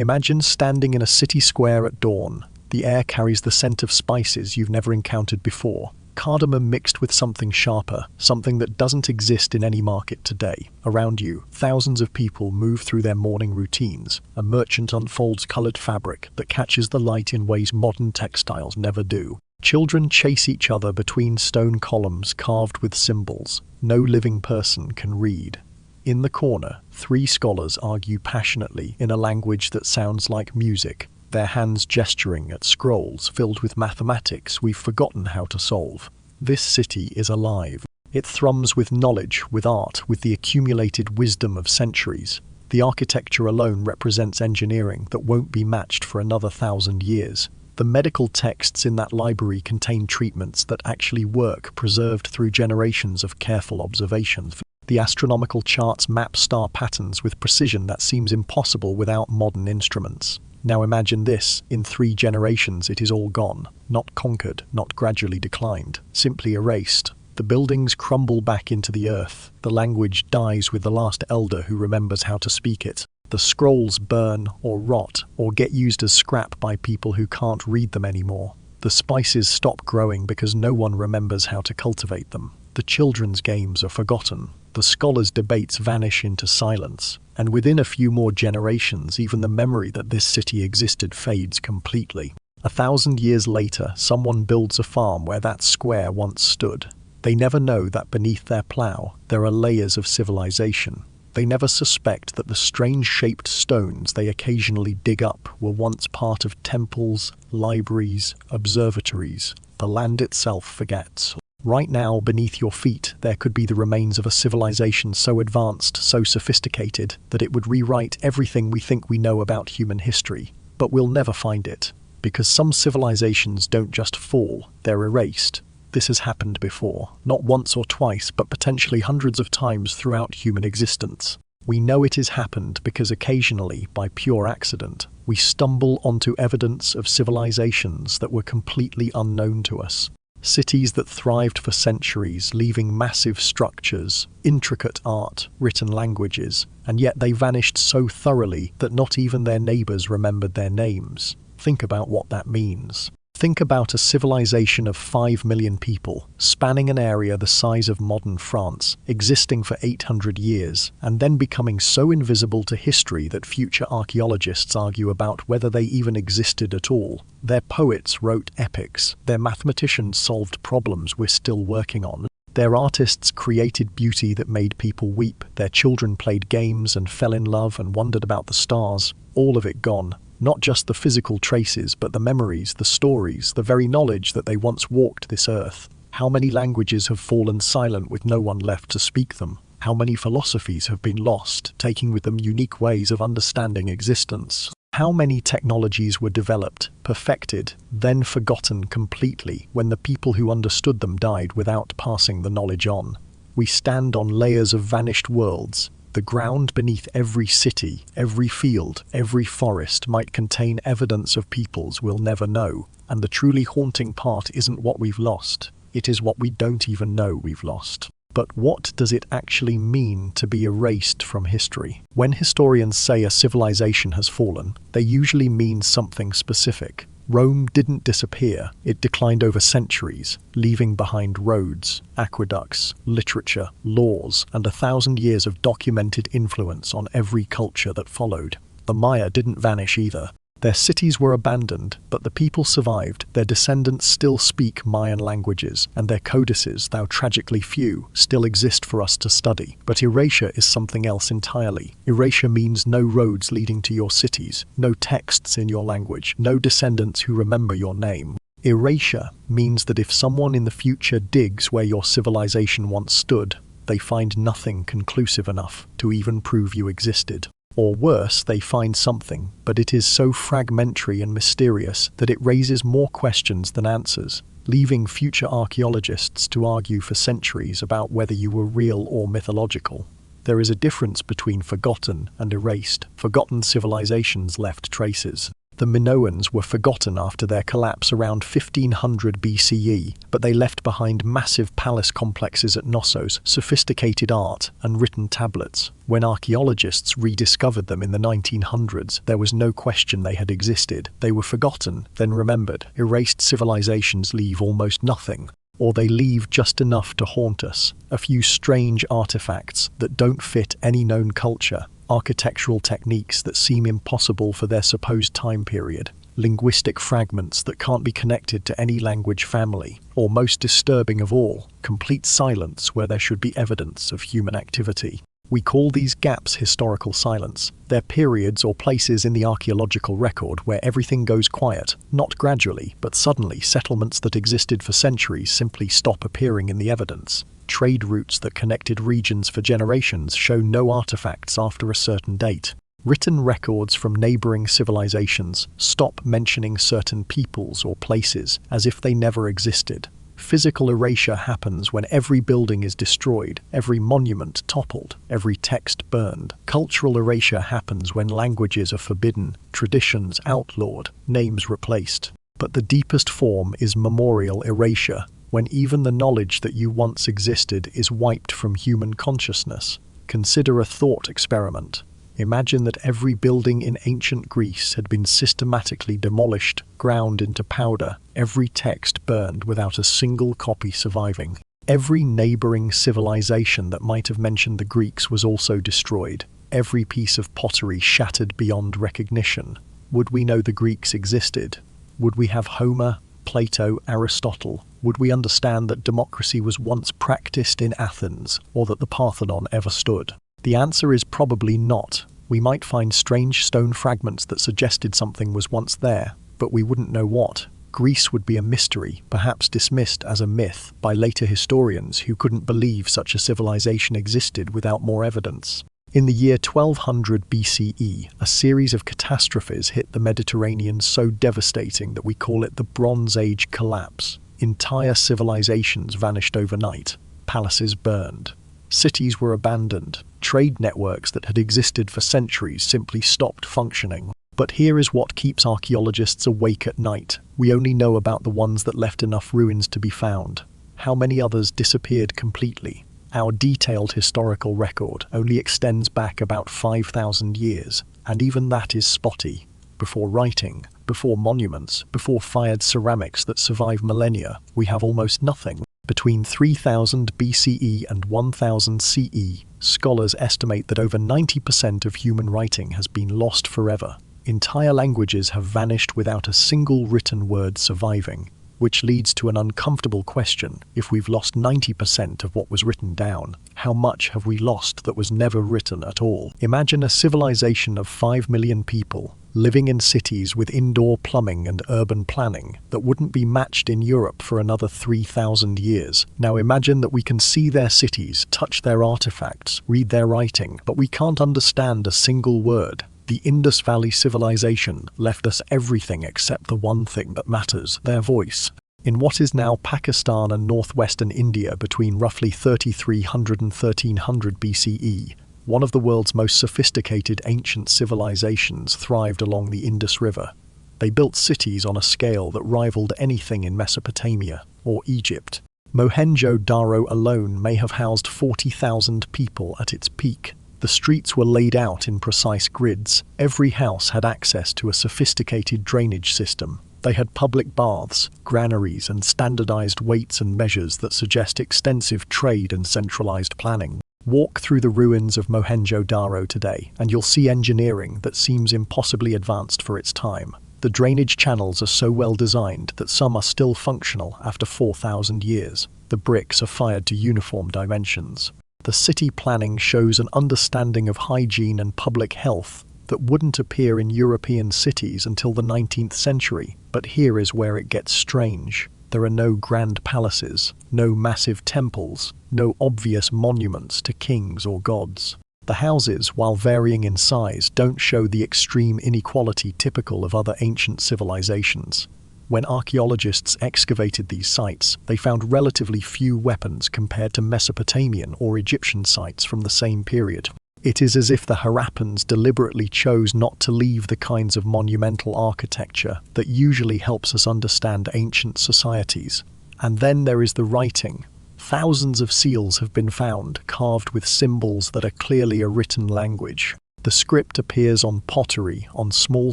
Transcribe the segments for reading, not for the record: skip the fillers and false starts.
Imagine standing in a city square at dawn. The air carries the scent of spices you've never encountered before. Cardamom mixed with something sharper, something that doesn't exist in any market today. Around you, thousands of people move through their morning routines. A merchant unfolds colored fabric that catches the light in ways modern textiles never do. Children chase each other between stone columns carved with symbols no living person can read. In the corner, 3 scholars argue passionately in a language that sounds like music, their hands gesturing at scrolls filled with mathematics we've forgotten how to solve. This city is alive. It thrums with knowledge, with art, with the accumulated wisdom of centuries. The architecture alone represents engineering that won't be matched for another 1,000 years. The medical texts in that library contain treatments that actually work, preserved through generations of careful observation. The astronomical charts map star patterns with precision that seems impossible without modern instruments. Now imagine this, in 3 generations it is all gone, not conquered, not gradually declined, simply erased. The buildings crumble back into the earth, the language dies with the last elder who remembers how to speak it. The scrolls burn or rot or get used as scrap by people who can't read them anymore. The spices stop growing because no one remembers how to cultivate them. The children's games are forgotten. The scholars' debates vanish into silence. And within a few more generations, even the memory that this city existed fades completely. 1,000 years later, someone builds a farm where that square once stood. They never know that beneath their plow, there are layers of civilization. They never suspect that the strange-shaped stones they occasionally dig up were once part of temples, libraries, observatories. The land itself forgets. Right now, beneath your feet, there could be the remains of a civilization so advanced, so sophisticated, that it would rewrite everything we think we know about human history. But we'll never find it, because some civilizations don't just fall, they're erased. This has happened before, not once or twice, but potentially hundreds of times throughout human existence. We know it has happened because occasionally, by pure accident, we stumble onto evidence of civilizations that were completely unknown to us. Cities that thrived for centuries, leaving massive structures, intricate art, written languages, and yet they vanished so thoroughly that not even their neighbors remembered their names. Think about what that means. Think about a civilization of 5 million people, spanning an area the size of modern France, existing for 800 years, and then becoming so invisible to history that future archaeologists argue about whether they even existed at all. Their poets wrote epics, their mathematicians solved problems we're still working on, their artists created beauty that made people weep, their children played games and fell in love and wondered about the stars, all of it gone. Not just the physical traces, but the memories, the stories, the very knowledge that they once walked this earth. How many languages have fallen silent with no one left to speak them? How many philosophies have been lost, taking with them unique ways of understanding existence? How many technologies were developed, perfected, then forgotten completely when the people who understood them died without passing the knowledge on? We stand on layers of vanished worlds. The ground beneath every city, every field, every forest might contain evidence of peoples we'll never know, and the truly haunting part isn't what we've lost, it is what we don't even know we've lost. But what does it actually mean to be erased from history? When historians say a civilization has fallen, they usually mean something specific. Rome didn't disappear, it declined over centuries, leaving behind roads, aqueducts, literature, laws, and 1,000 years of documented influence on every culture that followed. The Maya didn't vanish either. Their cities were abandoned, but the people survived. Their descendants still speak Mayan languages, and their codices, though tragically few, still exist for us to study. But erasure is something else entirely. Erasure means no roads leading to your cities, no texts in your language, no descendants who remember your name. Erasure means that if someone in the future digs where your civilization once stood, they find nothing conclusive enough to even prove you existed. Or worse, they find something, but it is so fragmentary and mysterious that it raises more questions than answers, leaving future archaeologists to argue for centuries about whether you were real or mythological. There is a difference between forgotten and erased. Forgotten civilizations left traces. The Minoans were forgotten after their collapse around 1500 BCE, but they left behind massive palace complexes at Knossos, sophisticated art, and written tablets. When archaeologists rediscovered them in the 1900s, there was no question they had existed. They were forgotten, then remembered. Erased civilizations leave almost nothing, or they leave just enough to haunt us. A few strange artifacts that don't fit any known culture, architectural techniques that seem impossible for their supposed time period, linguistic fragments that can't be connected to any language family, or most disturbing of all, complete silence where there should be evidence of human activity. We call these gaps historical silence. They're periods or places in the archaeological record where everything goes quiet, not gradually, but suddenly. Settlements that existed for centuries simply stop appearing in the evidence. Trade routes that connected regions for generations show no artifacts after a certain date. Written records from neighboring civilizations stop mentioning certain peoples or places as if they never existed. Physical erasure happens when every building is destroyed, every monument toppled, every text burned. Cultural erasure happens when languages are forbidden, traditions outlawed, names replaced. But the deepest form is memorial erasure, when even the knowledge that you once existed is wiped from human consciousness. Consider a thought experiment. Imagine that every building in ancient Greece had been systematically demolished, ground into powder, every text burned without a single copy surviving. Every neighboring civilization that might have mentioned the Greeks was also destroyed, every piece of pottery shattered beyond recognition. Would we know the Greeks existed? Would we have Homer, Plato, Aristotle? Would we understand that democracy was once practiced in Athens, or that the Parthenon ever stood? The answer is probably not. We might find strange stone fragments that suggested something was once there, but we wouldn't know what. Greece would be a mystery, perhaps dismissed as a myth by later historians who couldn't believe such a civilization existed without more evidence. In the year 1200 BCE, a series of catastrophes hit the Mediterranean so devastating that we call it the Bronze Age collapse. Entire civilizations vanished overnight. Palaces burned. Cities were abandoned. Trade networks that had existed for centuries simply stopped functioning. But here is what keeps archaeologists awake at night. We only know about the ones that left enough ruins to be found. How many others disappeared completely? Our detailed historical record only extends back about 5,000 years, and even that is spotty. Before writing, before monuments, before fired ceramics that survive millennia, we have almost nothing. Between 3000 BCE and 1000 CE, scholars estimate that over 90% of human writing has been lost forever. Entire languages have vanished without a single written word surviving, which leads to an uncomfortable question. If we've lost 90% of what was written down, how much have we lost that was never written at all? Imagine a civilization of 5 million people, living in cities with indoor plumbing and urban planning that wouldn't be matched in Europe for another 3,000 years. Now imagine that we can see their cities, touch their artifacts, read their writing, but we can't understand a single word. The Indus Valley civilization left us everything except the one thing that matters, their voice. In what is now Pakistan and northwestern India between roughly 3300 and 1300 BCE, one of the world's most sophisticated ancient civilizations thrived along the Indus River. They built cities on a scale that rivaled anything in Mesopotamia or Egypt. Mohenjo-Daro alone may have housed 40,000 people at its peak. The streets were laid out in precise grids. Every house had access to a sophisticated drainage system. They had public baths, granaries, and standardized weights and measures that suggest extensive trade and centralized planning. Walk through the ruins of Mohenjo-Daro today, and you'll see engineering that seems impossibly advanced for its time. The drainage channels are so well designed that some are still functional after 4,000 years. The bricks are fired to uniform dimensions. The city planning shows an understanding of hygiene and public health that wouldn't appear in European cities until the 19th century. But here is where it gets strange. There are no grand palaces, no massive temples, no obvious monuments to kings or gods. The houses, while varying in size, don't show the extreme inequality typical of other ancient civilizations. When archaeologists excavated these sites, they found relatively few weapons compared to Mesopotamian or Egyptian sites from the same period. It is as if the Harappans deliberately chose not to leave the kinds of monumental architecture that usually helps us understand ancient societies. And then there is the writing. Thousands of seals have been found, carved with symbols that are clearly a written language. The script appears on pottery, on small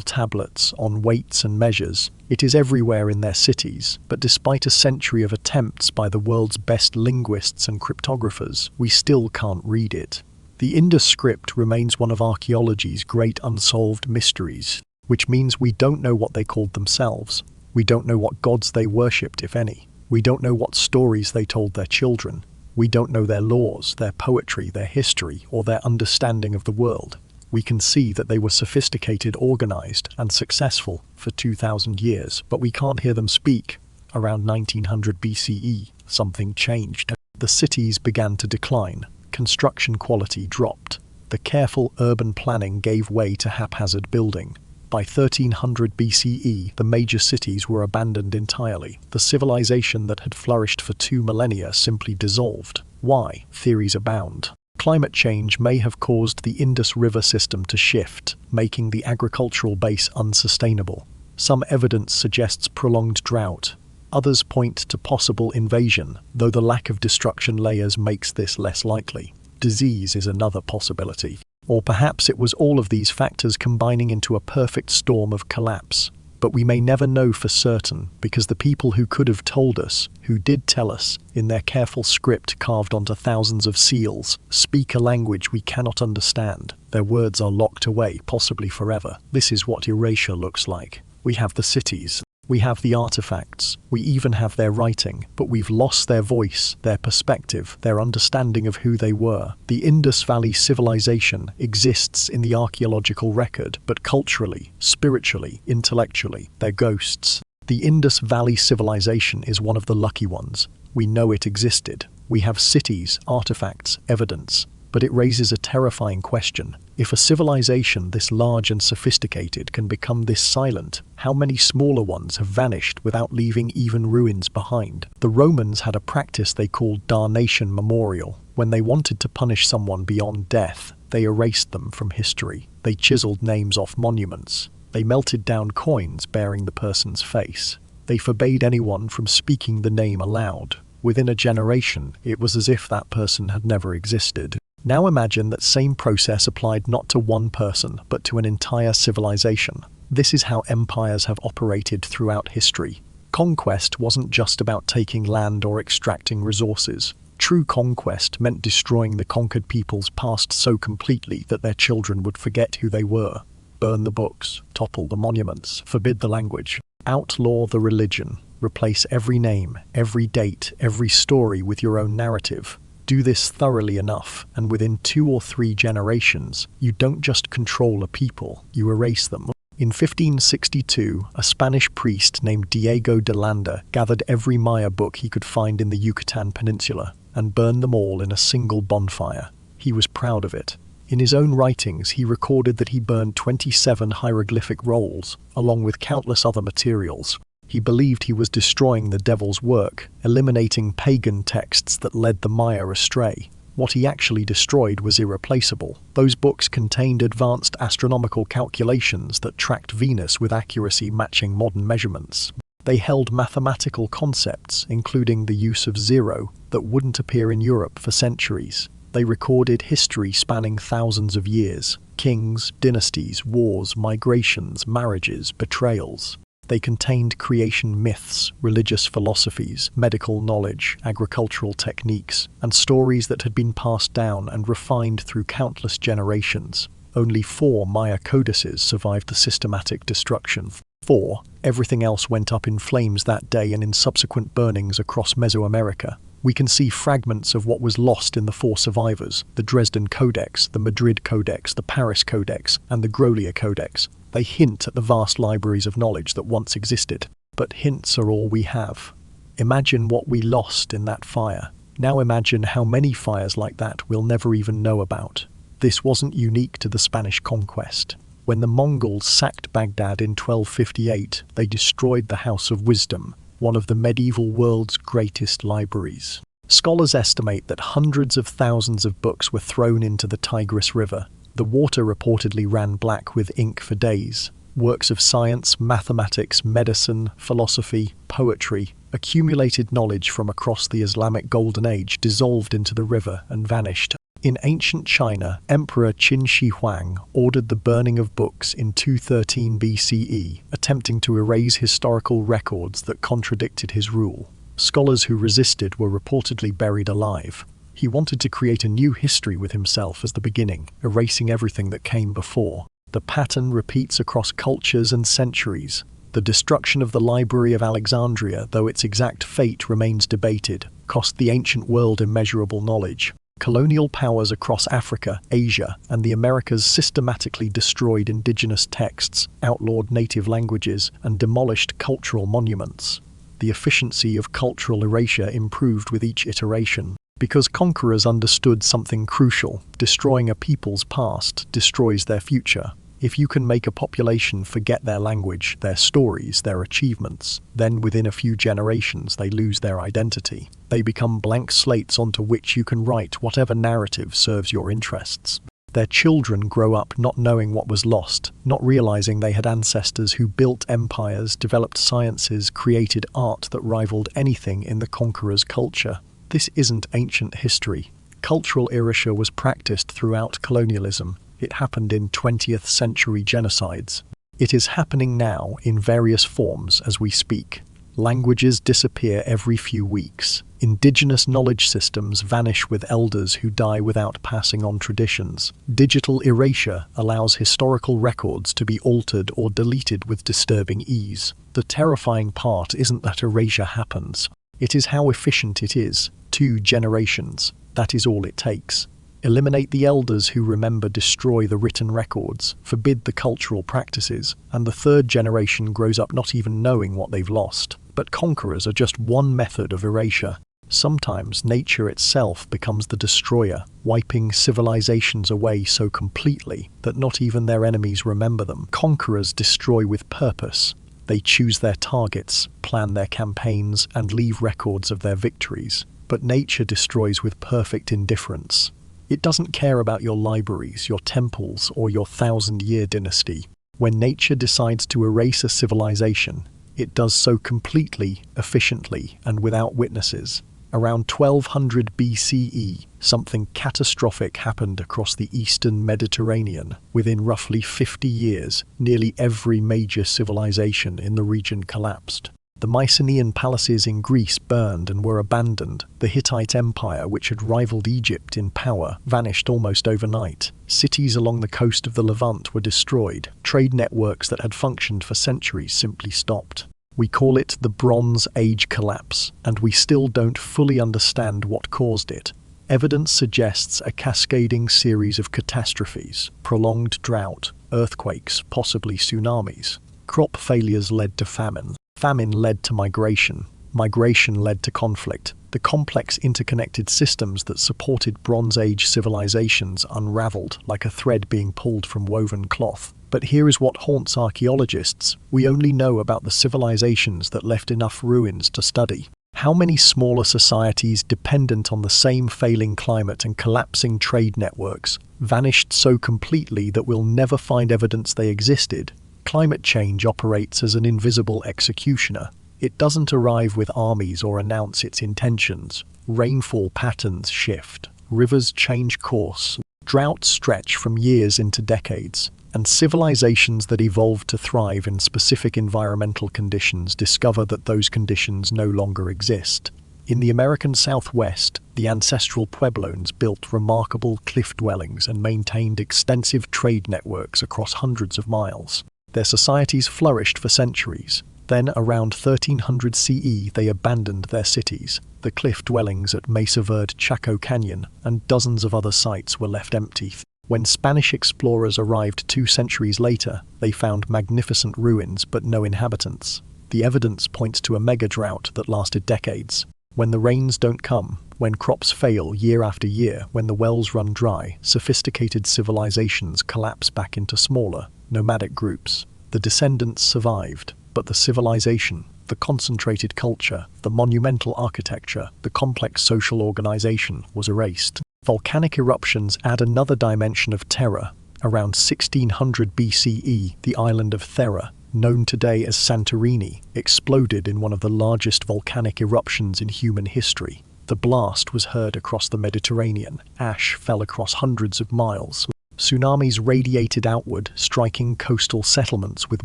tablets, on weights and measures. It is everywhere in their cities, but despite a century of attempts by the world's best linguists and cryptographers, we still can't read it. The Indus script remains one of archaeology's great unsolved mysteries, which means we don't know what they called themselves. We don't know what gods they worshipped, if any. We don't know what stories they told their children. We don't know their laws, their poetry, their history, or their understanding of the world. We can see that they were sophisticated, organized, and successful for 2,000 years, but we can't hear them speak. Around 1900 BCE, something changed. The cities began to decline. Construction quality dropped. The careful urban planning gave way to haphazard building. By 1300 BCE, the major cities were abandoned entirely. The civilization that had flourished for 2 millennia simply dissolved. Why? Theories abound. Climate change may have caused the Indus River system to shift, making the agricultural base unsustainable. Some evidence suggests prolonged drought. Others point to possible invasion, though the lack of destruction layers makes this less likely. Disease is another possibility. Or perhaps it was all of these factors combining into a perfect storm of collapse. But we may never know for certain, because the people who could have told us, who did tell us, in their careful script carved onto thousands of seals, speak a language we cannot understand. Their words are locked away, possibly forever. This is what erasure looks like. We have the cities. We have the artifacts, we even have their writing, but we've lost their voice, their perspective, their understanding of who they were. The Indus Valley civilization exists in the archaeological record, but culturally, spiritually, intellectually, they're ghosts. The Indus Valley civilization is one of the lucky ones. We know it existed. We have cities, artifacts, evidence. But it raises a terrifying question. If a civilization this large and sophisticated can become this silent, how many smaller ones have vanished without leaving even ruins behind? The Romans had a practice they called darnation memorial. When they wanted to punish someone beyond death, they erased them from history. They chiseled names off monuments. They melted down coins bearing the person's face. They forbade anyone from speaking the name aloud. Within a generation, it was as if that person had never existed. Now imagine that same process applied not to one person, but to an entire civilization. This is how empires have operated throughout history. Conquest wasn't just about taking land or extracting resources. True conquest meant destroying the conquered people's past so completely that their children would forget who they were. Burn the books, topple the monuments, forbid the language, outlaw the religion, replace every name, every date, every story with your own narrative. Do this thoroughly enough, and within 2 or 3 generations, you don't just control a people, you erase them. In 1562, a Spanish priest named Diego de Landa gathered every Maya book he could find in the Yucatan Peninsula and burned them all in a single bonfire. He was proud of it. In his own writings, he recorded that he burned 27 hieroglyphic rolls, along with countless other materials. He believed he was destroying the devil's work, eliminating pagan texts that led the Maya astray. What he actually destroyed was irreplaceable. Those books contained advanced astronomical calculations that tracked Venus with accuracy matching modern measurements. They held mathematical concepts, including the use of zero, that wouldn't appear in Europe for centuries. They recorded history spanning thousands of years: kings, dynasties, wars, migrations, marriages, betrayals. They contained creation myths, religious philosophies, medical knowledge, agricultural techniques, and stories that had been passed down and refined through countless generations. Only 4 Maya codices survived the systematic destruction. 4. Everything else went up in flames that day and in subsequent burnings across Mesoamerica. We can see fragments of what was lost in the 4 survivors: the Dresden Codex, the Madrid Codex, the Paris Codex, and the Grolier Codex. They hint at the vast libraries of knowledge that once existed. But hints are all we have. Imagine what we lost in that fire. Now imagine how many fires like that we'll never even know about. This wasn't unique to the Spanish conquest. When the Mongols sacked Baghdad in 1258, they destroyed the House of Wisdom, one of the medieval world's greatest libraries. Scholars estimate that hundreds of thousands of books were thrown into the Tigris River. The water reportedly ran black with ink for days. Works of science, mathematics, medicine, philosophy, poetry, accumulated knowledge from across the Islamic Golden Age dissolved into the river and vanished. In ancient China, Emperor Qin Shi Huang ordered the burning of books in 213 BCE, attempting to erase historical records that contradicted his rule. Scholars who resisted were reportedly buried alive. He wanted to create a new history with himself as the beginning, erasing everything that came before. The pattern repeats across cultures and centuries. The destruction of the Library of Alexandria, though its exact fate remains debated, cost the ancient world immeasurable knowledge. Colonial powers across Africa, Asia, and the Americas systematically destroyed indigenous texts, outlawed native languages, and demolished cultural monuments. The efficiency of cultural erasure improved with each iteration, because conquerors understood something crucial: destroying a people's past destroys their future. If you can make a population forget their language, their stories, their achievements, then within a few generations they lose their identity. They become blank slates onto which you can write whatever narrative serves your interests. Their children grow up not knowing what was lost, not realizing they had ancestors who built empires, developed sciences, created art that rivaled anything in the conqueror's culture. This isn't ancient history. Cultural erasure was practiced throughout colonialism. It happened in 20th century genocides. It is happening now in various forms as we speak. Languages disappear every few weeks. Indigenous knowledge systems vanish with elders who die without passing on traditions. Digital erasure allows historical records to be altered or deleted with disturbing ease. The terrifying part isn't that erasure happens. It is how efficient it is. 2 generations. That is all it takes. Eliminate the elders who remember, destroy the written records, forbid the cultural practices, and the 3rd generation grows up not even knowing what they've lost. But conquerors are just one method of erasure. Sometimes nature itself becomes the destroyer, wiping civilizations away so completely that not even their enemies remember them. Conquerors destroy with purpose. They choose their targets, plan their campaigns, and leave records of their victories. But nature destroys with perfect indifference. It doesn't care about your libraries, your temples, or your 1,000-year dynasty. When nature decides to erase a civilization, it does so completely, efficiently, and without witnesses. Around 1200 BCE, something catastrophic happened across the eastern Mediterranean. Within roughly 50 years, nearly every major civilization in the region collapsed. The Mycenaean palaces in Greece burned and were abandoned. The Hittite Empire, which had rivaled Egypt in power, vanished almost overnight. Cities along the coast of the Levant were destroyed. Trade networks that had functioned for centuries simply stopped. We call it the Bronze Age collapse, and we still don't fully understand what caused it. Evidence suggests a cascading series of catastrophes: prolonged drought, earthquakes, possibly tsunamis. Crop failures led to famine. Famine led to migration. Migration led to conflict. The complex interconnected systems that supported Bronze Age civilizations unraveled like a thread being pulled from woven cloth. But here is what haunts archaeologists. We only know about the civilizations that left enough ruins to study. How many smaller societies dependent on the same failing climate and collapsing trade networks vanished so completely that we'll never find evidence they existed? Climate change operates as an invisible executioner. It doesn't arrive with armies or announce its intentions. Rainfall patterns shift. Rivers change course. Droughts stretch from years into decades. And civilizations that evolved to thrive in specific environmental conditions discover that those conditions no longer exist. In the American Southwest, the ancestral Pueblones built remarkable cliff dwellings and maintained extensive trade networks across hundreds of miles. Their societies flourished for centuries. Then, around 1300 CE, they abandoned their cities. The cliff dwellings at Mesa Verde, Chaco Canyon, and dozens of other sites were left empty. When Spanish explorers arrived 2 centuries later, they found magnificent ruins but no inhabitants. The evidence points to a mega-drought that lasted decades. When the rains don't come, when crops fail year after year, when the wells run dry, sophisticated civilizations collapse back into smaller, nomadic groups. The descendants survived, but the civilization, the concentrated culture, the monumental architecture, the complex social organization was erased. Volcanic eruptions add another dimension of terror. Around 1600 BCE, the island of Thera, known today as Santorini, exploded in one of the largest volcanic eruptions in human history. The blast was heard across the Mediterranean. Ash fell across hundreds of miles. Tsunamis radiated outward, striking coastal settlements with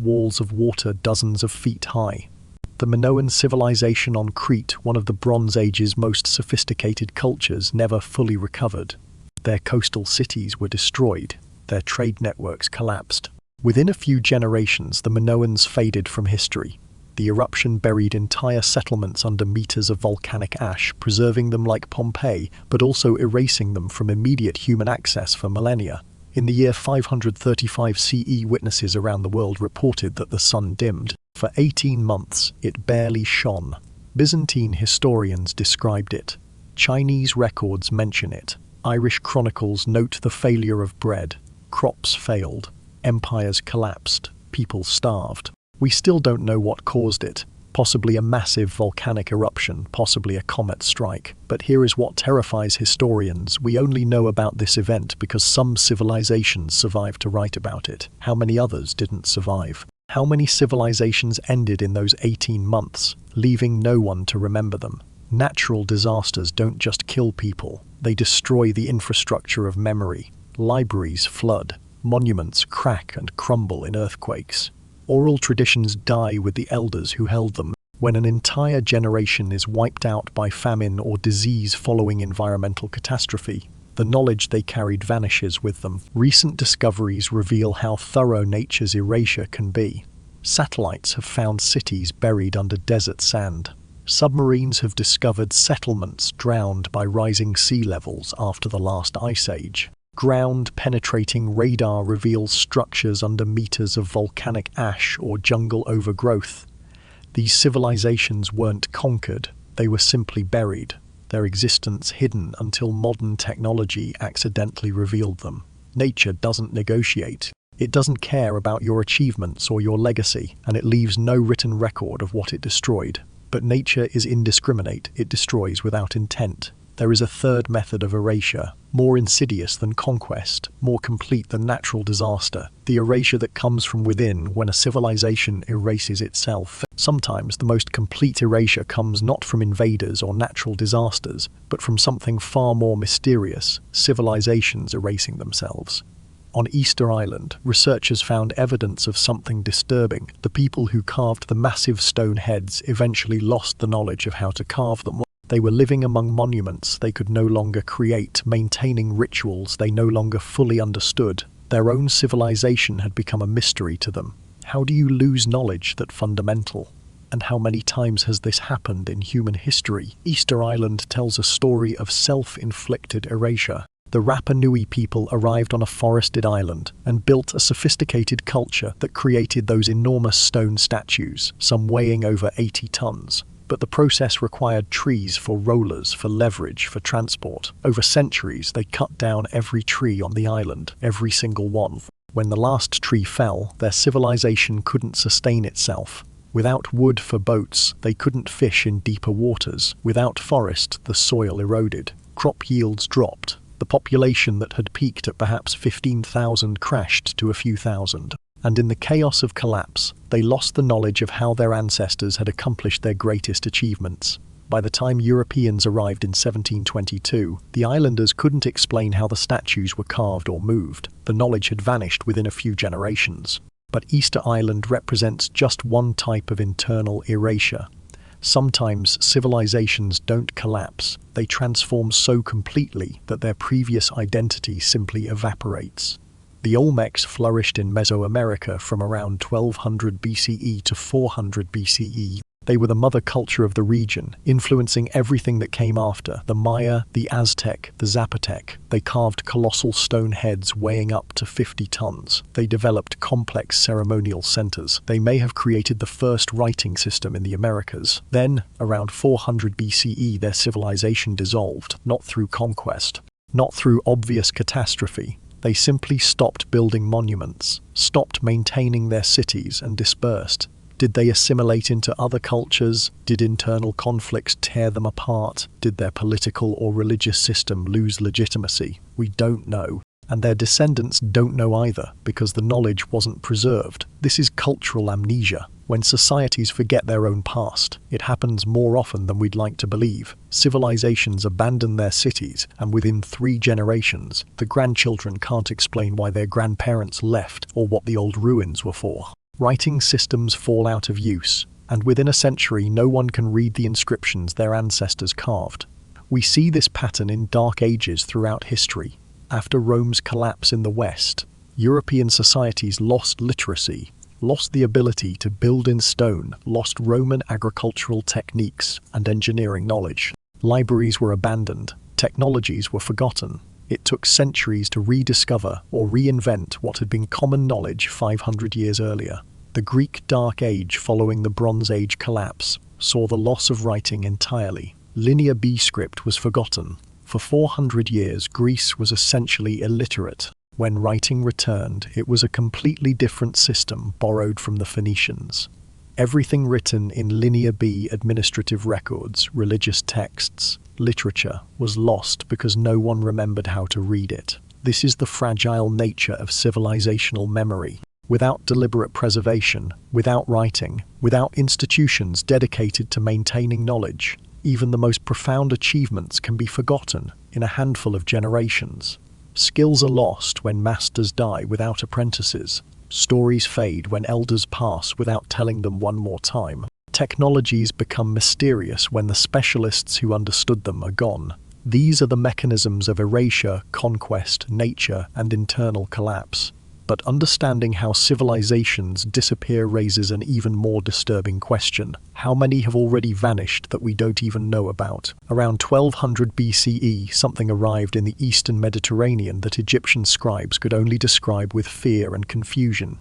walls of water dozens of feet high. The Minoan civilization on Crete, one of the Bronze Age's most sophisticated cultures, never fully recovered. Their coastal cities were destroyed. Their trade networks collapsed. Within a few generations, the Minoans faded from history. The eruption buried entire settlements under meters of volcanic ash, preserving them like Pompeii, but also erasing them from immediate human access for millennia. In the year 535 CE, witnesses around the world reported that the sun dimmed. For 18 months, it barely shone. Byzantine historians described it. Chinese records mention it. Irish chronicles note the failure of bread. Crops failed. Empires collapsed. People starved. We still don't know what caused it. Possibly a massive volcanic eruption, possibly a comet strike. But here is what terrifies historians. We only know about this event because some civilizations survived to write about it. How many others didn't survive? How many civilizations ended in those 18 months, leaving no one to remember them? Natural disasters don't just kill people. They destroy the infrastructure of memory. Libraries flood. Monuments crack and crumble in earthquakes. Oral traditions die with the elders who held them. When an entire generation is wiped out by famine or disease following environmental catastrophe, the knowledge they carried vanishes with them. Recent discoveries reveal how thorough nature's erasure can be. Satellites have found cities buried under desert sand. Submarines have discovered settlements drowned by rising sea levels after the last ice age. Ground-penetrating radar reveals structures under meters of volcanic ash or jungle overgrowth. These civilizations weren't conquered, they were simply buried, their existence hidden until modern technology accidentally revealed them. Nature doesn't negotiate. It doesn't care about your achievements or your legacy, and it leaves no written record of what it destroyed. But nature is indiscriminate, it destroys without intent. There is a third method of erasure, more insidious than conquest, more complete than natural disaster, the erasure that comes from within when a civilization erases itself. Sometimes the most complete erasure comes not from invaders or natural disasters, but from something far more mysterious, civilizations erasing themselves. On Easter Island, researchers found evidence of something disturbing. The people who carved the massive stone heads eventually lost the knowledge of how to carve them. They were living among monuments they could no longer create, maintaining rituals they no longer fully understood. Their own civilization had become a mystery to them. How do you lose knowledge that's fundamental? And how many times has this happened in human history? Easter Island tells a story of self-inflicted erasure. The Rapa Nui people arrived on a forested island and built a sophisticated culture that created those enormous stone statues, some weighing over 80 tons. But the process required trees for rollers, for leverage, for transport. Over centuries, they cut down every tree on the island, every single one. When the last tree fell, their civilization couldn't sustain itself. Without wood for boats, they couldn't fish in deeper waters. Without forest, the soil eroded. Crop yields dropped. The population that had peaked at perhaps 15,000 crashed to a few thousand. And in the chaos of collapse, they lost the knowledge of how their ancestors had accomplished their greatest achievements. By the time Europeans arrived in 1722, the islanders couldn't explain how the statues were carved or moved. The knowledge had vanished within a few generations. But Easter Island represents just one type of internal erasure. Sometimes civilizations don't collapse. They transform so completely that their previous identity simply evaporates. The Olmecs flourished in Mesoamerica from around 1200 BCE to 400 BCE. They were the mother culture of the region, influencing everything that came after: the Maya, the Aztec, the Zapotec. They carved colossal stone heads weighing up to 50 tons. They developed complex ceremonial centers. They may have created the first writing system in the Americas. Then, around 400 BCE, their civilization dissolved, not through conquest, not through obvious catastrophe. They simply stopped building monuments, stopped maintaining their cities, and dispersed. Did they assimilate into other cultures? Did internal conflicts tear them apart? Did their political or religious system lose legitimacy? We don't know. And their descendants don't know either, because the knowledge wasn't preserved. This is cultural amnesia. When societies forget their own past, it happens more often than we'd like to believe. Civilizations abandon their cities, and within 3 generations, the grandchildren can't explain why their grandparents left or what the old ruins were for. Writing systems fall out of use, and within a century no one can read the inscriptions their ancestors carved. We see this pattern in dark ages throughout history. After Rome's collapse in the West, European societies lost literacy, lost the ability to build in stone, lost Roman agricultural techniques and engineering knowledge. Libraries were abandoned, technologies were forgotten. It took centuries to rediscover or reinvent what had been common knowledge 500 years earlier. The Greek Dark Age following the Bronze Age collapse saw the loss of writing entirely. Linear B script was forgotten. For 400 years, Greece was essentially illiterate. When writing returned, it was a completely different system borrowed from the Phoenicians. Everything written in Linear B administrative records, religious texts, literature, was lost because no one remembered how to read it. This is the fragile nature of civilizational memory. Without deliberate preservation, without writing, without institutions dedicated to maintaining knowledge, even the most profound achievements can be forgotten in a handful of generations. Skills are lost when masters die without apprentices. Stories fade when elders pass without telling them one more time. Technologies become mysterious when the specialists who understood them are gone. These are the mechanisms of erasure, conquest, nature, and internal collapse. But understanding how civilizations disappear raises an even more disturbing question. How many have already vanished that we don't even know about? Around 1200 BCE, something arrived in the eastern Mediterranean that Egyptian scribes could only describe with fear and confusion.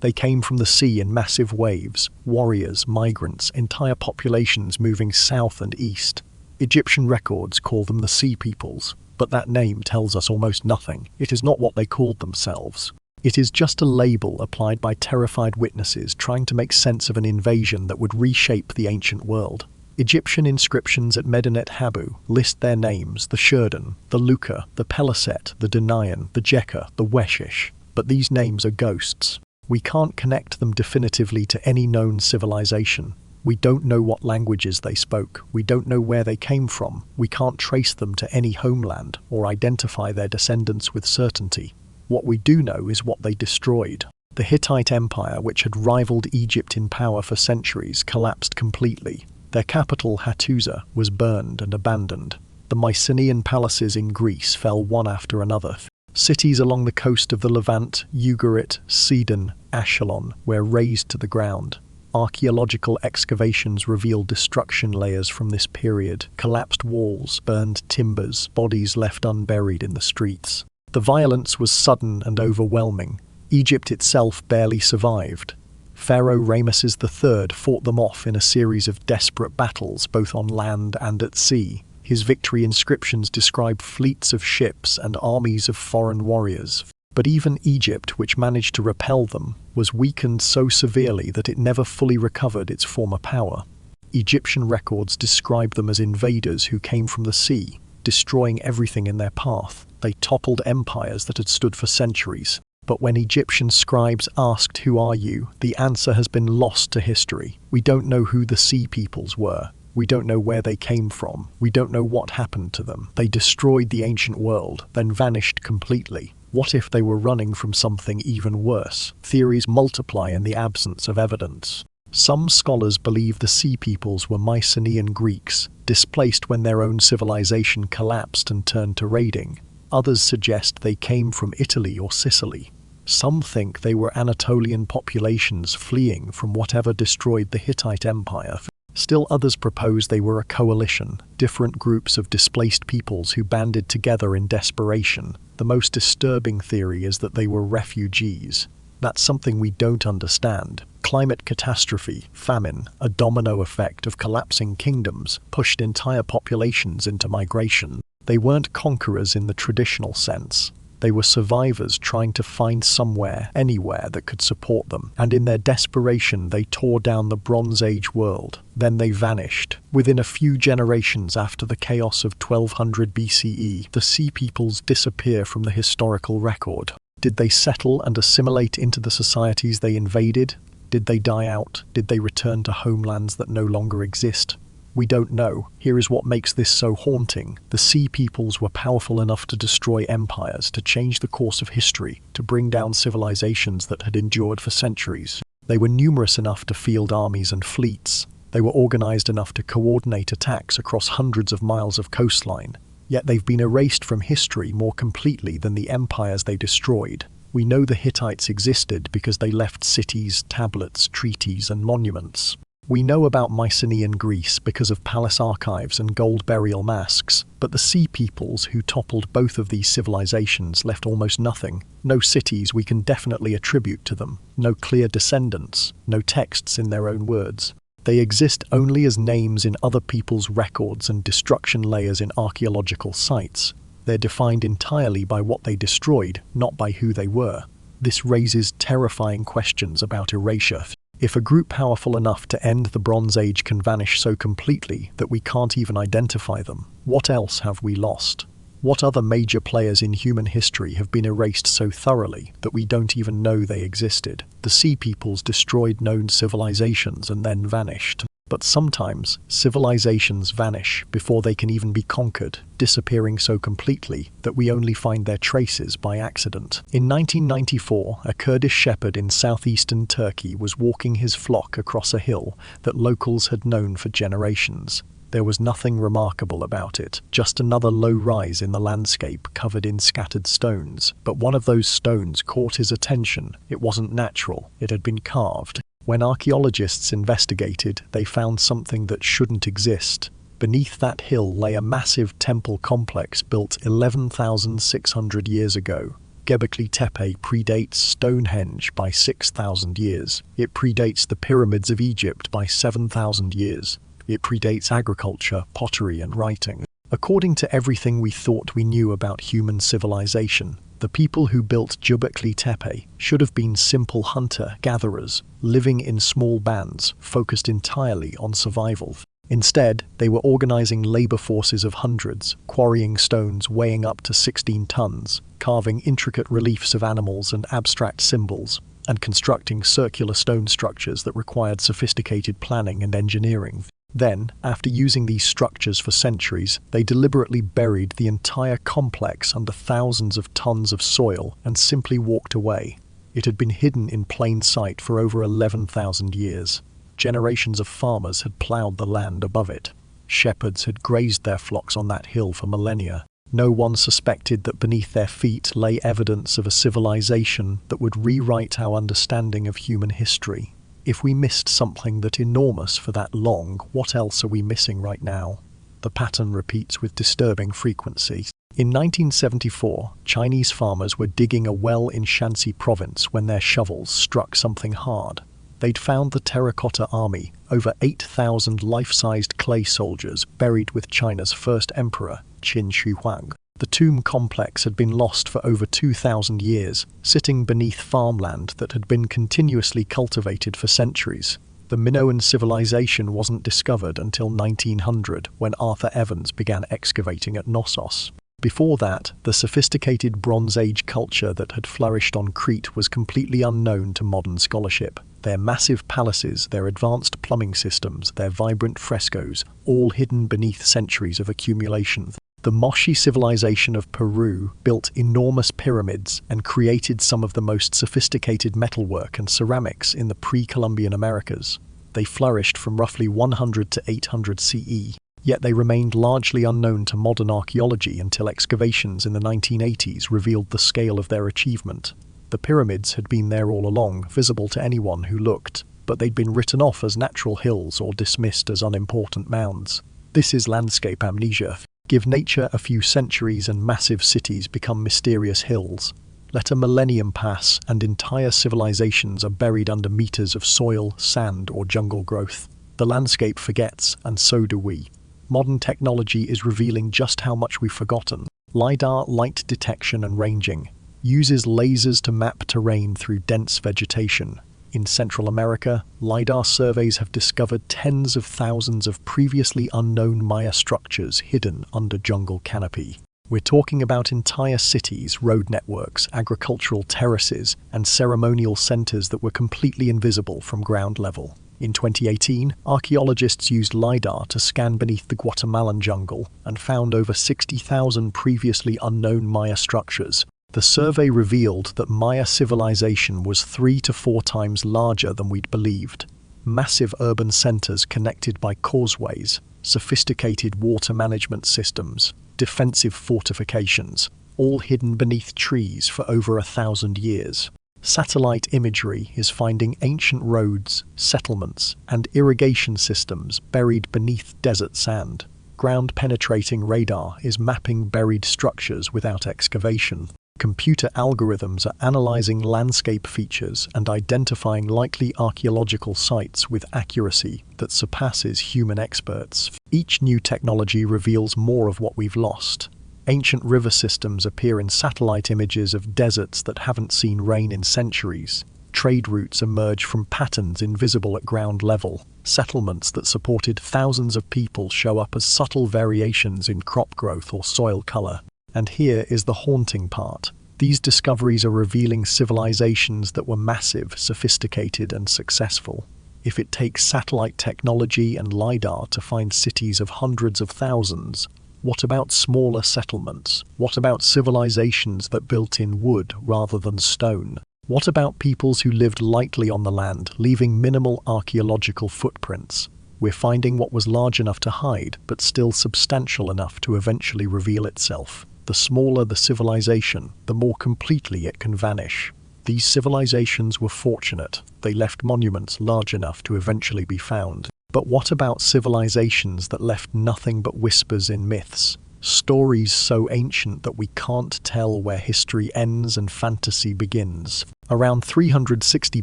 They came from the sea in massive waves, warriors, migrants, entire populations moving south and east. Egyptian records call them the Sea Peoples, but that name tells us almost nothing. It is not what they called themselves. It is just a label applied by terrified witnesses trying to make sense of an invasion that would reshape the ancient world. Egyptian inscriptions at Medinet Habu list their names: the Shurdan, the Luka, the Peliset, the Denayan, the Jekka, the Weshish. But these names are ghosts. We can't connect them definitively to any known civilization. We don't know what languages they spoke. We don't know where they came from. We can't trace them to any homeland or identify their descendants with certainty. What we do know is what they destroyed. The Hittite Empire, which had rivaled Egypt in power for centuries, collapsed completely. Their capital, Hattusa, was burned and abandoned. The Mycenaean palaces in Greece fell one after another. Cities along the coast of the Levant, Ugarit, Sidon, Ascalon, were razed to the ground. Archaeological excavations reveal destruction layers from this period: collapsed walls, burned timbers, bodies left unburied in the streets. The violence was sudden and overwhelming. Egypt itself barely survived. Pharaoh Ramesses III fought them off in a series of desperate battles both on land and at sea. His victory inscriptions describe fleets of ships and armies of foreign warriors. But even Egypt, which managed to repel them, was weakened so severely that it never fully recovered its former power. Egyptian records describe them as invaders who came from the sea, destroying everything in their path. They toppled empires that had stood for centuries. But when Egyptian scribes asked, "Who are you?" the answer has been lost to history. We don't know who the Sea Peoples were. We don't know where they came from. We don't know what happened to them. They destroyed the ancient world, then vanished completely. What if they were running from something even worse? Theories multiply in the absence of evidence. Some scholars believe the Sea Peoples were Mycenaean Greeks, displaced when their own civilization collapsed and turned to raiding. Others suggest they came from Italy or Sicily. Some think they were Anatolian populations fleeing from whatever destroyed the Hittite Empire. Still others propose they were a coalition, different groups of displaced peoples who banded together in desperation. The most disturbing theory is that they were refugees. That's something we don't understand. Climate catastrophe, famine, a domino effect of collapsing kingdoms, pushed entire populations into migration. They weren't conquerors in the traditional sense. They were survivors trying to find somewhere, anywhere that could support them, and in their desperation they tore down the Bronze Age world. Then they vanished. Within a few generations after the chaos of 1200 BCE, the Sea Peoples disappear from the historical record. Did they settle and assimilate into the societies they invaded? Did they die out? Did they return to homelands that no longer exist? We don't know. Here is what makes this so haunting. The Sea Peoples were powerful enough to destroy empires, to change the course of history, to bring down civilizations that had endured for centuries. They were numerous enough to field armies and fleets. They were organized enough to coordinate attacks across hundreds of miles of coastline. Yet they've been erased from history more completely than the empires they destroyed. We know the Hittites existed because they left cities, tablets, treaties, and monuments. We know about Mycenaean Greece because of palace archives and gold burial masks, but the Sea Peoples who toppled both of these civilizations left almost nothing. No cities we can definitely attribute to them, no clear descendants, no texts in their own words. They exist only as names in other people's records and destruction layers in archaeological sites. They're defined entirely by what they destroyed, not by who they were. This raises terrifying questions about erasure. If a group powerful enough to end the Bronze Age can vanish so completely that we can't even identify them, what else have we lost? What other major players in human history have been erased so thoroughly that we don't even know they existed? The Sea Peoples destroyed known civilizations and then vanished. But sometimes, civilizations vanish before they can even be conquered, disappearing so completely that we only find their traces by accident. In 1994, a Kurdish shepherd in southeastern Turkey was walking his flock across a hill that locals had known for generations. There was nothing remarkable about it, just another low rise in the landscape covered in scattered stones. But one of those stones caught his attention. It wasn't natural, it had been carved. When archaeologists investigated, they found something that shouldn't exist. Beneath that hill lay a massive temple complex built 11,600 years ago. Göbekli Tepe predates Stonehenge by 6,000 years. It predates the pyramids of Egypt by 7,000 years. It predates agriculture, pottery, and writing. According to everything we thought we knew about human civilization, the people who built Göbekli Tepe should have been simple hunter-gatherers, living in small bands, focused entirely on survival. Instead, they were organizing labor forces of hundreds, quarrying stones weighing up to 16 tons, carving intricate reliefs of animals and abstract symbols, and constructing circular stone structures that required sophisticated planning and engineering. Then, after using these structures for centuries, they deliberately buried the entire complex under thousands of tons of soil and simply walked away. It had been hidden in plain sight for over 11,000 years. Generations of farmers had plowed the land above it. Shepherds had grazed their flocks on that hill for millennia. No one suspected that beneath their feet lay evidence of a civilization that would rewrite our understanding of human history. If we missed something that enormous for that long, what else are we missing right now? The pattern repeats with disturbing frequency. In 1974, Chinese farmers were digging a well in Shanxi province when their shovels struck something hard. They'd found the Terracotta Army, over 8,000 life-sized clay soldiers buried with China's first emperor, Qin Shi Huang. The tomb complex had been lost for over 2,000 years, sitting beneath farmland that had been continuously cultivated for centuries. The Minoan civilization wasn't discovered until 1900, when Arthur Evans began excavating at Knossos. Before that, the sophisticated Bronze Age culture that had flourished on Crete was completely unknown to modern scholarship. Their massive palaces, their advanced plumbing systems, their vibrant frescoes, all hidden beneath centuries of accumulation. The Moshi civilization of Peru built enormous pyramids and created some of the most sophisticated metalwork and ceramics in the pre-Columbian Americas. They flourished from roughly 100 to 800 CE, yet they remained largely unknown to modern archaeology until excavations in the 1980s revealed the scale of their achievement. The pyramids had been there all along, visible to anyone who looked, but they'd been written off as natural hills or dismissed as unimportant mounds. This is landscape amnesia. Give nature a few centuries and massive cities become mysterious hills. Let a millennium pass and entire civilizations are buried under meters of soil, sand, or jungle growth. The landscape forgets, and so do we. Modern technology is revealing just how much we've forgotten. LiDAR, light detection and ranging, uses lasers to map terrain through dense vegetation. In Central America, LiDAR surveys have discovered tens of thousands of previously unknown Maya structures hidden under jungle canopy. We're talking about entire cities, road networks, agricultural terraces, and ceremonial centers that were completely invisible from ground level. In 2018, archaeologists used LiDAR to scan beneath the Guatemalan jungle and found over 60,000 previously unknown Maya structures. The survey revealed that Maya civilization was 3 to 4 times larger than we'd believed. Massive urban centers connected by causeways, sophisticated water management systems, defensive fortifications, all hidden beneath trees for over 1,000 years. Satellite imagery is finding ancient roads, settlements, and irrigation systems buried beneath desert sand. Ground-penetrating radar is mapping buried structures without excavation. Computer algorithms are analyzing landscape features and identifying likely archaeological sites with accuracy that surpasses human experts. Each new technology reveals more of what we've lost. Ancient river systems appear in satellite images of deserts that haven't seen rain in centuries. Trade routes emerge from patterns invisible at ground level. Settlements that supported thousands of people show up as subtle variations in crop growth or soil color. And here is the haunting part. These discoveries are revealing civilizations that were massive, sophisticated, and successful. If it takes satellite technology and LiDAR to find cities of hundreds of thousands, what about smaller settlements? What about civilizations that built in wood rather than stone? What about peoples who lived lightly on the land, leaving minimal archaeological footprints? We're finding what was large enough to hide, but still substantial enough to eventually reveal itself. The smaller the civilization, the more completely it can vanish. These civilizations were fortunate. They left monuments large enough to eventually be found. But what about civilizations that left nothing but whispers in myths? Stories so ancient that we can't tell where history ends and fantasy begins. Around 360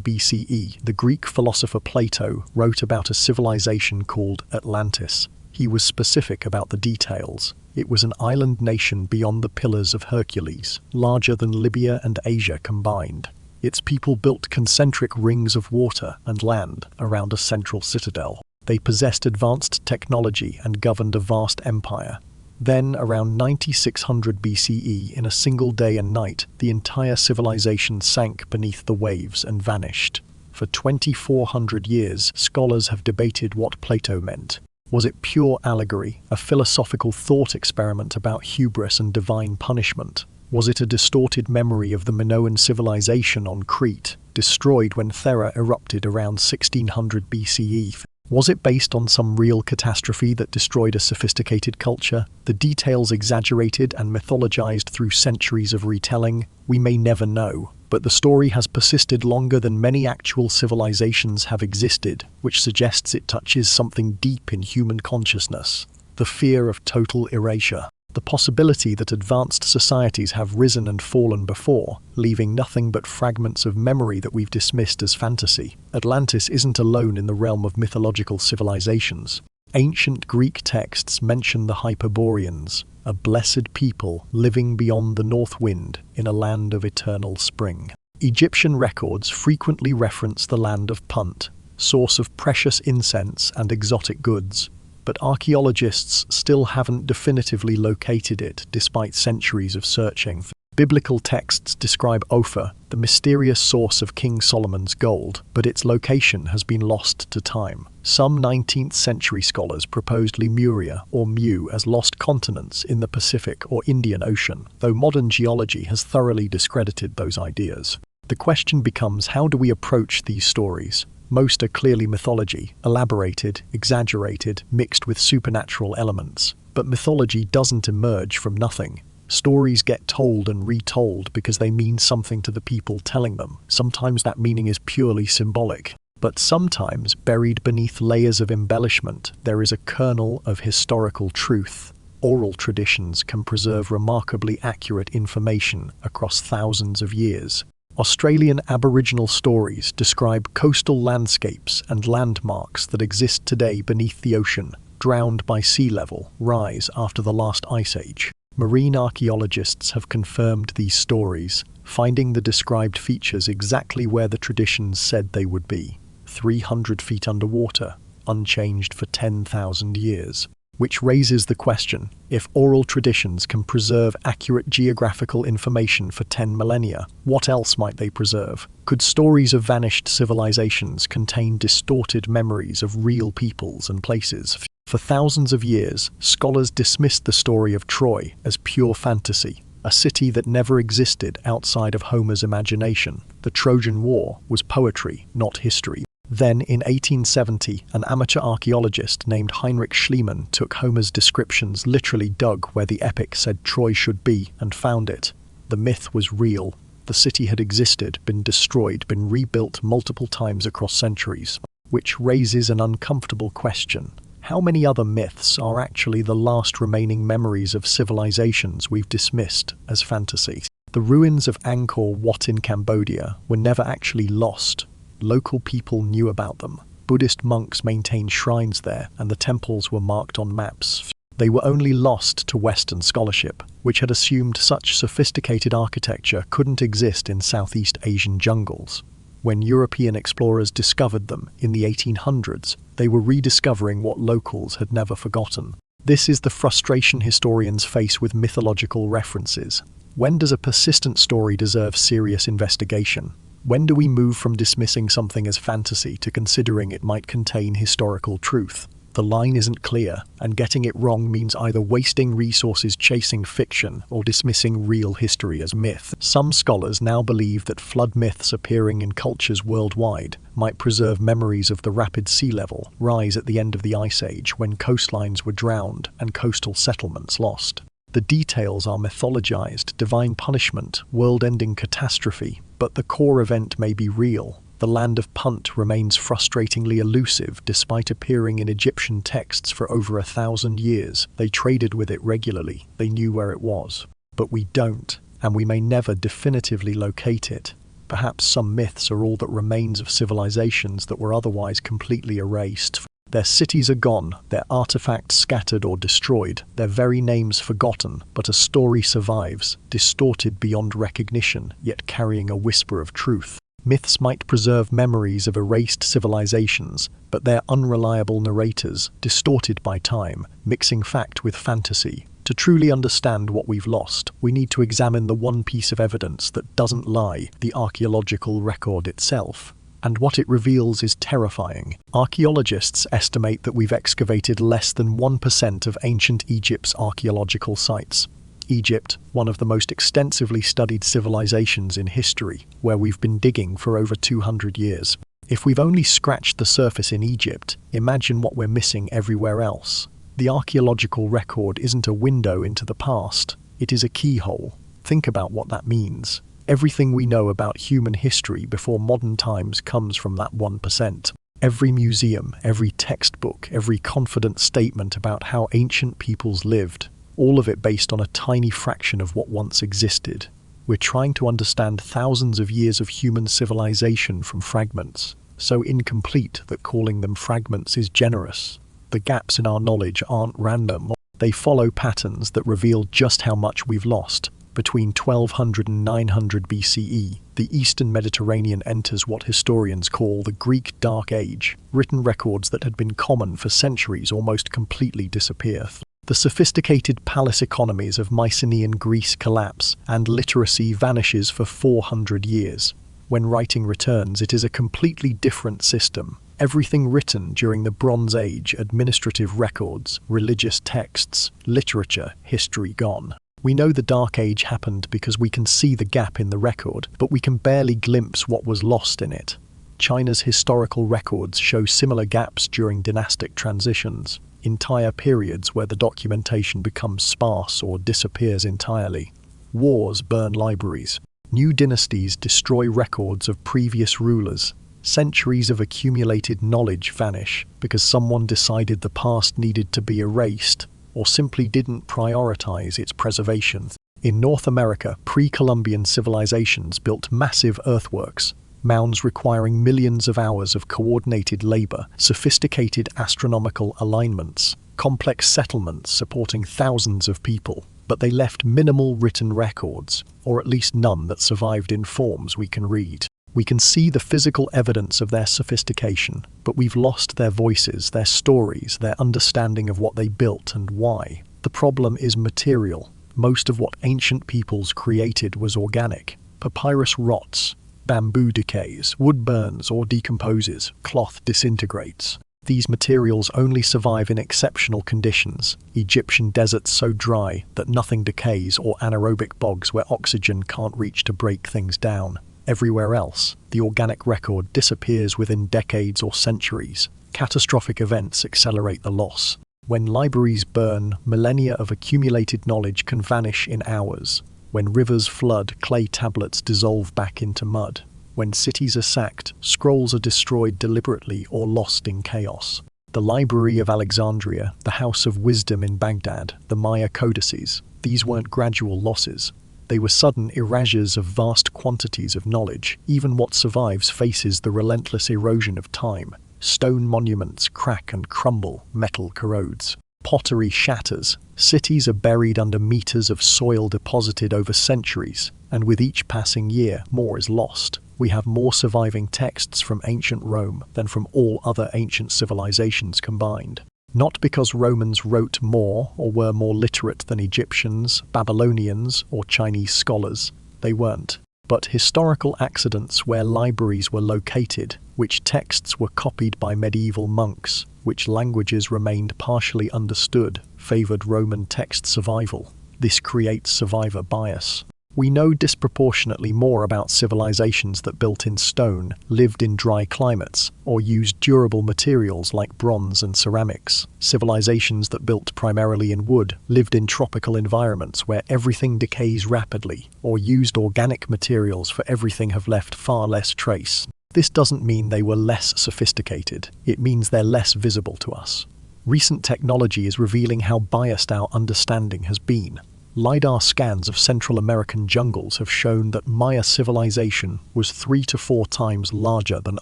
BCE, the Greek philosopher Plato wrote about a civilization called Atlantis. He was specific about the details. It was an island nation beyond the Pillars of Hercules, larger than Libya and Asia combined. Its people built concentric rings of water and land around a central citadel. They possessed advanced technology and governed a vast empire. Then, around 9600 BCE, in a single day and night, the entire civilization sank beneath the waves and vanished. For 2400 years, scholars have debated what Plato meant. Was it pure allegory, a philosophical thought experiment about hubris and divine punishment? Was it a distorted memory of the Minoan civilization on Crete, destroyed when Thera erupted around 1600 BCE? Was it based on some real catastrophe that destroyed a sophisticated culture? The details exaggerated and mythologized through centuries of retelling? We may never know. But the story has persisted longer than many actual civilizations have existed, which suggests it touches something deep in human consciousness. The fear of total erasure. The possibility that advanced societies have risen and fallen before, leaving nothing but fragments of memory that we've dismissed as fantasy. Atlantis isn't alone in the realm of mythological civilizations. Ancient Greek texts mention the Hyperboreans, a blessed people living beyond the north wind in a land of eternal spring. Egyptian records frequently reference the land of Punt, source of precious incense and exotic goods. But archaeologists still haven't definitively located it despite centuries of searching. Biblical texts describe Ophir, the mysterious source of King Solomon's gold, but its location has been lost to time. Some 19th century scholars proposed Lemuria or Mu as lost continents in the Pacific or Indian Ocean, though modern geology has thoroughly discredited those ideas. The question becomes, how do we approach these stories? Most are clearly mythology, elaborated, exaggerated, mixed with supernatural elements. But mythology doesn't emerge from nothing. Stories get told and retold because they mean something to the people telling them. Sometimes that meaning is purely symbolic. But sometimes, buried beneath layers of embellishment, there is a kernel of historical truth. Oral traditions can preserve remarkably accurate information across thousands of years. Australian Aboriginal stories describe coastal landscapes and landmarks that exist today beneath the ocean, drowned by sea level rise after the last ice age. Marine archaeologists have confirmed these stories, finding the described features exactly where the traditions said they would be, 300 feet underwater, unchanged for 10,000 years. Which raises the question, if oral traditions can preserve accurate geographical information for 10 millennia, what else might they preserve? Could stories of vanished civilizations contain distorted memories of real peoples and places? For thousands of years, scholars dismissed the story of Troy as pure fantasy, a city that never existed outside of Homer's imagination. The Trojan War was poetry, not history. Then, in 1870, an amateur archaeologist named Heinrich Schliemann took Homer's descriptions, literally dug where the epic said Troy should be, and found it. The myth was real. The city had existed, been destroyed, been rebuilt multiple times across centuries. Which raises an uncomfortable question. How many other myths are actually the last remaining memories of civilizations we've dismissed as fantasy? The ruins of Angkor Wat in Cambodia were never actually lost. Local people knew about them. Buddhist monks maintained shrines there, and the temples were marked on maps. They were only lost to Western scholarship, which had assumed such sophisticated architecture couldn't exist in Southeast Asian jungles. When European explorers discovered them in the 1800s, they were rediscovering what locals had never forgotten. This is the frustration historians face with mythological references. When does a persistent story deserve serious investigation? When do we move from dismissing something as fantasy to considering it might contain historical truth? The line isn't clear, and getting it wrong means either wasting resources chasing fiction or dismissing real history as myth. Some scholars now believe that flood myths appearing in cultures worldwide might preserve memories of the rapid sea level rise at the end of the Ice Age when coastlines were drowned and coastal settlements lost. The details are mythologized, divine punishment, world-ending catastrophe, but the core event may be real. The land of Punt remains frustratingly elusive despite appearing in Egyptian texts for over 1,000 years. They traded with it regularly. They knew where it was. But we don't, and we may never definitively locate it. Perhaps some myths are all that remains of civilizations that were otherwise completely erased. Their cities are gone, their artifacts scattered or destroyed, their very names forgotten, but a story survives, distorted beyond recognition, yet carrying a whisper of truth. Myths might preserve memories of erased civilizations, but they're unreliable narrators, distorted by time, mixing fact with fantasy. To truly understand what we've lost, we need to examine the one piece of evidence that doesn't lie, the archaeological record itself. And what it reveals is terrifying. Archaeologists estimate that we've excavated less than 1% of ancient Egypt's archaeological sites. Egypt, one of the most extensively studied civilizations in history, where we've been digging for over 200 years. If we've only scratched the surface in Egypt, imagine what we're missing everywhere else. The archaeological record isn't a window into the past, it is a keyhole. Think about what that means. Everything we know about human history before modern times comes from that 1%. Every museum, every textbook, every confident statement about how ancient peoples lived, all of it based on a tiny fraction of what once existed. We're trying to understand thousands of years of human civilization from fragments, so incomplete that calling them fragments is generous. The gaps in our knowledge aren't random. They follow patterns that reveal just how much we've lost. Between 1200 and 900 BCE, the Eastern Mediterranean enters what historians call the Greek Dark Age. Written records that had been common for centuries almost completely disappear. The sophisticated palace economies of Mycenaean Greece collapse, and literacy vanishes for 400 years. When writing returns, it is a completely different system. Everything written during the Bronze Age, administrative records, religious texts, literature, history gone. We know the Dark Age happened because we can see the gap in the record, but we can barely glimpse what was lost in it. China's historical records show similar gaps during dynastic transitions, entire periods where the documentation becomes sparse or disappears entirely. Wars burn libraries. New dynasties destroy records of previous rulers. Centuries of accumulated knowledge vanish because someone decided the past needed to be erased, or simply didn't prioritize its preservation. In North America, pre-Columbian civilizations built massive earthworks, mounds requiring millions of hours of coordinated labor, sophisticated astronomical alignments, complex settlements supporting thousands of people. but they left minimal written records, or at least none that survived in forms we can read. We can see the physical evidence of their sophistication, but we've lost their voices, their stories, their understanding of what they built and why. The problem is material. Most of what ancient peoples created was organic. Papyrus rots, bamboo decays, wood burns or decomposes, cloth disintegrates. These materials only survive in exceptional conditions, Egyptian deserts so dry that nothing decays, or anaerobic bogs where oxygen can't reach to break things down. Everywhere else, the organic record disappears within decades or centuries. Catastrophic events accelerate the loss. When libraries burn, millennia of accumulated knowledge can vanish in hours. When rivers flood, clay tablets dissolve back into mud. When cities are sacked, scrolls are destroyed deliberately or lost in chaos. The Library of Alexandria, the House of Wisdom in Baghdad, the Maya codices, these weren't gradual losses. They were sudden erasures of vast quantities of knowledge. Even what survives faces the relentless erosion of time. Stone monuments crack and crumble, metal corrodes. Pottery shatters. Cities are buried under meters of soil deposited over centuries, and with each passing year, more is lost. We have more surviving texts from ancient Rome than from all other ancient civilizations combined. Not because Romans wrote more or were more literate than Egyptians, Babylonians, or Chinese scholars. They weren't. But historical accidents where libraries were located, which texts were copied by medieval monks, which languages remained partially understood, favored Roman text survival. This creates survivor bias. We know disproportionately more about civilizations that built in stone, lived in dry climates, or used durable materials like bronze and ceramics. Civilizations that built primarily in wood, lived in tropical environments where everything decays rapidly, or used organic materials for everything have left far less trace. This doesn't mean they were less sophisticated. It means they're less visible to us. Recent technology is revealing how biased our understanding has been. LiDAR scans of Central American jungles have shown that Maya civilization was 3 to 4 times larger than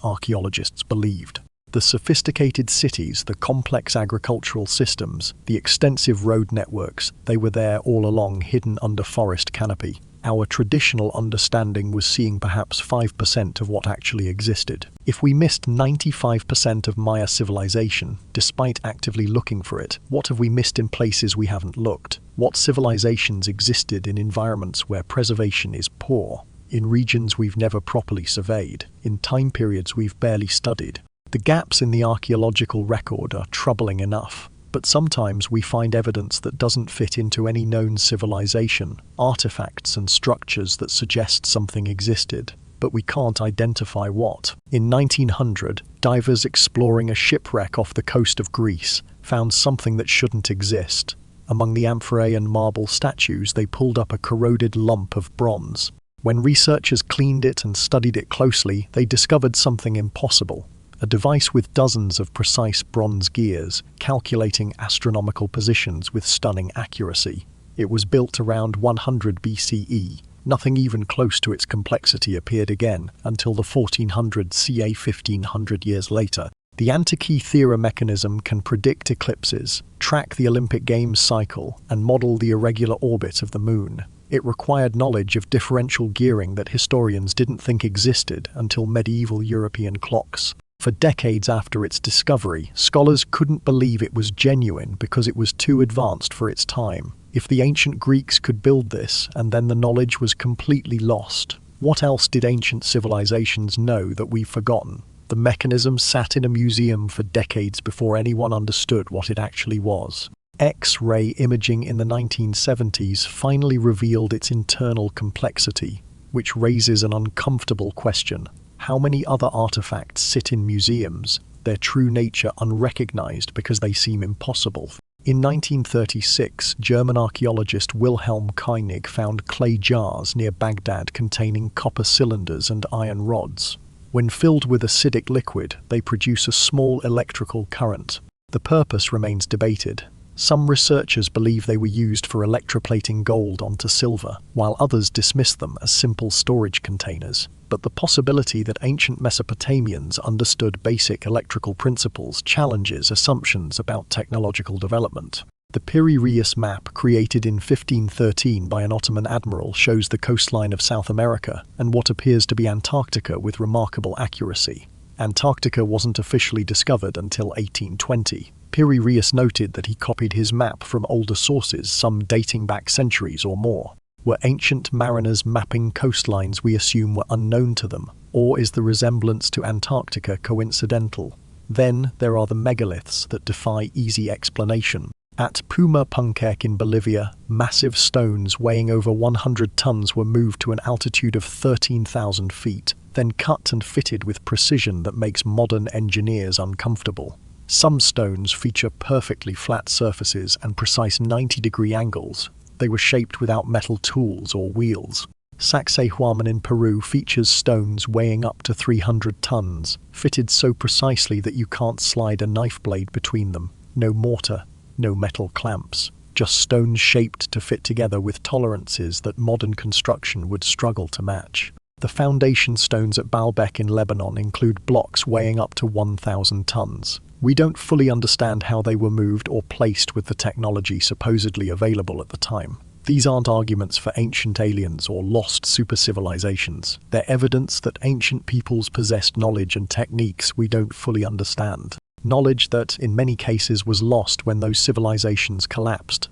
archaeologists believed. The sophisticated cities, the complex agricultural systems, the extensive road networks, they were there all along, hidden under forest canopy. Our traditional understanding was seeing perhaps 5% of what actually existed. If we missed 95% of Maya civilization, despite actively looking for it, what have we missed in places we haven't looked? What civilizations existed in environments where preservation is poor, in regions we've never properly surveyed, in time periods we've barely studied? The gaps in the archaeological record are troubling enough. But sometimes we find evidence that doesn't fit into any known civilization, artifacts and structures that suggest something existed, but we can't identify what. In 1900, divers exploring a shipwreck off the coast of Greece found something that shouldn't exist. Among the amphorae and marble statues, they pulled up a corroded lump of bronze. When researchers cleaned it and studied it closely, they discovered something impossible. A device with dozens of precise bronze gears, calculating astronomical positions with stunning accuracy. It was built around 100 BCE. Nothing even close to its complexity appeared again until the 1400s ca 1500 years later. The Antikythera mechanism can predict eclipses, track the Olympic Games cycle, and model the irregular orbit of the moon. It required knowledge of differential gearing that historians didn't think existed until medieval European clocks. For decades after its discovery, scholars couldn't believe it was genuine because it was too advanced for its time. If the ancient Greeks could build this, and then the knowledge was completely lost, what else did ancient civilizations know that we've forgotten? The mechanism sat in a museum for decades before anyone understood what it actually was. X-ray imaging in the 1970s finally revealed its internal complexity, which raises an uncomfortable question. How many other artifacts sit in museums, their true nature unrecognized because they seem impossible? In 1936, German archaeologist Wilhelm Koenig found clay jars near Baghdad containing copper cylinders and iron rods. When filled with acidic liquid, they produce a small electrical current. The purpose remains debated. Some researchers believe they were used for electroplating gold onto silver, while others dismiss them as simple storage containers. But the possibility that ancient Mesopotamians understood basic electrical principles challenges assumptions about technological development. The Piri-Reis map, created in 1513 by an Ottoman admiral, shows the coastline of South America and what appears to be Antarctica with remarkable accuracy. Antarctica wasn't officially discovered until 1820. Piri-Reis noted that he copied his map from older sources, some dating back centuries or more. Were ancient mariners mapping coastlines we assume were unknown to them, or is the resemblance to Antarctica coincidental? Then there are the megaliths that defy easy explanation. At Puma Punkek in Bolivia, massive stones weighing over 100 tons were moved to an altitude of 13,000 feet, then cut and fitted with precision that makes modern engineers uncomfortable. Some stones feature perfectly flat surfaces and precise 90-degree angles. They were shaped without metal tools or wheels. Sacsayhuaman in Peru features stones weighing up to 300 tons, fitted so precisely that you can't slide a knife blade between them. No mortar, no metal clamps, just stones shaped to fit together with tolerances that modern construction would struggle to match. The foundation stones at Baalbek in Lebanon include blocks weighing up to 1,000 tons. We don't fully understand how they were moved or placed with the technology supposedly available at the time. These aren't arguments for ancient aliens or lost super-civilizations. They're evidence that ancient peoples possessed knowledge and techniques we don't fully understand. Knowledge that, in many cases, was lost when those civilizations collapsed.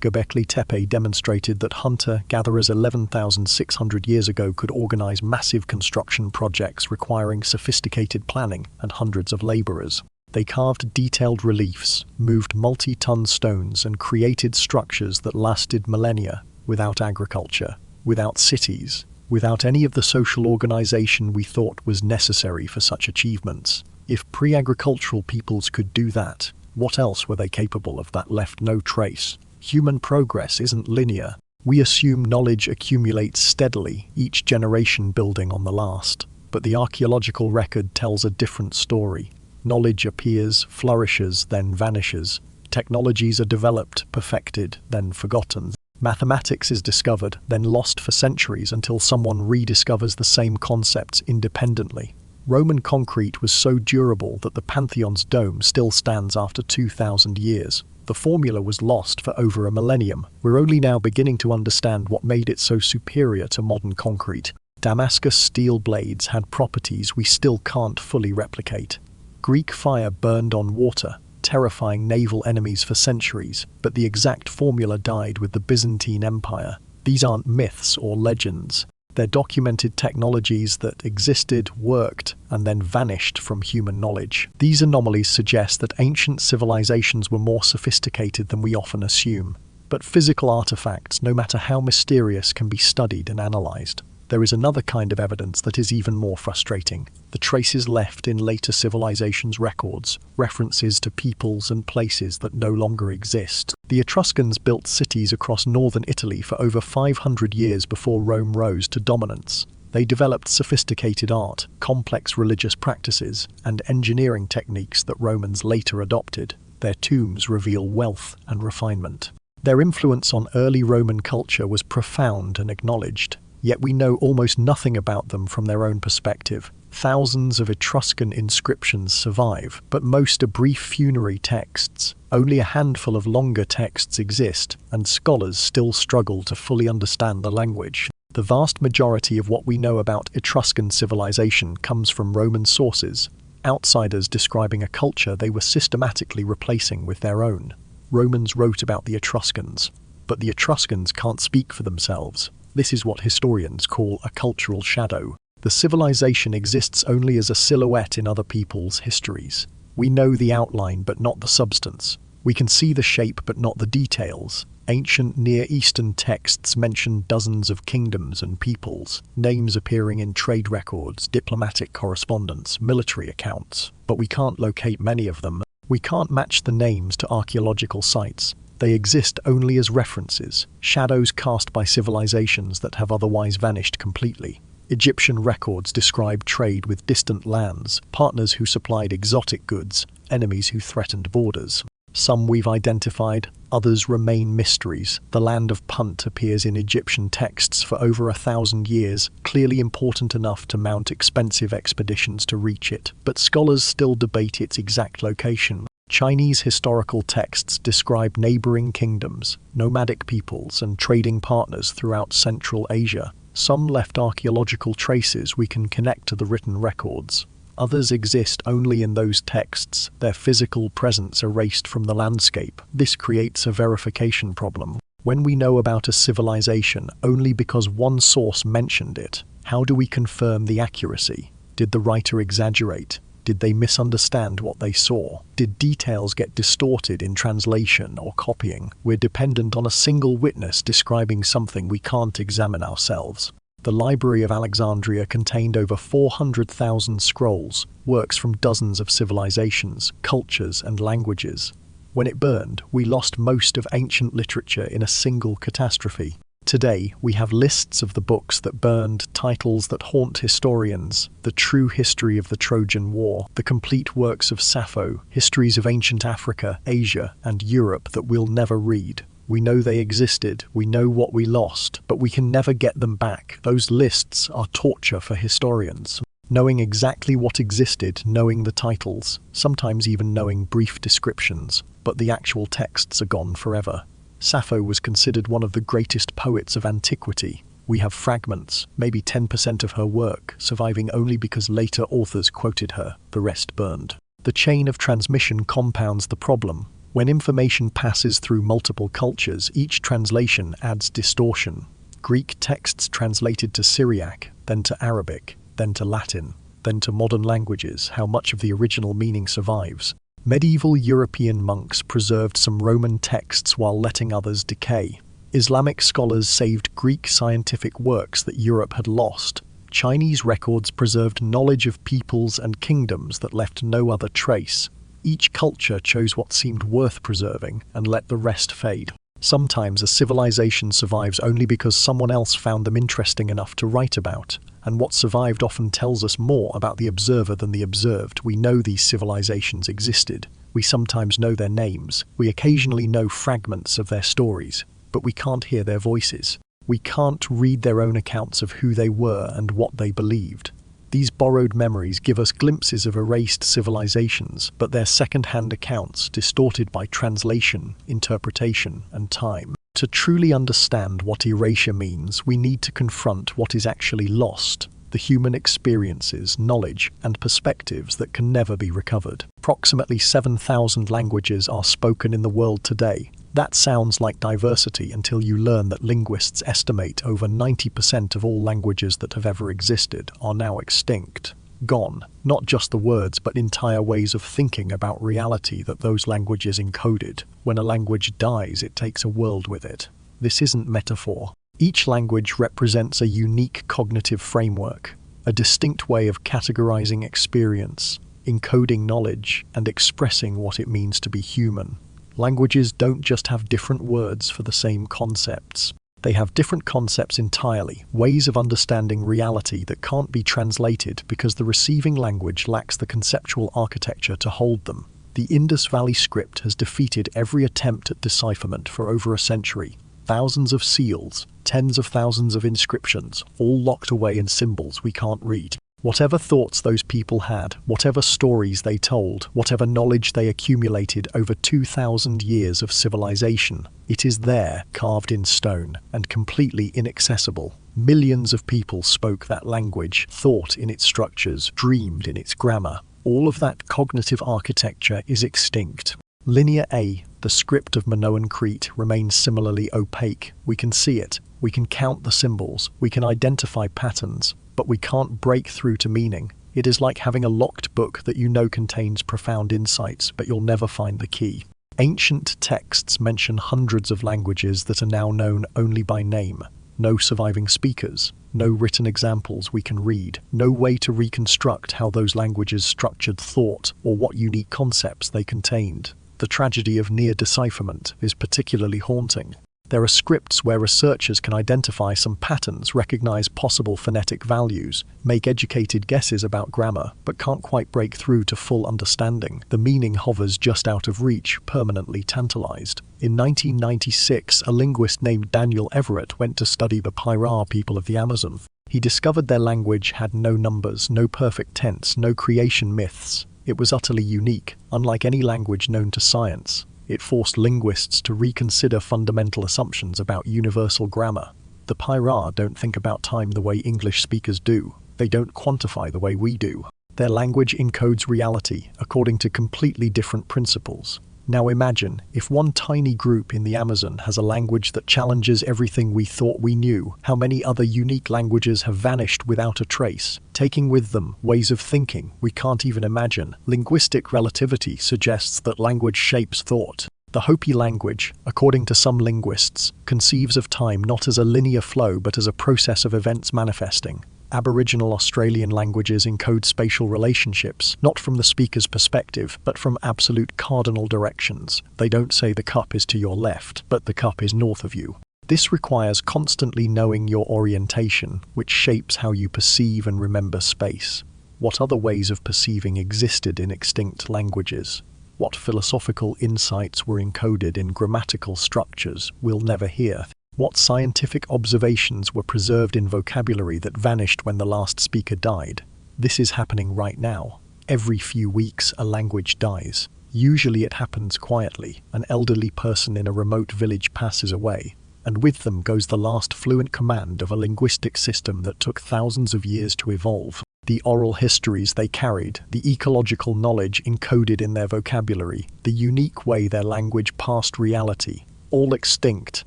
Göbekli Tepe demonstrated that hunter-gatherers 11,600 years ago could organize massive construction projects requiring sophisticated planning and hundreds of laborers. They carved detailed reliefs, moved multi-ton stones, and created structures that lasted millennia without agriculture, without cities, without any of the social organization we thought was necessary for such achievements. If pre-agricultural peoples could do that, what else were they capable of that left no trace? Human progress isn't linear. We assume knowledge accumulates steadily, each generation building on the last. But the archaeological record tells a different story. Knowledge appears, flourishes, then vanishes. Technologies are developed, perfected, then forgotten. Mathematics is discovered, then lost for centuries until someone rediscovers the same concepts independently. Roman concrete was so durable that the Pantheon's dome still stands after 2,000 years. The formula was lost for over a millennium. We're only now beginning to understand what made it so superior to modern concrete. Damascus steel blades had properties we still can't fully replicate. Greek fire burned on water, terrifying naval enemies for centuries, but the exact formula died with the Byzantine Empire. These aren't myths or legends. They're documented technologies that existed, worked, and then vanished from human knowledge. These anomalies suggest that ancient civilizations were more sophisticated than we often assume. But physical artifacts, no matter how mysterious, can be studied and analyzed. There is another kind of evidence that is even more frustrating. The traces left in later civilizations' records, references to peoples and places that no longer exist. The Etruscans built cities across northern Italy for over 500 years before Rome rose to dominance. They developed sophisticated art, complex religious practices, and engineering techniques that Romans later adopted. Their tombs reveal wealth and refinement. Their influence on early Roman culture was profound and acknowledged. Yet we know almost nothing about them from their own perspective. Thousands of Etruscan inscriptions survive, but most are brief funerary texts. Only a handful of longer texts exist, and scholars still struggle to fully understand the language. The vast majority of what we know about Etruscan civilization comes from Roman sources, outsiders describing a culture they were systematically replacing with their own. Romans wrote about the Etruscans, but the Etruscans can't speak for themselves. This is what historians call a cultural shadow. The civilization exists only as a silhouette in other people's histories. We know the outline but not the substance. We can see the shape but not the details. Ancient Near Eastern texts mention dozens of kingdoms and peoples, names appearing in trade records, diplomatic correspondence, military accounts. But we can't locate many of them. We can't match the names to archaeological sites. They exist only as references, shadows cast by civilizations that have otherwise vanished completely. Egyptian records describe trade with distant lands, partners who supplied exotic goods, enemies who threatened borders. Some we've identified, others remain mysteries. The land of Punt appears in Egyptian texts for over 1,000 years, clearly important enough to mount expensive expeditions to reach it, but scholars still debate its exact location. Chinese historical texts describe neighboring kingdoms, nomadic peoples, and trading partners throughout Central Asia. Some left archaeological traces we can connect to the written records. Others exist only in those texts, their physical presence erased from the landscape. This creates a verification problem. When we know about a civilization only because one source mentioned it, how do we confirm the accuracy? Did the writer exaggerate? Did they misunderstand what they saw? Did details get distorted in translation or copying? We're dependent on a single witness describing something we can't examine ourselves. The Library of Alexandria contained over 400,000 scrolls, works from dozens of civilizations, cultures, and languages. When it burned, we lost most of ancient literature in a single catastrophe. Today, we have lists of the books that burned, titles that haunt historians, the true history of the Trojan War, the complete works of Sappho, histories of ancient Africa, Asia, and Europe that we'll never read. We know they existed, we know what we lost, but we can never get them back. Those lists are torture for historians. Knowing exactly what existed, knowing the titles, sometimes even knowing brief descriptions, but the actual texts are gone forever. Sappho was considered one of the greatest poets of antiquity. We have fragments, maybe 10% of her work, surviving only because later authors quoted her, the rest burned. The chain of transmission compounds the problem. When information passes through multiple cultures, each translation adds distortion. Greek texts translated to Syriac, then to Arabic, then to Latin, then to modern languages. How much of the original meaning survives? Medieval European monks preserved some Roman texts while letting others decay. Islamic scholars saved Greek scientific works that Europe had lost. Chinese records preserved knowledge of peoples and kingdoms that left no other trace. Each culture chose what seemed worth preserving and let the rest fade. Sometimes a civilization survives only because someone else found them interesting enough to write about, and what survived often tells us more about the observer than the observed. We know these civilizations existed. We sometimes know their names. We occasionally know fragments of their stories, but we can't hear their voices. We can't read their own accounts of who they were and what they believed. These borrowed memories give us glimpses of erased civilizations, but they're second-hand accounts distorted by translation, interpretation, and time. To truly understand what erasure means, we need to confront what is actually lost, the human experiences, knowledge, and perspectives that can never be recovered. Approximately 7,000 languages are spoken in the world today. That sounds like diversity until you learn that linguists estimate over 90% of all languages that have ever existed are now extinct. Gone. Not just the words, but entire ways of thinking about reality that those languages encoded. When a language dies, it takes a world with it. This isn't metaphor. Each language represents a unique cognitive framework, a distinct way of categorizing experience, encoding knowledge, and expressing what it means to be human. Languages don't just have different words for the same concepts. They have different concepts entirely, ways of understanding reality that can't be translated because the receiving language lacks the conceptual architecture to hold them. The Indus Valley script has defeated every attempt at decipherment for over a century. Thousands of seals, tens of thousands of inscriptions, all locked away in symbols we can't read. Whatever thoughts those people had, whatever stories they told, whatever knowledge they accumulated over 2,000 years of civilization, it is there, carved in stone, and completely inaccessible. Millions of people spoke that language, thought in its structures, dreamed in its grammar. All of that cognitive architecture is extinct. Linear A, the script of Minoan Crete, remains similarly opaque. We can see it, we can count the symbols, we can identify patterns, but we can't break through to meaning. It is like having a locked book that you know contains profound insights, but you'll never find the key. Ancient texts mention hundreds of languages that are now known only by name. No surviving speakers, no written examples we can read, no way to reconstruct how those languages structured thought or what unique concepts they contained. The tragedy of near decipherment is particularly haunting. There are scripts where researchers can identify some patterns, recognize possible phonetic values, make educated guesses about grammar, but can't quite break through to full understanding. The meaning hovers just out of reach, permanently tantalized. In 1996, a linguist named Daniel Everett went to study the Piraha people of the Amazon. He discovered their language had no numbers, no perfect tense, no creation myths. It was utterly unique, unlike any language known to science. It forced linguists to reconsider fundamental assumptions about universal grammar. The Pira don't think about time the way English speakers do. They don't quantify the way we do. Their language encodes reality according to completely different principles. Now imagine, if one tiny group in the Amazon has a language that challenges everything we thought we knew, how many other unique languages have vanished without a trace, taking with them ways of thinking we can't even imagine. Linguistic relativity suggests that language shapes thought. The Hopi language, according to some linguists, conceives of time not as a linear flow but as a process of events manifesting. Aboriginal Australian languages encode spatial relationships, not from the speaker's perspective, but from absolute cardinal directions. They don't say the cup is to your left, but the cup is north of you. This requires constantly knowing your orientation, which shapes how you perceive and remember space. What other ways of perceiving existed in extinct languages? What philosophical insights were encoded in grammatical structures we'll never hear? What scientific observations were preserved in vocabulary that vanished when the last speaker died? This is happening right now. Every few weeks, a language dies. Usually it happens quietly. An elderly person in a remote village passes away, and with them goes the last fluent command of a linguistic system that took thousands of years to evolve. The oral histories they carried, the ecological knowledge encoded in their vocabulary, the unique way their language passed reality, all extinct.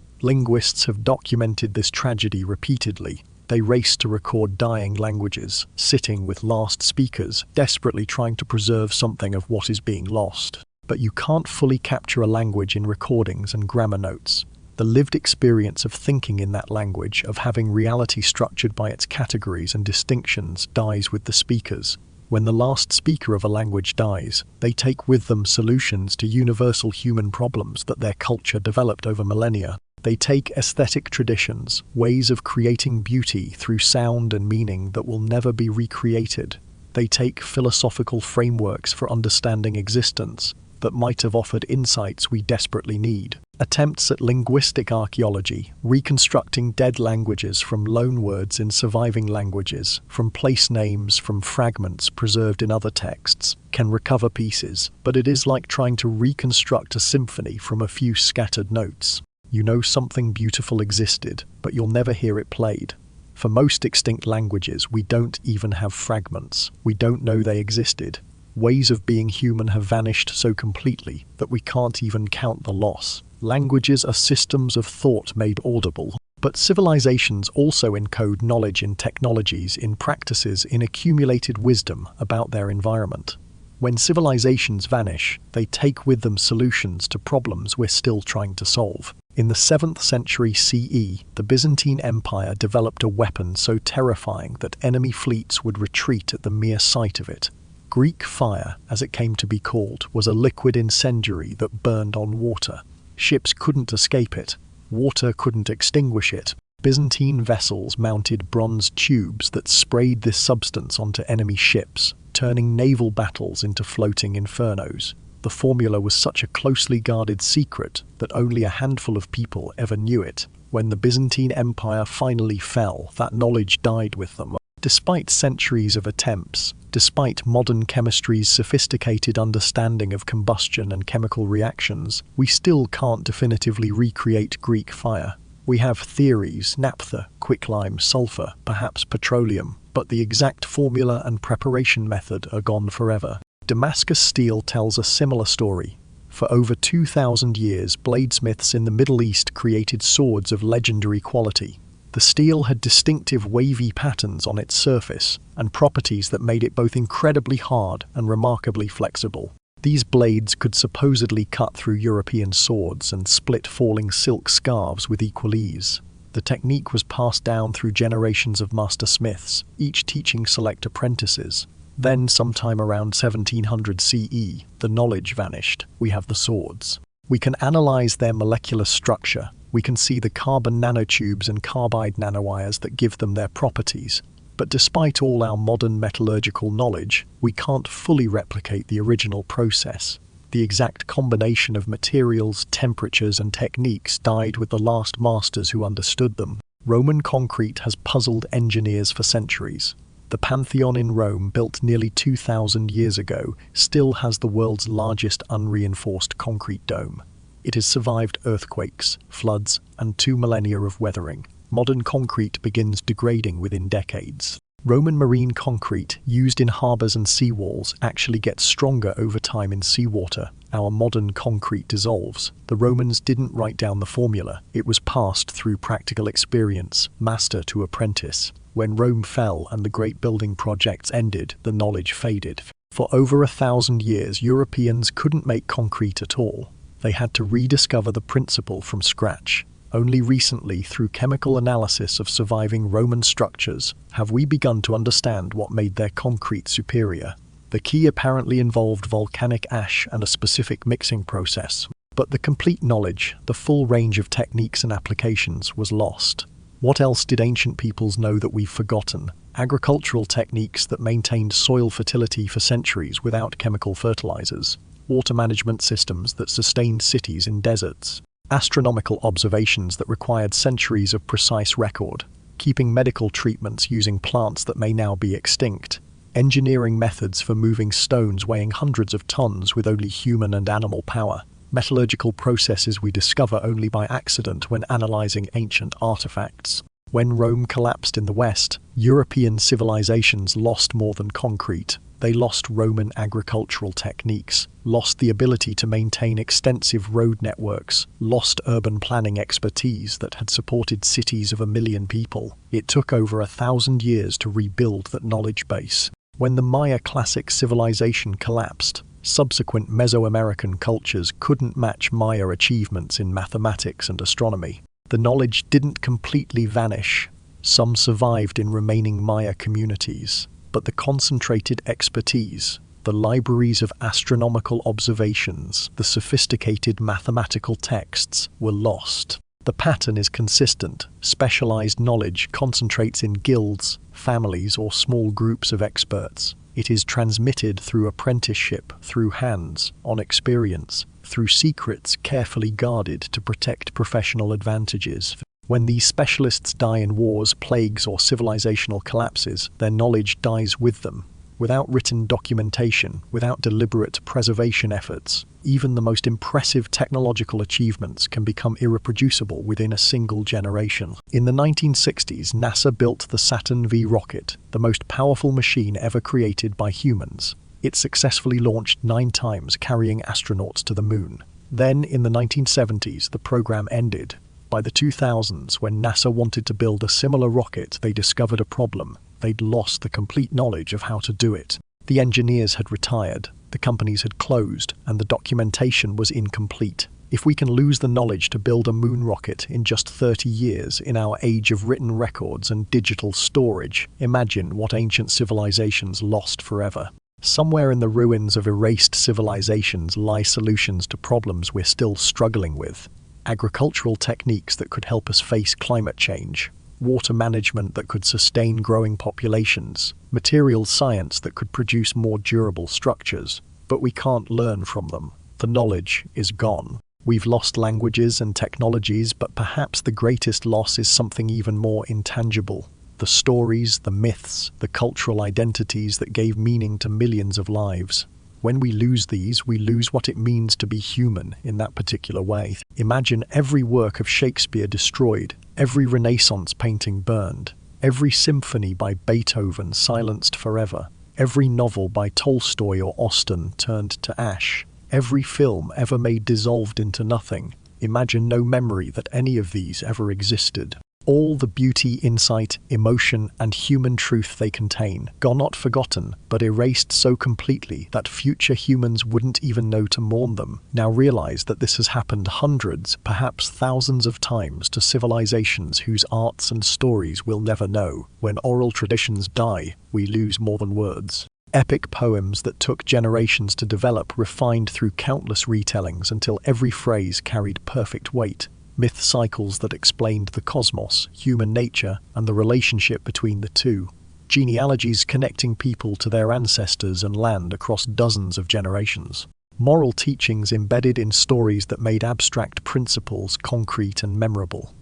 Linguists have documented this tragedy repeatedly. They race to record dying languages, sitting with last speakers, desperately trying to preserve something of what is being lost. But you can't fully capture a language in recordings and grammar notes. The lived experience of thinking in that language, of having reality structured by its categories and distinctions, dies with the speakers. When the last speaker of a language dies, they take with them solutions to universal human problems that their culture developed over millennia. They take aesthetic traditions, ways of creating beauty through sound and meaning that will never be recreated. They take philosophical frameworks for understanding existence that might have offered insights we desperately need. Attempts at linguistic archaeology, reconstructing dead languages from loanwords in surviving languages, from place names, from fragments preserved in other texts, can recover pieces, but it is like trying to reconstruct a symphony from a few scattered notes. You know something beautiful existed, but you'll never hear it played. For most extinct languages, we don't even have fragments. We don't know they existed. Ways of being human have vanished so completely that we can't even count the loss. Languages are systems of thought made audible. But civilizations also encode knowledge in technologies, in practices, in accumulated wisdom about their environment. When civilizations vanish, they take with them solutions to problems we're still trying to solve. In the 7th century CE, the Byzantine Empire developed a weapon so terrifying that enemy fleets would retreat at the mere sight of it. Greek fire, as it came to be called, was a liquid incendiary that burned on water. Ships couldn't escape it. Water couldn't extinguish it. Byzantine vessels mounted bronze tubes that sprayed this substance onto enemy ships, turning naval battles into floating infernos. The formula was such a closely guarded secret that only a handful of people ever knew it. When the Byzantine Empire finally fell, that knowledge died with them. Despite centuries of attempts, despite modern chemistry's sophisticated understanding of combustion and chemical reactions, we still can't definitively recreate Greek fire. We have theories: naphtha, quicklime, sulfur, perhaps petroleum, but the exact formula and preparation method are gone forever. Damascus steel tells a similar story. For over 2,000 years, bladesmiths in the Middle East created swords of legendary quality. The steel had distinctive wavy patterns on its surface, and properties that made it both incredibly hard and remarkably flexible. These blades could supposedly cut through European swords and split falling silk scarves with equal ease. The technique was passed down through generations of master smiths, each teaching select apprentices. Then, sometime around 1700 CE, the knowledge vanished. We have the swords. We can analyze their molecular structure. We can see the carbon nanotubes and carbide nanowires that give them their properties. But despite all our modern metallurgical knowledge, we can't fully replicate the original process. The exact combination of materials, temperatures, and techniques died with the last masters who understood them. Roman concrete has puzzled engineers for centuries. The Pantheon in Rome, built nearly 2,000 years ago, still has the world's largest unreinforced concrete dome. It has survived earthquakes, floods, and 2 millennia of weathering. Modern concrete begins degrading within decades. Roman marine concrete, used in harbors and seawalls, actually gets stronger over time in seawater. Our modern concrete dissolves. The Romans didn't write down the formula. It was passed through practical experience, master to apprentice. When Rome fell and the great building projects ended, the knowledge faded. For over 1,000 years, Europeans couldn't make concrete at all. They had to rediscover the principle from scratch. Only recently, through chemical analysis of surviving Roman structures, have we begun to understand what made their concrete superior. The key apparently involved volcanic ash and a specific mixing process. But the complete knowledge, the full range of techniques and applications, was lost. What else did ancient peoples know that we've forgotten? Agricultural techniques that maintained soil fertility for centuries without chemical fertilizers. Water management systems that sustained cities in deserts. Astronomical observations that required centuries of precise record, keeping medical treatments using plants that may now be extinct, engineering methods for moving stones weighing hundreds of tons with only human and animal power, metallurgical processes we discover only by accident when analyzing ancient artifacts. When Rome collapsed in the West, European civilizations lost more than concrete. They lost Roman agricultural techniques, lost the ability to maintain extensive road networks, lost urban planning expertise that had supported cities of 1 million people. It took over 1,000 years to rebuild that knowledge base. When the Maya classic civilization collapsed, subsequent Mesoamerican cultures couldn't match Maya achievements in mathematics and astronomy. The knowledge didn't completely vanish. Some survived in remaining Maya communities. But the concentrated expertise, the libraries of astronomical observations, the sophisticated mathematical texts were lost. The pattern is consistent. Specialized knowledge concentrates in guilds, families, or small groups of experts. It is transmitted through apprenticeship, through hands, on experience, through secrets carefully guarded to protect professional advantages. When these specialists die in wars, plagues, or civilizational collapses, their knowledge dies with them. Without written documentation, without deliberate preservation efforts, even the most impressive technological achievements can become irreproducible within a single generation. In the 1960s, NASA built the Saturn V rocket, the most powerful machine ever created by humans. It successfully launched 9 times, carrying astronauts to the moon. Then, in the 1970s, the program ended. By the 2000s, when NASA wanted to build a similar rocket, they discovered a problem. They'd lost the complete knowledge of how to do it. The engineers had retired, the companies had closed, and the documentation was incomplete. If we can lose the knowledge to build a moon rocket in just 30 years in our age of written records and digital storage, imagine what ancient civilizations lost forever. Somewhere in the ruins of erased civilizations lie solutions to problems we're still struggling with. Agricultural techniques that could help us face climate change, water management that could sustain growing populations, materials science that could produce more durable structures. But we can't learn from them. The knowledge is gone. We've lost languages and technologies, but perhaps the greatest loss is something even more intangible. The stories, the myths, the cultural identities that gave meaning to millions of lives. When we lose these, we lose what it means to be human in that particular way. Imagine every work of Shakespeare destroyed, every Renaissance painting burned, every symphony by Beethoven silenced forever, every novel by Tolstoy or Austen turned to ash, every film ever made dissolved into nothing. Imagine no memory that any of these ever existed. All the beauty, insight, emotion, and human truth they contain, gone not forgotten, but erased so completely that future humans wouldn't even know to mourn them. Now realize that this has happened hundreds, perhaps thousands of times to civilizations whose arts and stories we'll never know. When oral traditions die, we lose more than words. Epic poems that took generations to develop, refined through countless retellings until every phrase carried perfect weight. Myth cycles that explained the cosmos, human nature, and the relationship between the two. Genealogies connecting people to their ancestors and land across dozens of generations. Moral teachings embedded in stories that made abstract principles concrete and memorable.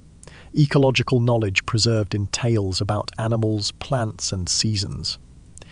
Ecological knowledge preserved in tales about animals, plants, and seasons.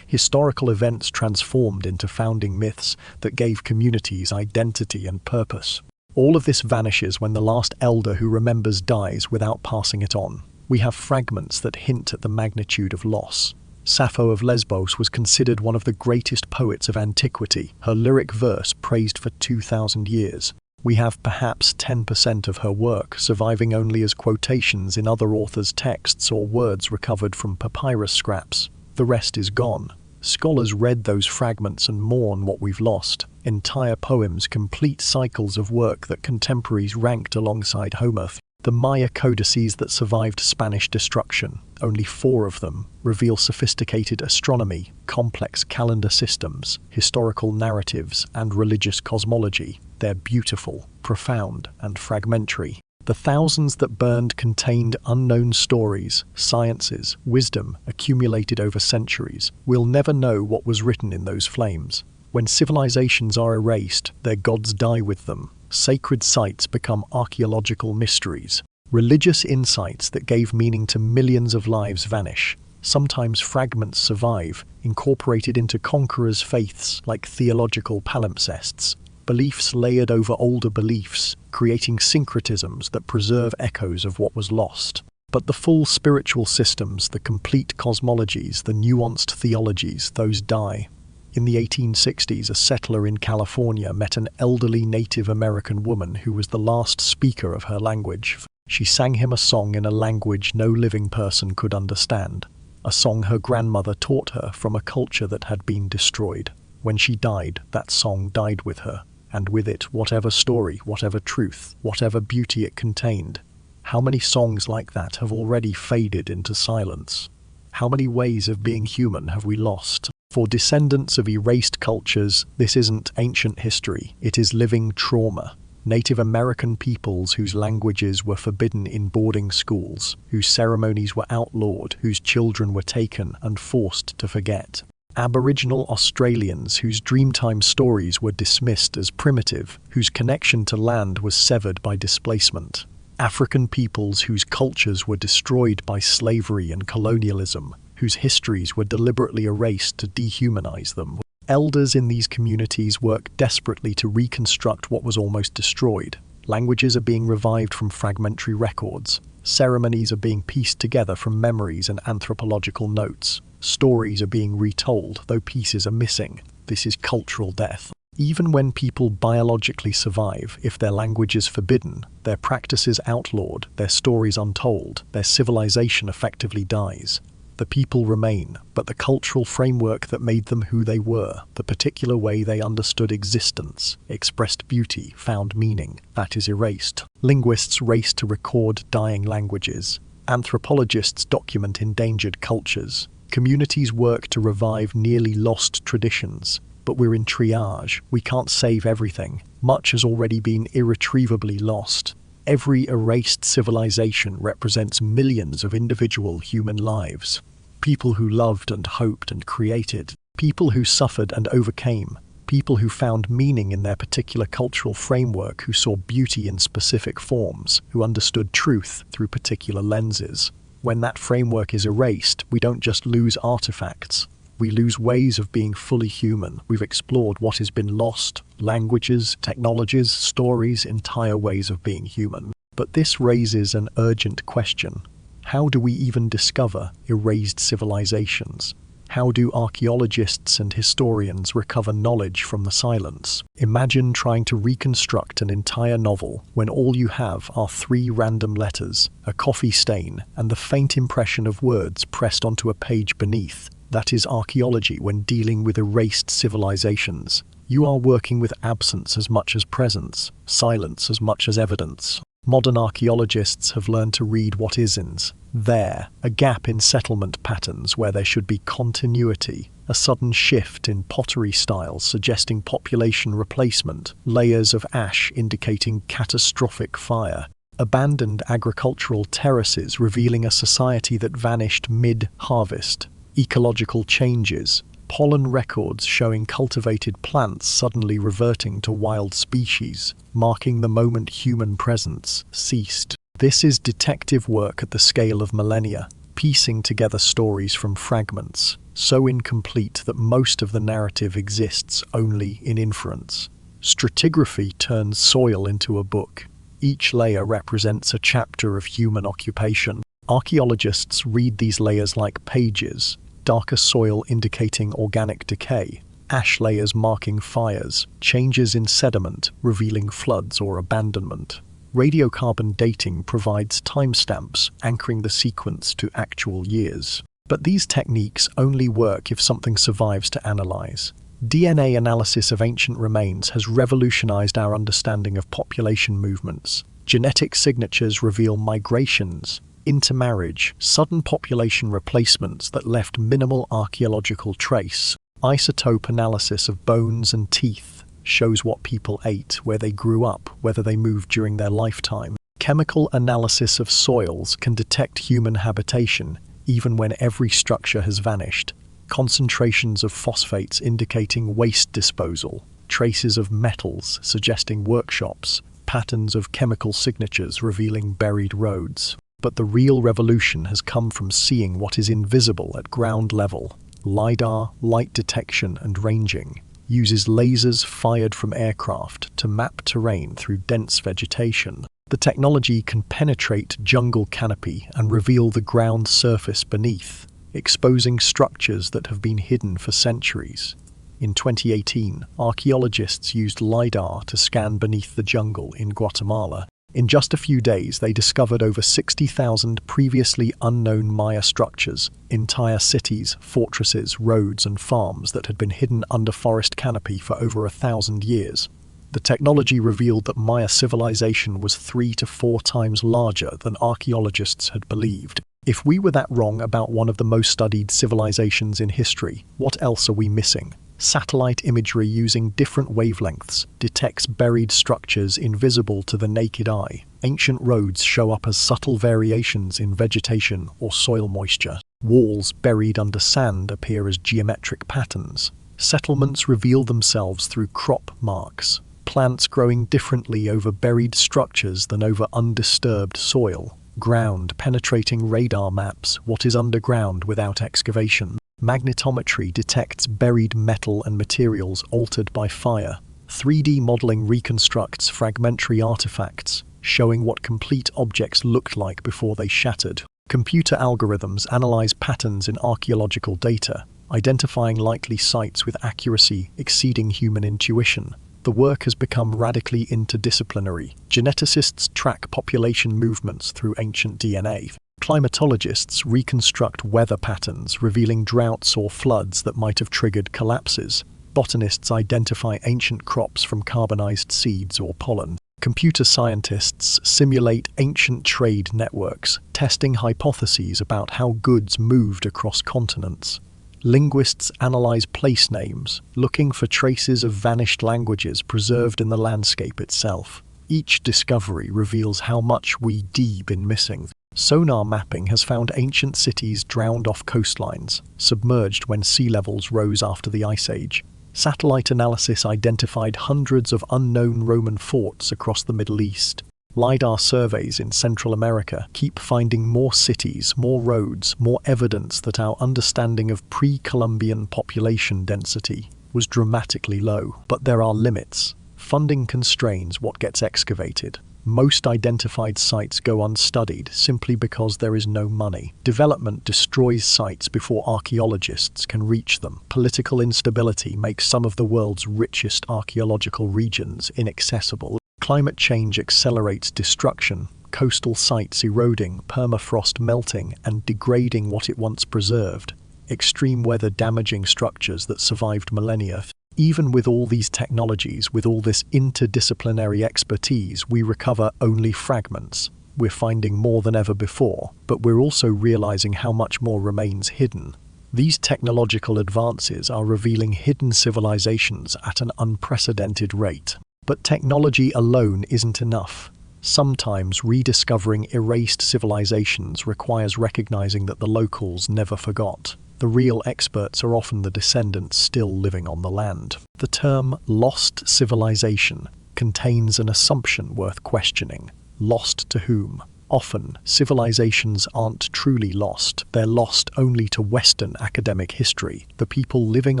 Historical events transformed into founding myths that gave communities identity and purpose. All of this vanishes when the last elder who remembers dies without passing it on. We have fragments that hint at the magnitude of loss. Sappho of Lesbos was considered one of the greatest poets of antiquity, her lyric verse praised for 2,000 years. We have perhaps 10% of her work surviving only as quotations in other authors' texts or words recovered from papyrus scraps. The rest is gone. Scholars read those fragments and mourn what we've lost. Entire poems complete cycles of work that contemporaries ranked alongside Homer. The Maya codices that survived Spanish destruction, only 4 of them, reveal sophisticated astronomy, complex calendar systems, historical narratives, and religious cosmology. They're beautiful, profound, and fragmentary. The thousands that burned contained unknown stories, sciences, wisdom accumulated over centuries. We'll never know what was written in those flames. When civilizations are erased, their gods die with them. Sacred sites become archaeological mysteries. Religious insights that gave meaning to millions of lives vanish. Sometimes fragments survive, incorporated into conquerors' faiths like theological palimpsests. Beliefs layered over older beliefs, creating syncretisms that preserve echoes of what was lost. But the full spiritual systems, the complete cosmologies, the nuanced theologies, those die. In the 1860s, a settler in California met an elderly Native American woman who was the last speaker of her language. She sang him a song in a language no living person could understand, a song her grandmother taught her from a culture that had been destroyed. When she died, that song died with her, and with it whatever story, whatever truth, whatever beauty it contained. How many songs like that have already faded into silence? How many ways of being human have we lost? For descendants of erased cultures, this isn't ancient history, it is living trauma. Native American peoples whose languages were forbidden in boarding schools, whose ceremonies were outlawed, whose children were taken and forced to forget. Aboriginal Australians whose Dreamtime stories were dismissed as primitive, whose connection to land was severed by displacement. African peoples whose cultures were destroyed by slavery and colonialism, whose histories were deliberately erased to dehumanize them. Elders in these communities work desperately to reconstruct what was almost destroyed. Languages are being revived from fragmentary records. Ceremonies are being pieced together from memories and anthropological notes. Stories are being retold, though pieces are missing. This is cultural death. Even when people biologically survive, if their language is forbidden, their practices outlawed, their stories untold, their civilization effectively dies. The people remain, but the cultural framework that made them who they were, the particular way they understood existence, expressed beauty, found meaning, that is erased. Linguists race to record dying languages. Anthropologists document endangered cultures. Communities work to revive nearly lost traditions. But we're in triage. We can't save everything. Much has already been irretrievably lost. Every erased civilization represents millions of individual human lives. People who loved and hoped and created. People who suffered and overcame. People who found meaning in their particular cultural framework, who saw beauty in specific forms, who understood truth through particular lenses. When that framework is erased, we don't just lose artifacts. We lose ways of being fully human. We've explored what has been lost: languages, technologies, stories, entire ways of being human. But this raises an urgent question. How do we even discover erased civilizations? How do archaeologists and historians recover knowledge from the silence? Imagine trying to reconstruct an entire novel when all you have are 3 random letters, a coffee stain, and the faint impression of words pressed onto a page beneath. That is archaeology when dealing with erased civilizations. You are working with absence as much as presence, silence as much as evidence. Modern archaeologists have learned to read what isn't there, a gap in settlement patterns where there should be continuity, a sudden shift in pottery styles suggesting population replacement, layers of ash indicating catastrophic fire, abandoned agricultural terraces revealing a society that vanished mid-harvest, ecological changes, pollen records showing cultivated plants suddenly reverting to wild species, marking the moment human presence ceased. This is detective work at the scale of millennia, piecing together stories from fragments, so incomplete that most of the narrative exists only in inference. Stratigraphy turns soil into a book. Each layer represents a chapter of human occupation. Archaeologists read these layers like pages, darker soil indicating organic decay, ash layers marking fires, changes in sediment revealing floods or abandonment. Radiocarbon dating provides timestamps, anchoring the sequence to actual years. But these techniques only work if something survives to analyze. DNA analysis of ancient remains has revolutionized our understanding of population movements. Genetic signatures reveal migrations, intermarriage, sudden population replacements that left minimal archaeological trace. Isotope analysis of bones and teeth shows what people ate, where they grew up, whether they moved during their lifetime. Chemical analysis of soils can detect human habitation, even when every structure has vanished. Concentrations of phosphates indicating waste disposal, traces of metals suggesting workshops, patterns of chemical signatures revealing buried roads. But the real revolution has come from seeing what is invisible at ground level. LiDAR, light detection and ranging, uses lasers fired from aircraft to map terrain through dense vegetation. The technology can penetrate jungle canopy and reveal the ground surface beneath, exposing structures that have been hidden for centuries. In 2018, archaeologists used LiDAR to scan beneath the jungle in Guatemala. In just a few days, they discovered over 60,000 previously unknown Maya structures, entire cities, fortresses, roads, and farms that had been hidden under forest canopy for over 1,000 years. The technology revealed that Maya civilization was 3 to 4 times larger than archaeologists had believed. If we were that wrong about one of the most studied civilizations in history, what else are we missing? Satellite imagery using different wavelengths detects buried structures invisible to the naked eye. Ancient roads show up as subtle variations in vegetation or soil moisture. Walls buried under sand appear as geometric patterns. Settlements reveal themselves through crop marks. Plants growing differently over buried structures than over undisturbed soil. Ground penetrating radar maps what is underground without excavation. Magnetometry detects buried metal and materials altered by fire. 3D modeling reconstructs fragmentary artifacts, showing what complete objects looked like before they shattered. Computer algorithms analyze patterns in archaeological data, identifying likely sites with accuracy exceeding human intuition. The work has become radically interdisciplinary. Geneticists track population movements through ancient DNA. Climatologists reconstruct weather patterns, revealing droughts or floods that might have triggered collapses. Botanists identify ancient crops from carbonized seeds or pollen. Computer scientists simulate ancient trade networks, testing hypotheses about how goods moved across continents. Linguists analyze place names, looking for traces of vanished languages preserved in the landscape itself. Each discovery reveals how much we've been missing. Sonar mapping has found ancient cities drowned off coastlines, submerged when sea levels rose after the Ice Age. Satellite analysis identified hundreds of unknown Roman forts across the Middle East. LiDAR surveys in Central America keep finding more cities, more roads, more evidence that our understanding of pre-Columbian population density was dramatically low. But there are limits. Funding constrains what gets excavated. Most identified sites go unstudied simply because there is no money. Development destroys sites before archaeologists can reach them. Political instability makes some of the world's richest archaeological regions inaccessible. Climate change accelerates destruction, coastal sites eroding, permafrost melting, and degrading what it once preserved. Extreme weather damaging structures that survived millennia. Even with all these technologies, with all this interdisciplinary expertise, we recover only fragments. We're finding more than ever before, but we're also realizing how much more remains hidden. These technological advances are revealing hidden civilizations at an unprecedented rate. But technology alone isn't enough. Sometimes rediscovering erased civilizations requires recognizing that the locals never forgot. The real experts are often the descendants still living on the land. The term lost civilization contains an assumption worth questioning. Lost to whom? Often, civilizations aren't truly lost. They're lost only to Western academic history. The people living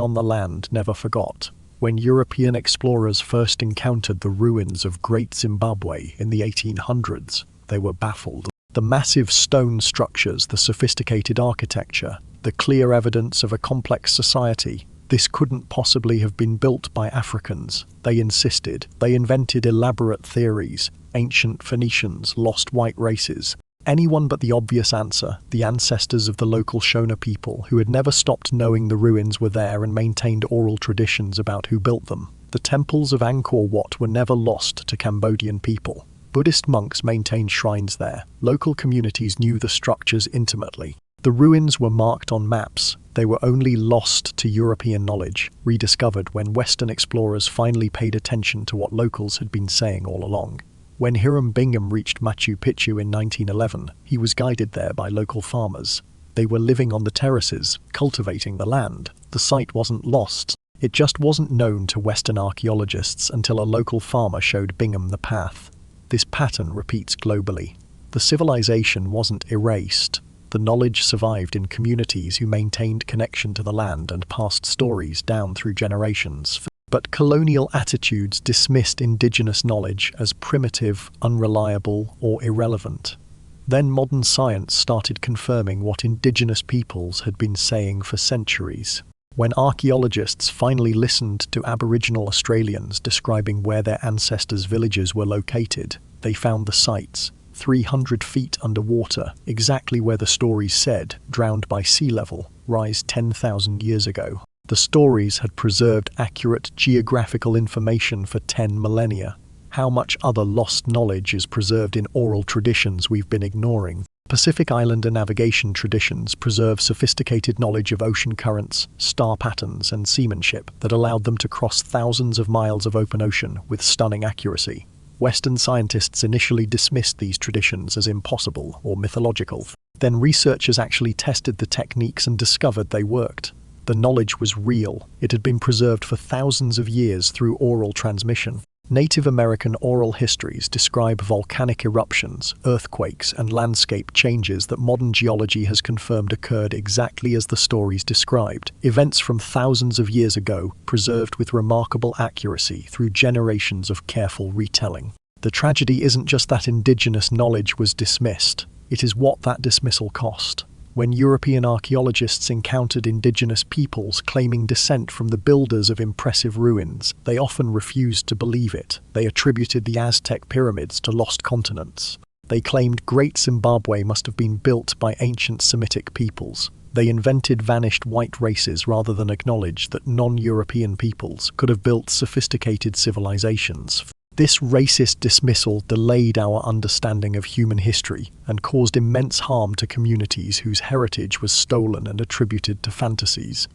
on the land never forgot. When European explorers first encountered the ruins of Great Zimbabwe in the 1800s, they were baffled. The massive stone structures, the sophisticated architecture, the clear evidence of a complex society. This couldn't possibly have been built by Africans, they insisted. They invented elaborate theories. Ancient Phoenicians, lost white races. Anyone but the obvious answer, the ancestors of the local Shona people who had never stopped knowing the ruins were there and maintained oral traditions about who built them. The temples of Angkor Wat were never lost to Cambodian people. Buddhist monks maintained shrines there. Local communities knew the structures intimately. The ruins were marked on maps. They were only lost to European knowledge, rediscovered when Western explorers finally paid attention to what locals had been saying all along. When Hiram Bingham reached Machu Picchu in 1911, he was guided there by local farmers. They were living on the terraces, cultivating the land. The site wasn't lost. It just wasn't known to Western archaeologists until a local farmer showed Bingham the path. This pattern repeats globally. The civilization wasn't erased. The knowledge survived in communities who maintained connection to the land and passed stories down through generations. But colonial attitudes dismissed indigenous knowledge as primitive, unreliable, or irrelevant. Then modern science started confirming what indigenous peoples had been saying for centuries. When archaeologists finally listened to Aboriginal Australians describing where their ancestors' villages were located, they found the sites, 300 feet underwater, exactly where the stories said, drowned by sea level, rise 10,000 years ago. The stories had preserved accurate geographical information for 10 millennia. How much other lost knowledge is preserved in oral traditions we've been ignoring? Pacific Islander navigation traditions preserve sophisticated knowledge of ocean currents, star patterns, and seamanship that allowed them to cross thousands of miles of open ocean with stunning accuracy. Western scientists initially dismissed these traditions as impossible or mythological. Then researchers actually tested the techniques and discovered they worked. The knowledge was real. It had been preserved for thousands of years through oral transmission. Native American oral histories describe volcanic eruptions, earthquakes, and landscape changes that modern geology has confirmed occurred exactly as the stories described. Events from thousands of years ago, preserved with remarkable accuracy through generations of careful retelling. The tragedy isn't just that indigenous knowledge was dismissed. It is what that dismissal cost. When European archaeologists encountered indigenous peoples claiming descent from the builders of impressive ruins, they often refused to believe it. They attributed the Aztec pyramids to lost continents. They claimed Great Zimbabwe must have been built by ancient Semitic peoples. They invented vanished white races rather than acknowledge that non-European peoples could have built sophisticated civilizations. This racist dismissal delayed our understanding of human history and caused immense harm to communities whose heritage was stolen and attributed to fantasies.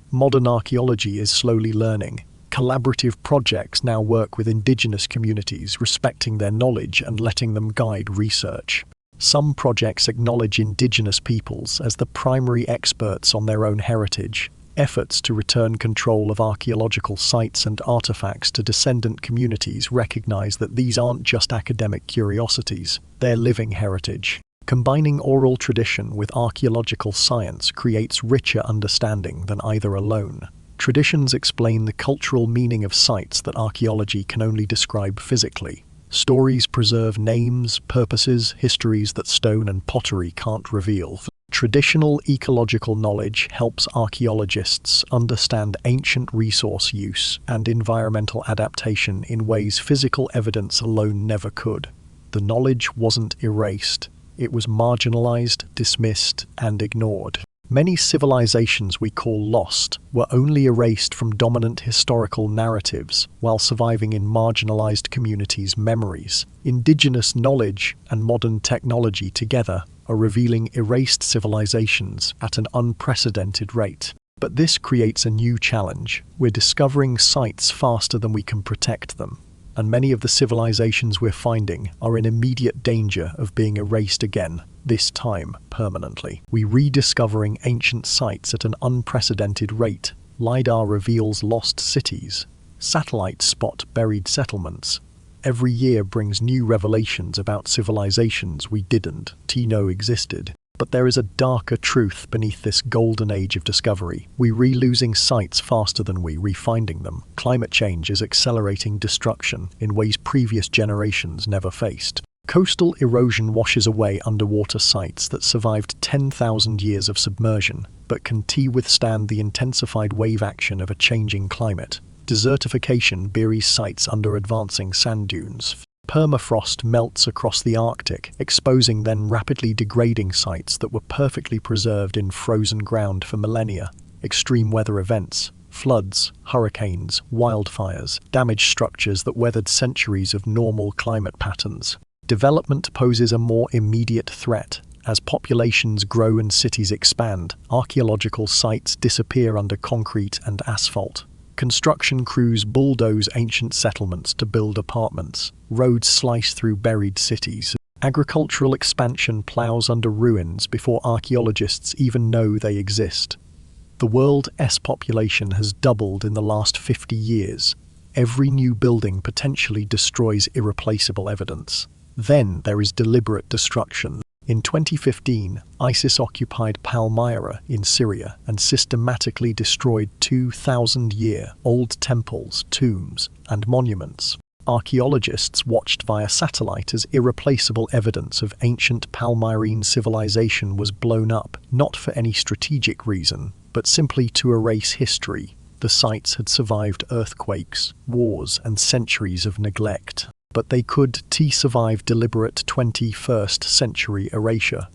Modern archaeology is slowly learning. Collaborative projects now work with indigenous communities, respecting their knowledge and letting them guide research. Some projects acknowledge indigenous peoples as the primary experts on their own heritage. Efforts to return control of archaeological sites and artifacts to descendant communities recognize that these aren't just academic curiosities, they're living heritage. Combining oral tradition with archaeological science creates richer understanding than either alone. Traditions explain the cultural meaning of sites that archaeology can only describe physically. Stories preserve names, purposes, histories that stone and pottery can't reveal. Traditional ecological knowledge helps archaeologists understand ancient resource use and environmental adaptation in ways physical evidence alone never could. The knowledge wasn't erased. It was marginalized, dismissed, and ignored. Many civilizations we call lost were only erased from dominant historical narratives while surviving in marginalized communities' memories. Indigenous knowledge and modern technology together are revealing erased civilizations at an unprecedented rate. But this creates a new challenge. We're discovering sites faster than we can protect them, and many of the civilizations we're finding are in immediate danger of being erased again, this time permanently. We're rediscovering ancient sites at an unprecedented rate. LiDAR reveals lost cities. Satellites spot buried settlements. Every year brings new revelations about civilizations we didn't know existed. But there is a darker truth beneath this golden age of discovery. We re-losing sites faster than we re-finding them. Climate change is accelerating destruction in ways previous generations never faced. Coastal erosion washes away underwater sites that survived 10,000 years of submersion, but can withstand the intensified wave action of a changing climate. Desertification buries sites under advancing sand dunes. Permafrost melts across the Arctic, exposing then rapidly degrading sites that were perfectly preserved in frozen ground for millennia. Extreme weather events, floods, hurricanes, wildfires, damage structures that weathered centuries of normal climate patterns. Development poses a more immediate threat. As populations grow and cities expand, archaeological sites disappear under concrete and asphalt. Construction crews bulldoze ancient settlements to build apartments. Roads slice through buried cities. Agricultural expansion plows under ruins before archaeologists even know they exist. The world's population has doubled in the last 50 years. Every new building potentially destroys irreplaceable evidence. Then there is deliberate destruction. In 2015, ISIS occupied Palmyra in Syria and systematically destroyed 2,000-year-old temples, tombs, and monuments. Archaeologists watched via satellite as irreplaceable evidence of ancient Palmyrene civilization was blown up, not for any strategic reason, but simply to erase history. The sites had survived earthquakes, wars, and centuries of neglect. But they could survive deliberate 21st century erasure.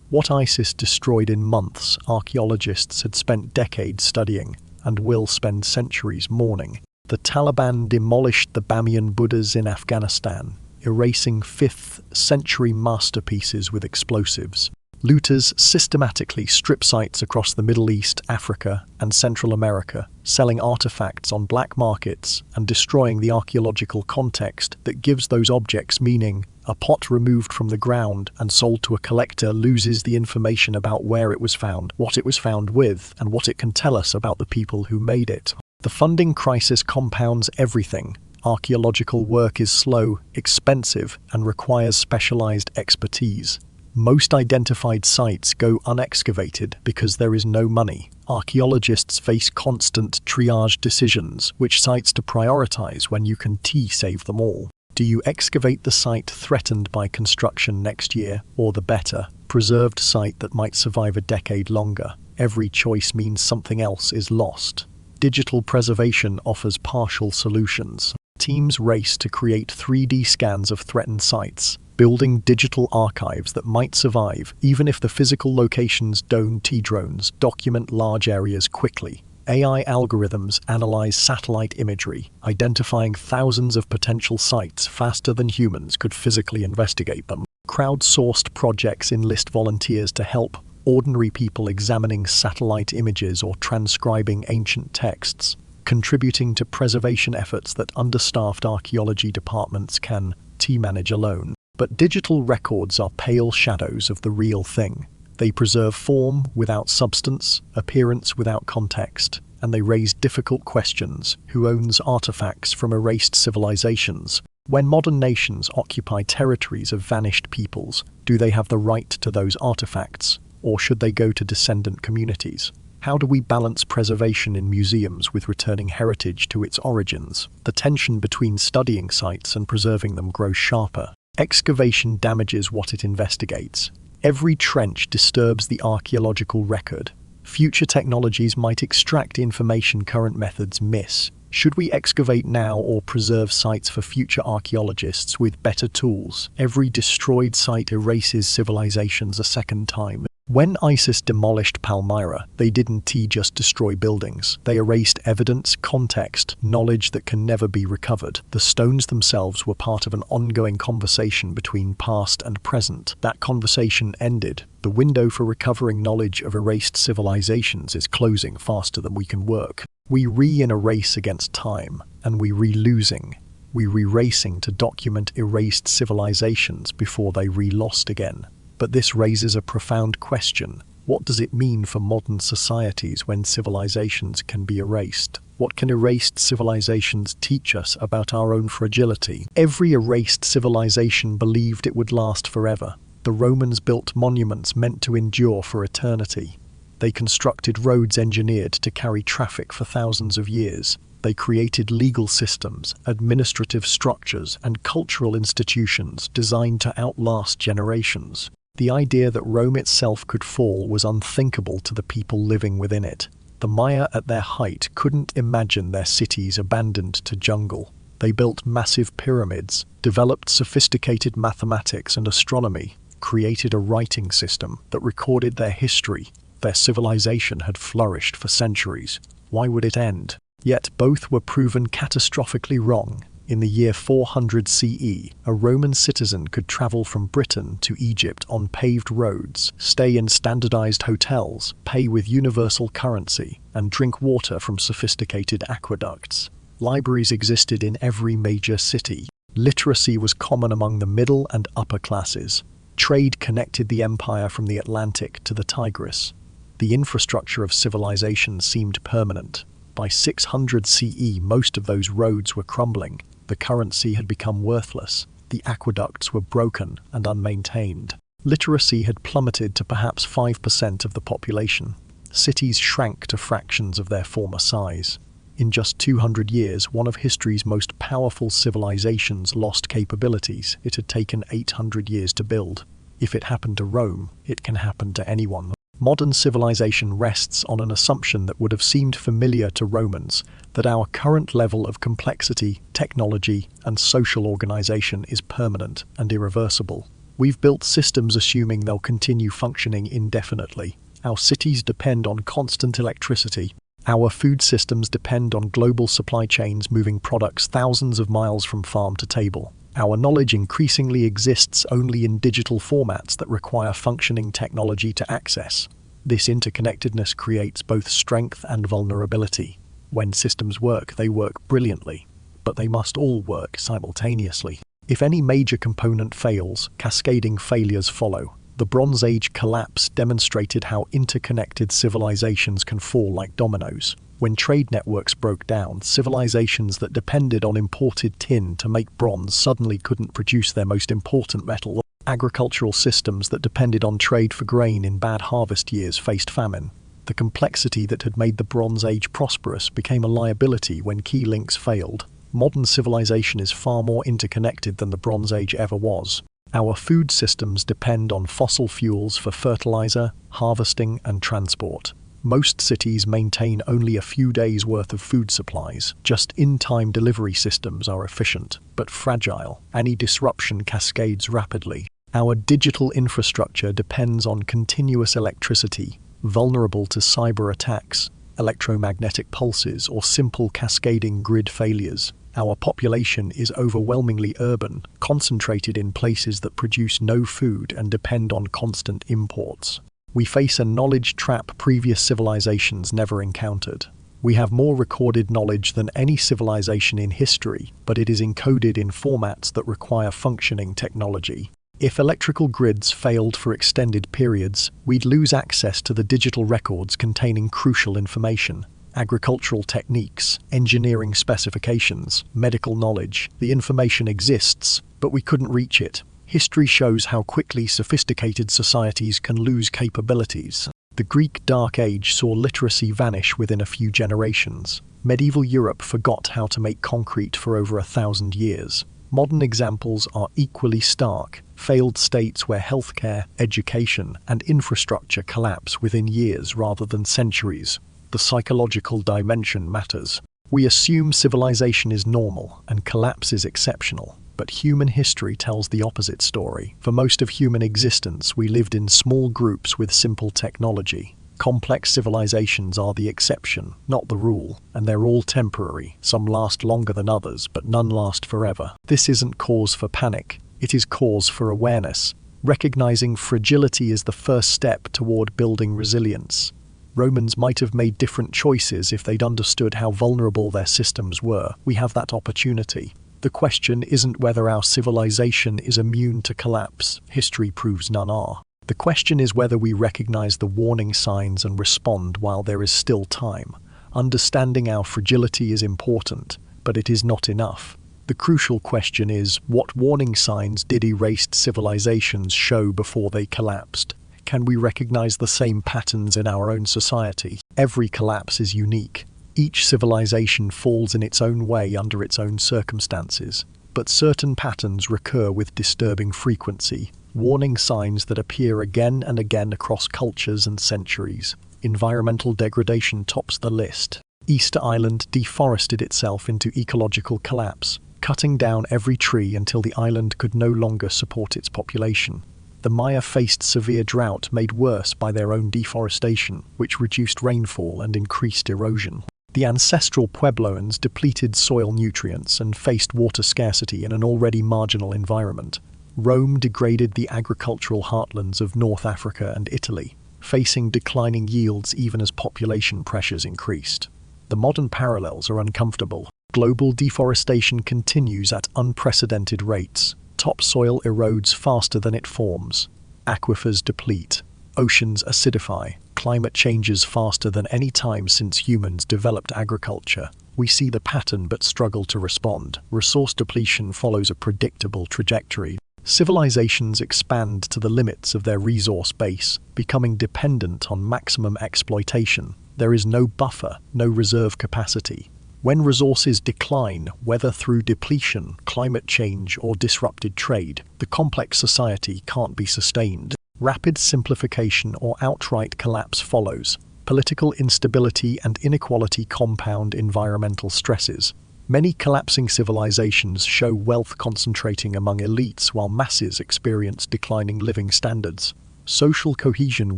What ISIS destroyed in months, archaeologists had spent decades studying, and will spend centuries mourning. The Taliban demolished the Bamiyan Buddhas in Afghanistan, erasing 5th century masterpieces with explosives. Looters systematically strip sites across the Middle East, Africa, and Central America, selling artifacts on black markets and destroying the archaeological context that gives those objects meaning. A pot removed from the ground and sold to a collector loses the information about where it was found, what it was found with, and what it can tell us about the people who made it. The funding crisis compounds everything. Archaeological work is slow, expensive, and requires specialized expertise. Most identified sites go unexcavated because there is no money. Archaeologists face constant triage decisions, which sites to prioritize when you can save them all. Do you excavate the site threatened by construction next year, or the better, preserved site that might survive a decade longer? Every choice means something else is lost. Digital preservation offers partial solutions. Teams race to create 3D scans of threatened sites, building digital archives that might survive even if the physical locations don't. Drones document large areas quickly. AI algorithms analyze satellite imagery, identifying thousands of potential sites faster than humans could physically investigate them. Crowdsourced projects enlist volunteers to help ordinary people examining satellite images or transcribing ancient texts, contributing to preservation efforts that understaffed archaeology departments can manage alone. But digital records are pale shadows of the real thing. They preserve form without substance, appearance without context, and they raise difficult questions. Who owns artifacts from erased civilizations? When modern nations occupy territories of vanished peoples, do they have the right to those artifacts, or should they go to descendant communities? How do we balance preservation in museums with returning heritage to its origins? The tension between studying sites and preserving them grows sharper. Excavation damages what it investigates. Every trench disturbs the archaeological record. Future technologies might extract information current methods miss. Should we excavate now or preserve sites for future archaeologists with better tools? Every destroyed site erases civilizations a second time. When ISIS demolished Palmyra, they didn't just destroy buildings. They erased evidence, context, knowledge that can never be recovered. The stones themselves were part of an ongoing conversation between past and present. That conversation ended. The window for recovering knowledge of erased civilizations is closing faster than we can work. We in a race against time, and we losing. We racing to document erased civilizations before they lost again. But this raises a profound question. What does it mean for modern societies when civilizations can be erased? What can erased civilizations teach us about our own fragility? Every erased civilization believed it would last forever. The Romans built monuments meant to endure for eternity. They constructed roads engineered to carry traffic for thousands of years. They created legal systems, administrative structures, and cultural institutions designed to outlast generations. The idea that Rome itself could fall was unthinkable to the people living within it. The Maya at their height couldn't imagine their cities abandoned to jungle. They built massive pyramids, developed sophisticated mathematics and astronomy, created a writing system that recorded their history. Their civilization had flourished for centuries. Why would it end? Yet both were proven catastrophically wrong. In the year 400 CE, a Roman citizen could travel from Britain to Egypt on paved roads, stay in standardized hotels, pay with universal currency, and drink water from sophisticated aqueducts. Libraries existed in every major city. Literacy was common among the middle and upper classes. Trade connected the empire from the Atlantic to the Tigris. The infrastructure of civilization seemed permanent. By 600 CE, most of those roads were crumbling. The currency had become worthless. The aqueducts were broken and unmaintained. Literacy had plummeted to perhaps 5% of the population. Cities shrank to fractions of their former size. In just 200 years, one of history's most powerful civilizations lost capabilities it had taken 800 years to build. If it happened to Rome, it can happen to anyone. Modern civilization rests on an assumption that would have seemed familiar to Romans, that our current level of complexity, technology, and social organization is permanent and irreversible. We've built systems assuming they'll continue functioning indefinitely. Our cities depend on constant electricity. Our food systems depend on global supply chains moving products thousands of miles from farm to table. Our knowledge increasingly exists only in digital formats that require functioning technology to access. This interconnectedness creates both strength and vulnerability. When systems work, they work brilliantly, but they must all work simultaneously. If any major component fails, cascading failures follow. The Bronze Age collapse demonstrated how interconnected civilizations can fall like dominoes. When trade networks broke down, civilizations that depended on imported tin to make bronze suddenly couldn't produce their most important metal. Agricultural systems that depended on trade for grain in bad harvest years faced famine. The complexity that had made the Bronze Age prosperous became a liability when key links failed. Modern civilization is far more interconnected than the Bronze Age ever was. Our food systems depend on fossil fuels for fertilizer, harvesting, and transport. Most cities maintain only a few days' worth of food supplies. Just-in-time delivery systems are efficient, but fragile. Any disruption cascades rapidly. Our digital infrastructure depends on continuous electricity, vulnerable to cyber attacks, electromagnetic pulses, or simple cascading grid failures. Our population is overwhelmingly urban, concentrated in places that produce no food and depend on constant imports. We face a knowledge trap previous civilizations never encountered. We have more recorded knowledge than any civilization in history, but it is encoded in formats that require functioning technology. If electrical grids failed for extended periods, we'd lose access to the digital records containing crucial information. Agricultural techniques, engineering specifications, medical knowledge. The information exists, but we couldn't reach it. History shows how quickly sophisticated societies can lose capabilities. The Greek Dark Age saw literacy vanish within a few generations. Medieval Europe forgot how to make concrete for over 1,000 years. Modern examples are equally stark. Failed states where healthcare, education, and infrastructure collapse within years rather than centuries. The psychological dimension matters. We assume civilization is normal and collapse is exceptional. But human history tells the opposite story. For most of human existence, we lived in small groups with simple technology. Complex civilizations are the exception, not the rule, and they're all temporary. Some last longer than others, but none last forever. This isn't cause for panic. It is cause for awareness. Recognizing fragility is the first step toward building resilience. Romans might have made different choices if they'd understood how vulnerable their systems were. We have that opportunity. The question isn't whether our civilization is immune to collapse. History proves none are. The question is whether we recognize the warning signs and respond while there is still time. Understanding our fragility is important, but it is not enough. The crucial question is, what warning signs did erased civilizations show before they collapsed? Can we recognize the same patterns in our own society? Every collapse is unique. Each civilization falls in its own way under its own circumstances, but certain patterns recur with disturbing frequency, warning signs that appear again and again across cultures and centuries. Environmental degradation tops the list. Easter Island deforested itself into ecological collapse, cutting down every tree until the island could no longer support its population. The Maya faced severe drought made worse by their own deforestation, which reduced rainfall and increased erosion. The ancestral Puebloans depleted soil nutrients and faced water scarcity in an already marginal environment. Rome degraded the agricultural heartlands of North Africa and Italy, facing declining yields even as population pressures increased. The modern parallels are uncomfortable. Global deforestation continues at unprecedented rates. Topsoil erodes faster than it forms. Aquifers deplete. Oceans acidify. Climate changes faster than any time since humans developed agriculture. We see the pattern but struggle to respond. Resource depletion follows a predictable trajectory. Civilizations expand to the limits of their resource base, becoming dependent on maximum exploitation. There is no buffer, no reserve capacity. When resources decline, whether through depletion, climate change, or disrupted trade, the complex society can't be sustained. Rapid simplification or outright collapse follows. Political instability and inequality compound environmental stresses. Many collapsing civilizations show wealth concentrating among elites while masses experience declining living standards. Social cohesion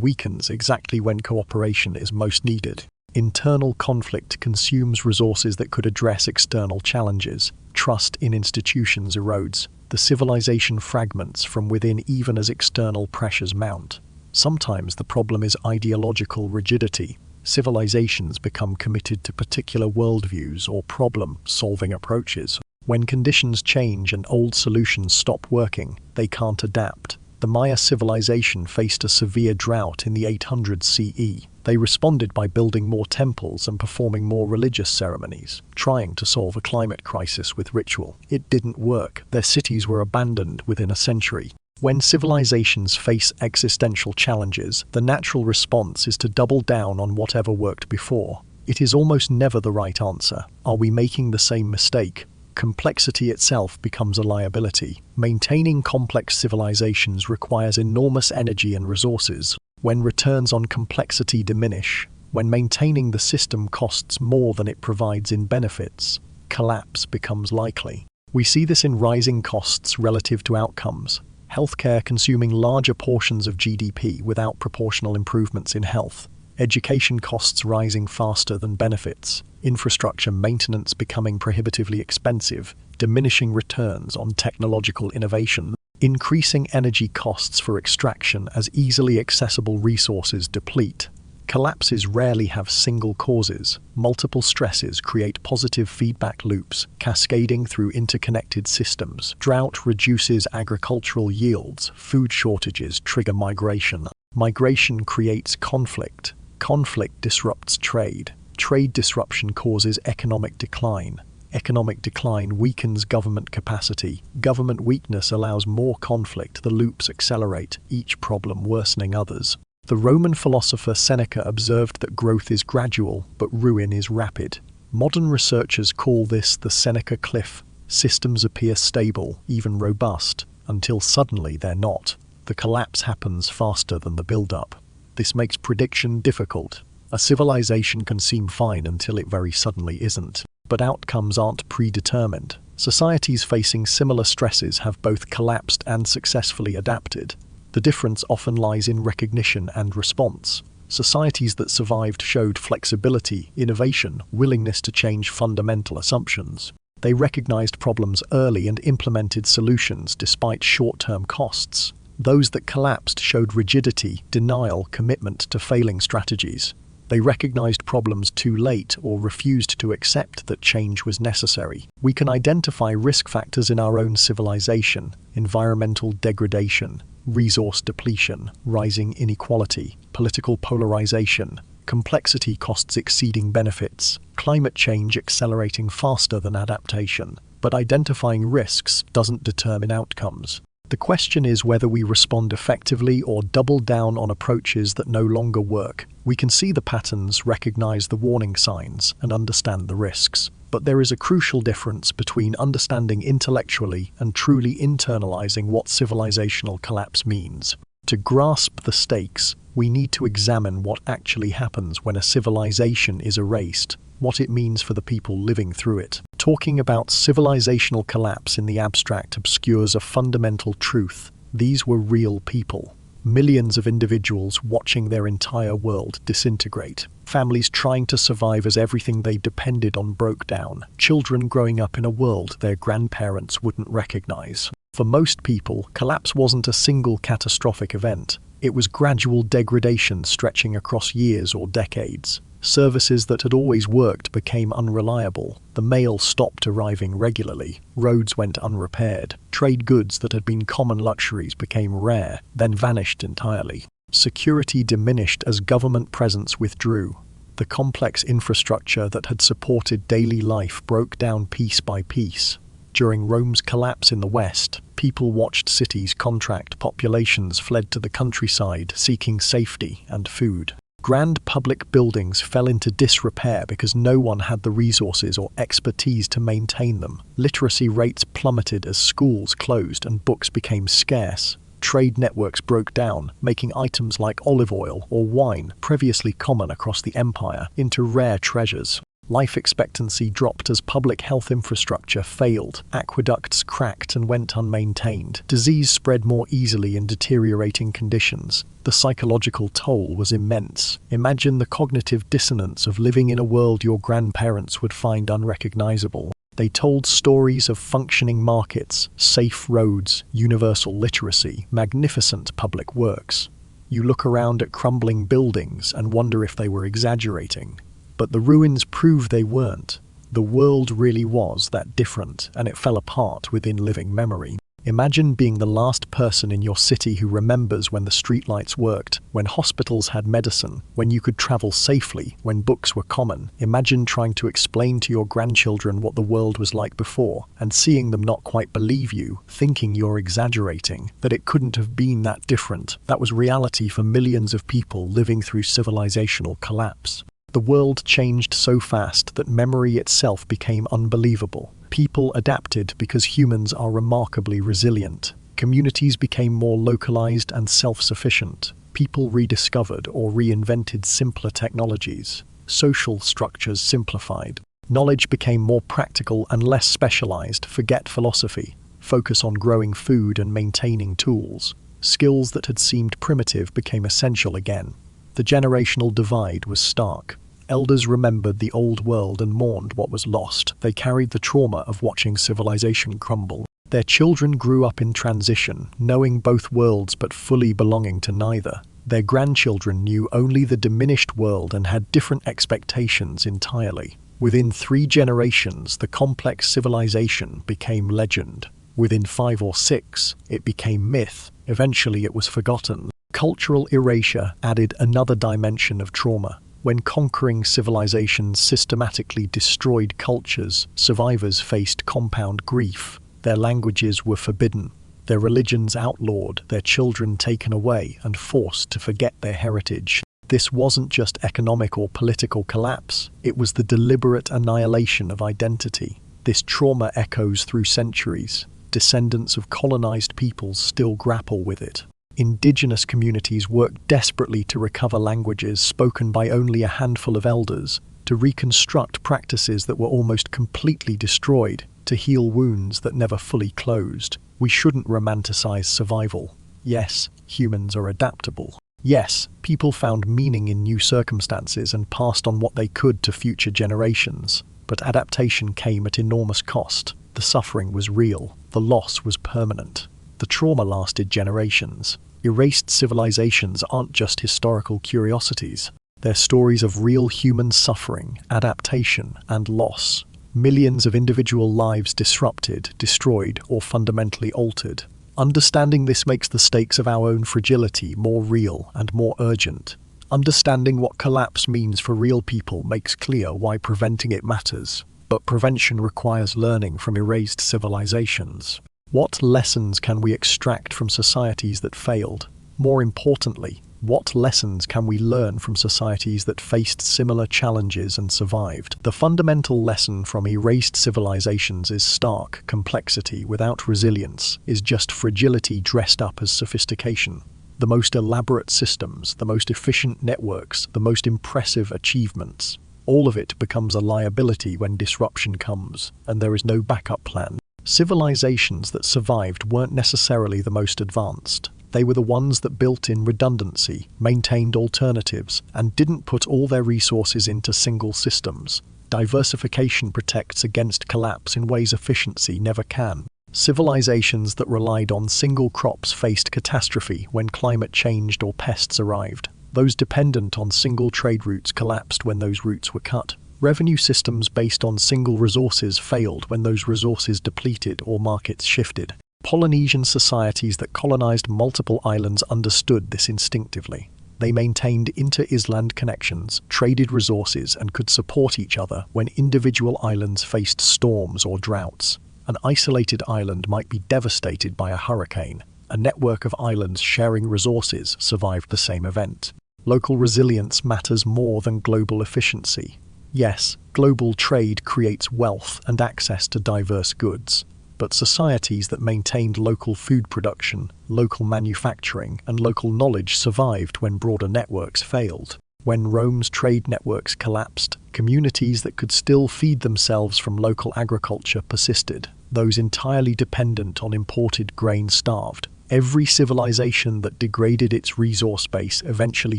weakens exactly when cooperation is most needed. Internal conflict consumes resources that could address external challenges. Trust in institutions erodes. The civilization fragments from within even as external pressures mount. Sometimes the problem is ideological rigidity. Civilizations become committed to particular worldviews or problem-solving approaches. When conditions change and old solutions stop working, they can't adapt. The Maya civilization faced a severe drought in the 800s CE. They responded by building more temples and performing more religious ceremonies, trying to solve a climate crisis with ritual. It didn't work. Their cities were abandoned within a century. When civilizations face existential challenges, the natural response is to double down on whatever worked before. It is almost never the right answer. Are we making the same mistake? Complexity itself becomes a liability. Maintaining complex civilizations requires enormous energy and resources. When returns on complexity diminish, when maintaining the system costs more than it provides in benefits, collapse becomes likely. We see this in rising costs relative to outcomes. Healthcare consuming larger portions of GDP without proportional improvements in health. Education costs rising faster than benefits. Infrastructure maintenance becoming prohibitively expensive, diminishing returns on technological innovation. Increasing energy costs for extraction as easily accessible resources deplete. Collapses rarely have single causes. Multiple stresses create positive feedback loops, cascading through interconnected systems. Drought reduces agricultural yields. Food shortages trigger migration. Migration creates conflict. Conflict disrupts trade. Trade disruption causes economic decline. Economic decline weakens government capacity. Government weakness allows more conflict. The loops accelerate, each problem worsening others. The Roman philosopher Seneca observed that growth is gradual, but ruin is rapid. Modern researchers call this the Seneca cliff. Systems appear stable, even robust, until suddenly they're not. The collapse happens faster than the build-up. This makes prediction difficult. A civilization can seem fine until it very suddenly isn't. But outcomes aren't predetermined. Societies facing similar stresses have both collapsed and successfully adapted. The difference often lies in recognition and response. Societies that survived showed flexibility, innovation, willingness to change fundamental assumptions. They recognized problems early and implemented solutions despite short-term costs. Those that collapsed showed rigidity, denial, commitment to failing strategies. They recognized problems too late or refused to accept that change was necessary. We can identify risk factors in our own civilization: environmental degradation, resource depletion, rising inequality, political polarization, complexity costs exceeding benefits, climate change accelerating faster than adaptation. But identifying risks doesn't determine outcomes. The question is whether we respond effectively or double down on approaches that no longer work. We can see the patterns, recognize the warning signs, and understand the risks. But there is a crucial difference between understanding intellectually and truly internalizing what civilizational collapse means. To grasp the stakes, we need to examine what actually happens when a civilization is erased, what it means for the people living through it. Talking about civilizational collapse in the abstract obscures a fundamental truth. These were real people. Millions of individuals watching their entire world disintegrate. Families trying to survive as everything they depended on broke down. Children growing up in a world their grandparents wouldn't recognize. For most people, collapse wasn't a single catastrophic event. It was gradual degradation stretching across years or decades. Services that had always worked became unreliable. The mail stopped arriving regularly. Roads went unrepaired. Trade goods that had been common luxuries became rare, then vanished entirely. Security diminished as government presence withdrew. The complex infrastructure that had supported daily life broke down piece by piece. During Rome's collapse in the West, people watched cities contract, populations fled to the countryside seeking safety and food. Grand public buildings fell into disrepair because no one had the resources or expertise to maintain them. Literacy rates plummeted as schools closed and books became scarce. Trade networks broke down, making items like olive oil or wine, previously common across the empire, into rare treasures. Life expectancy dropped as public health infrastructure failed, aqueducts cracked and went unmaintained, disease spread more easily in deteriorating conditions. The psychological toll was immense. Imagine the cognitive dissonance of living in a world your grandparents would find unrecognizable. They told stories of functioning markets, safe roads, universal literacy, magnificent public works. You look around at crumbling buildings and wonder if they were exaggerating. But the ruins prove they weren't. The world really was that different, and it fell apart within living memory. Imagine being the last person in your city who remembers when the streetlights worked, when hospitals had medicine, when you could travel safely, when books were common. Imagine trying to explain to your grandchildren what the world was like before, and seeing them not quite believe you, thinking you're exaggerating, that it couldn't have been that different. That was reality for millions of people living through civilizational collapse. The world changed so fast that memory itself became unbelievable. People adapted because humans are remarkably resilient. Communities became more localized and self-sufficient. People rediscovered or reinvented simpler technologies. Social structures simplified. Knowledge became more practical and less specialized. Forget philosophy. Focus on growing food and maintaining tools. Skills that had seemed primitive became essential again. The generational divide was stark. Elders remembered the old world and mourned what was lost. They carried the trauma of watching civilization crumble. Their children grew up in transition, knowing both worlds but fully belonging to neither. Their grandchildren knew only the diminished world and had different expectations entirely. Within 3 generations, the complex civilization became legend. Within 5 or 6, it became myth. Eventually, it was forgotten. Cultural erasure added another dimension of trauma. When conquering civilizations systematically destroyed cultures, survivors faced compound grief. Their languages were forbidden, their religions outlawed, their children taken away and forced to forget their heritage. This wasn't just economic or political collapse, it was the deliberate annihilation of identity. This trauma echoes through centuries. Descendants of colonized peoples still grapple with it. Indigenous communities worked desperately to recover languages spoken by only a handful of elders, to reconstruct practices that were almost completely destroyed, to heal wounds that never fully closed. We shouldn't romanticize survival. Yes, humans are adaptable. Yes, people found meaning in new circumstances and passed on what they could to future generations. But adaptation came at enormous cost. The suffering was real. The loss was permanent. The trauma lasted generations. Erased civilizations aren't just historical curiosities. They're stories of real human suffering, adaptation, and loss. Millions of individual lives disrupted, destroyed, or fundamentally altered. Understanding this makes the stakes of our own fragility more real and more urgent. Understanding what collapse means for real people makes clear why preventing it matters. But prevention requires learning from erased civilizations. What lessons can we extract from societies that failed? More importantly, what lessons can we learn from societies that faced similar challenges and survived? The fundamental lesson from erased civilizations is stark: complexity without resilience is just fragility dressed up as sophistication. The most elaborate systems, the most efficient networks, the most impressive achievements, all of it becomes a liability when disruption comes, and there is no backup plan. Civilizations that survived weren't necessarily the most advanced. They were the ones that built in redundancy, maintained alternatives, and didn't put all their resources into single systems. Diversification protects against collapse in ways efficiency never can. Civilizations that relied on single crops faced catastrophe when climate changed or pests arrived. Those dependent on single trade routes collapsed when those routes were cut. Revenue systems based on single resources failed when those resources depleted or markets shifted. Polynesian societies that colonized multiple islands understood this instinctively. They maintained inter-island connections, traded resources, and could support each other when individual islands faced storms or droughts. An isolated island might be devastated by a hurricane. A network of islands sharing resources survived the same event. Local resilience matters more than global efficiency. Yes, global trade creates wealth and access to diverse goods. But societies that maintained local food production, local manufacturing, and local knowledge survived when broader networks failed. When Rome's trade networks collapsed, communities that could still feed themselves from local agriculture persisted. Those entirely dependent on imported grain starved. Every civilization that degraded its resource base eventually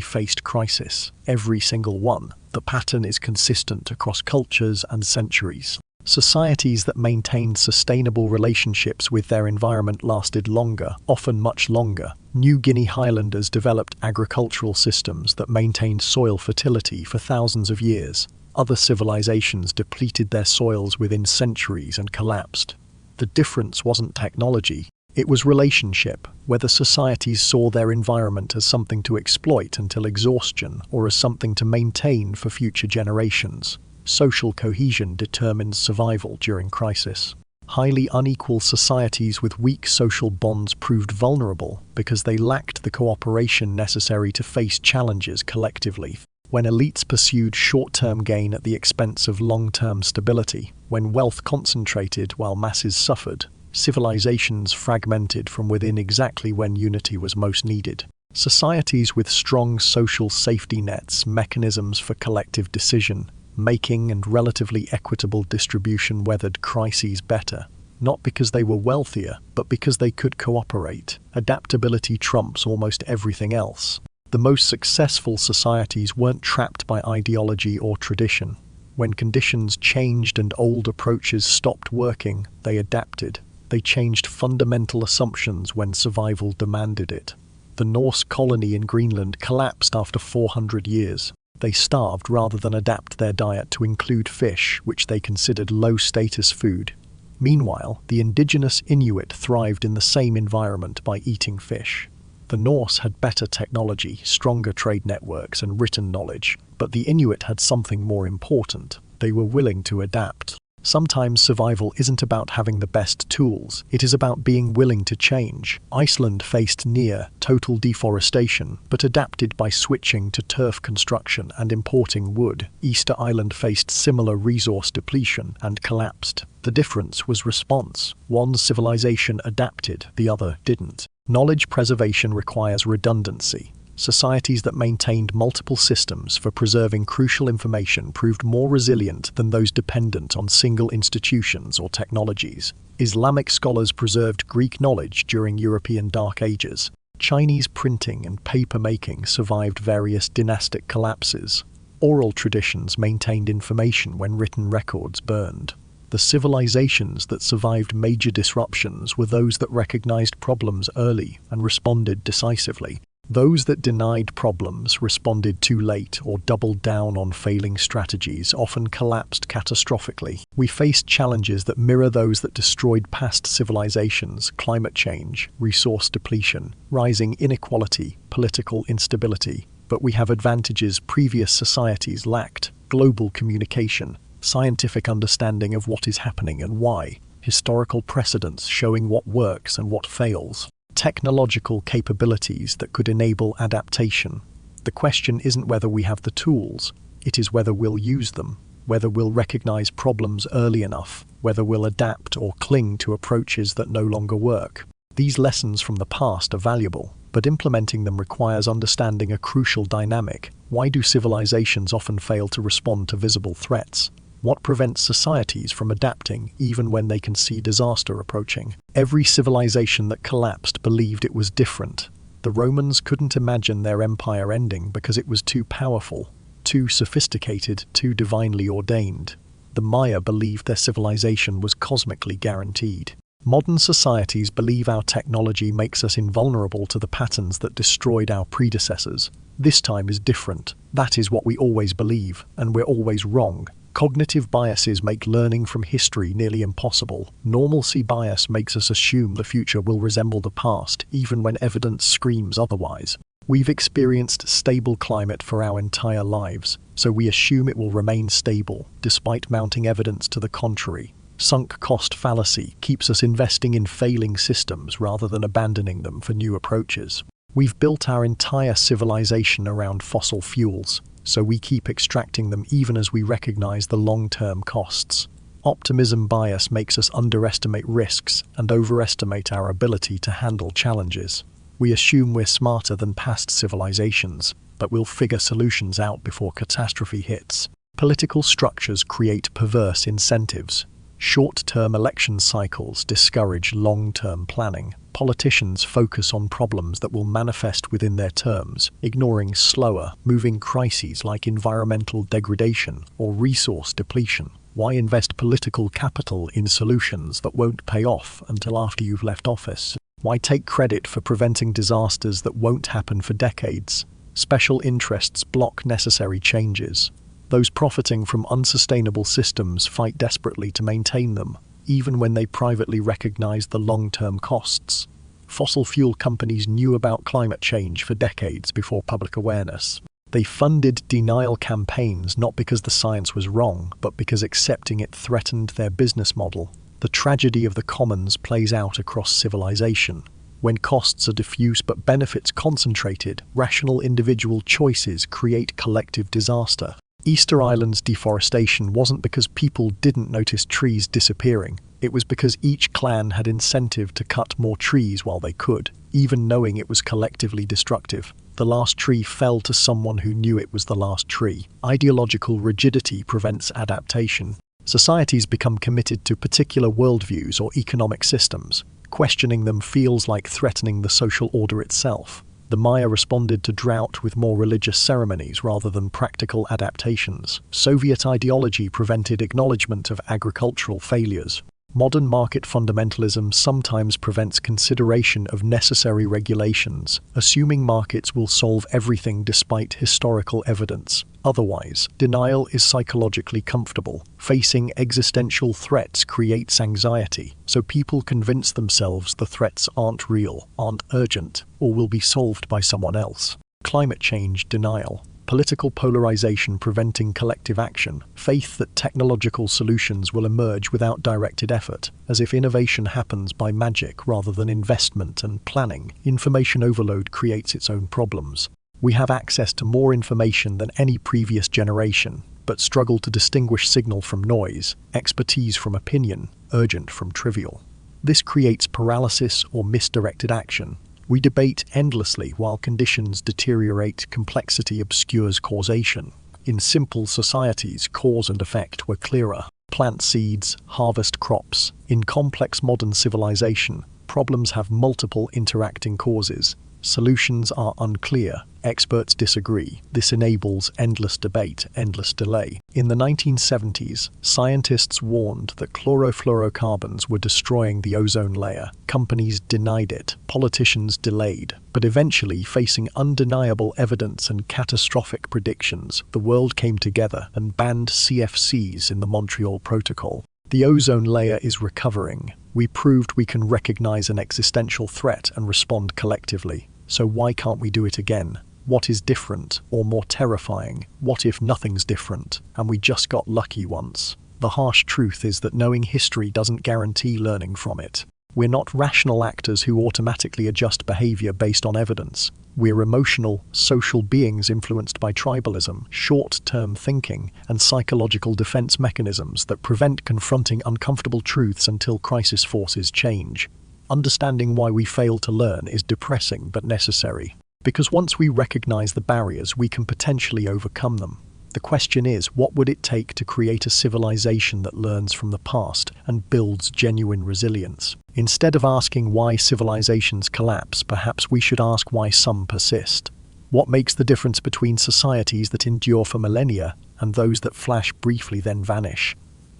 faced crisis. Every single one. The pattern is consistent across cultures and centuries. Societies that maintained sustainable relationships with their environment lasted longer, often much longer. New Guinea highlanders developed agricultural systems that maintained soil fertility for thousands of years. Other civilizations depleted their soils within centuries and collapsed. The difference wasn't technology, it was relationship, whether societies saw their environment as something to exploit until exhaustion or as something to maintain for future generations. Social cohesion determines survival during crisis. Highly unequal societies with weak social bonds proved vulnerable because they lacked the cooperation necessary to face challenges collectively. When elites pursued short-term gain at the expense of long-term stability, when wealth concentrated while masses suffered, civilizations fragmented from within exactly when unity was most needed. Societies with strong social safety nets, mechanisms for collective decision, making and relatively equitable distribution weathered crises better, not because they were wealthier, but because they could cooperate. Adaptability trumps almost everything else. The most successful societies weren't trapped by ideology or tradition. When conditions changed and old approaches stopped working, they adapted. They changed fundamental assumptions when survival demanded it. The Norse colony in Greenland collapsed after 400 years. They starved rather than adapt their diet to include fish, which they considered low-status food. Meanwhile, the indigenous Inuit thrived in the same environment by eating fish. The Norse had better technology, stronger trade networks, and written knowledge, but the Inuit had something more important. They were willing to adapt. Sometimes survival isn't about having the best tools, it is about being willing to change. Iceland faced near total deforestation, but adapted by switching to turf construction and importing wood. Easter Island faced similar resource depletion and collapsed. The difference was response. One civilization adapted, the other didn't. Knowledge preservation requires redundancy. Societies that maintained multiple systems for preserving crucial information proved more resilient than those dependent on single institutions or technologies. Islamic scholars preserved Greek knowledge during European Dark Ages. Chinese printing and paper making survived various dynastic collapses. Oral traditions maintained information when written records burned. The civilizations that survived major disruptions were those that recognized problems early and responded decisively. Those that denied problems, responded too late, or doubled down on failing strategies often collapsed catastrophically. We faced challenges that mirror those that destroyed past civilizations: climate change, resource depletion, rising inequality, political instability. But we have advantages previous societies lacked: global communication, scientific understanding of what is happening and why, historical precedents showing what works and what fails, technological capabilities that could enable adaptation. The question isn't whether we have the tools, it is whether we'll use them, whether we'll recognize problems early enough, whether we'll adapt or cling to approaches that no longer work. These lessons from the past are valuable, but implementing them requires understanding a crucial dynamic. Why do civilizations often fail to respond to visible threats? What prevents societies from adapting even when they can see disaster approaching? Every civilization that collapsed believed it was different. The Romans couldn't imagine their empire ending because it was too powerful, too sophisticated, too divinely ordained. The Maya believed their civilization was cosmically guaranteed. Modern societies believe our technology makes us invulnerable to the patterns that destroyed our predecessors. This time is different. That is what we always believe, and we're always wrong. Cognitive biases make learning from history nearly impossible. Normalcy bias makes us assume the future will resemble the past, even when evidence screams otherwise. We've experienced stable climate for our entire lives, so we assume it will remain stable, despite mounting evidence to the contrary. Sunk cost fallacy keeps us investing in failing systems rather than abandoning them for new approaches. We've built our entire civilization around fossil fuels, so we keep extracting them even as we recognize the long-term costs. Optimism bias makes us underestimate risks and overestimate our ability to handle challenges. We assume we're smarter than past civilizations, but we'll figure solutions out before catastrophe hits. Political structures create perverse incentives. Short-term election cycles discourage long-term planning. Politicians focus on problems that will manifest within their terms, ignoring slower, moving crises like environmental degradation or resource depletion. Why invest political capital in solutions that won't pay off until after you've left office? Why take credit for preventing disasters that won't happen for decades? Special interests block necessary changes. Those profiting from unsustainable systems fight desperately to maintain them, even when they privately recognize the long-term costs. Fossil fuel companies knew about climate change for decades before public awareness. They funded denial campaigns not because the science was wrong, but because accepting it threatened their business model. The tragedy of the commons plays out across civilization. When costs are diffuse but benefits concentrated, rational individual choices create collective disaster. Easter Island's deforestation wasn't because people didn't notice trees disappearing. It was because each clan had incentive to cut more trees while they could, even knowing it was collectively destructive. The last tree fell to someone who knew it was the last tree. Ideological rigidity prevents adaptation. Societies become committed to particular worldviews or economic systems. Questioning them feels like threatening the social order itself. The Maya responded to drought with more religious ceremonies rather than practical adaptations. Soviet ideology prevented acknowledgement of agricultural failures. Modern market fundamentalism sometimes prevents consideration of necessary regulations, assuming markets will solve everything despite historical evidence. Otherwise, denial is psychologically comfortable. Facing existential threats creates anxiety, so people convince themselves the threats aren't real, aren't urgent, or will be solved by someone else. Climate change denial. Political polarization preventing collective action, faith that technological solutions will emerge without directed effort, as if innovation happens by magic rather than investment and planning. Information overload creates its own problems. We have access to more information than any previous generation, but struggle to distinguish signal from noise, expertise from opinion, urgent from trivial. This creates paralysis or misdirected action. We debate endlessly while conditions deteriorate, complexity obscures causation. In simple societies, cause and effect were clearer. Plant seeds, harvest crops. In complex modern civilization, problems have multiple interacting causes. Solutions are unclear. Experts disagree. This enables endless debate, endless delay. In the 1970s, scientists warned that chlorofluorocarbons were destroying the ozone layer. Companies denied it. Politicians delayed. But eventually, facing undeniable evidence and catastrophic predictions, the world came together and banned CFCs in the Montreal Protocol. The ozone layer is recovering. We proved we can recognize an existential threat and respond collectively. So why can't we do it again? What is different, or more terrifying, what if nothing's different, and we just got lucky once? The harsh truth is that knowing history doesn't guarantee learning from it. We're not rational actors who automatically adjust behavior based on evidence. We're emotional, social beings influenced by tribalism, short-term thinking, and psychological defense mechanisms that prevent confronting uncomfortable truths until crisis forces change. Understanding why we fail to learn is depressing but necessary, because once we recognize the barriers, we can potentially overcome them. The question is, what would it take to create a civilization that learns from the past and builds genuine resilience? Instead of asking why civilizations collapse, perhaps we should ask why some persist. What makes the difference between societies that endure for millennia and those that flash briefly then vanish?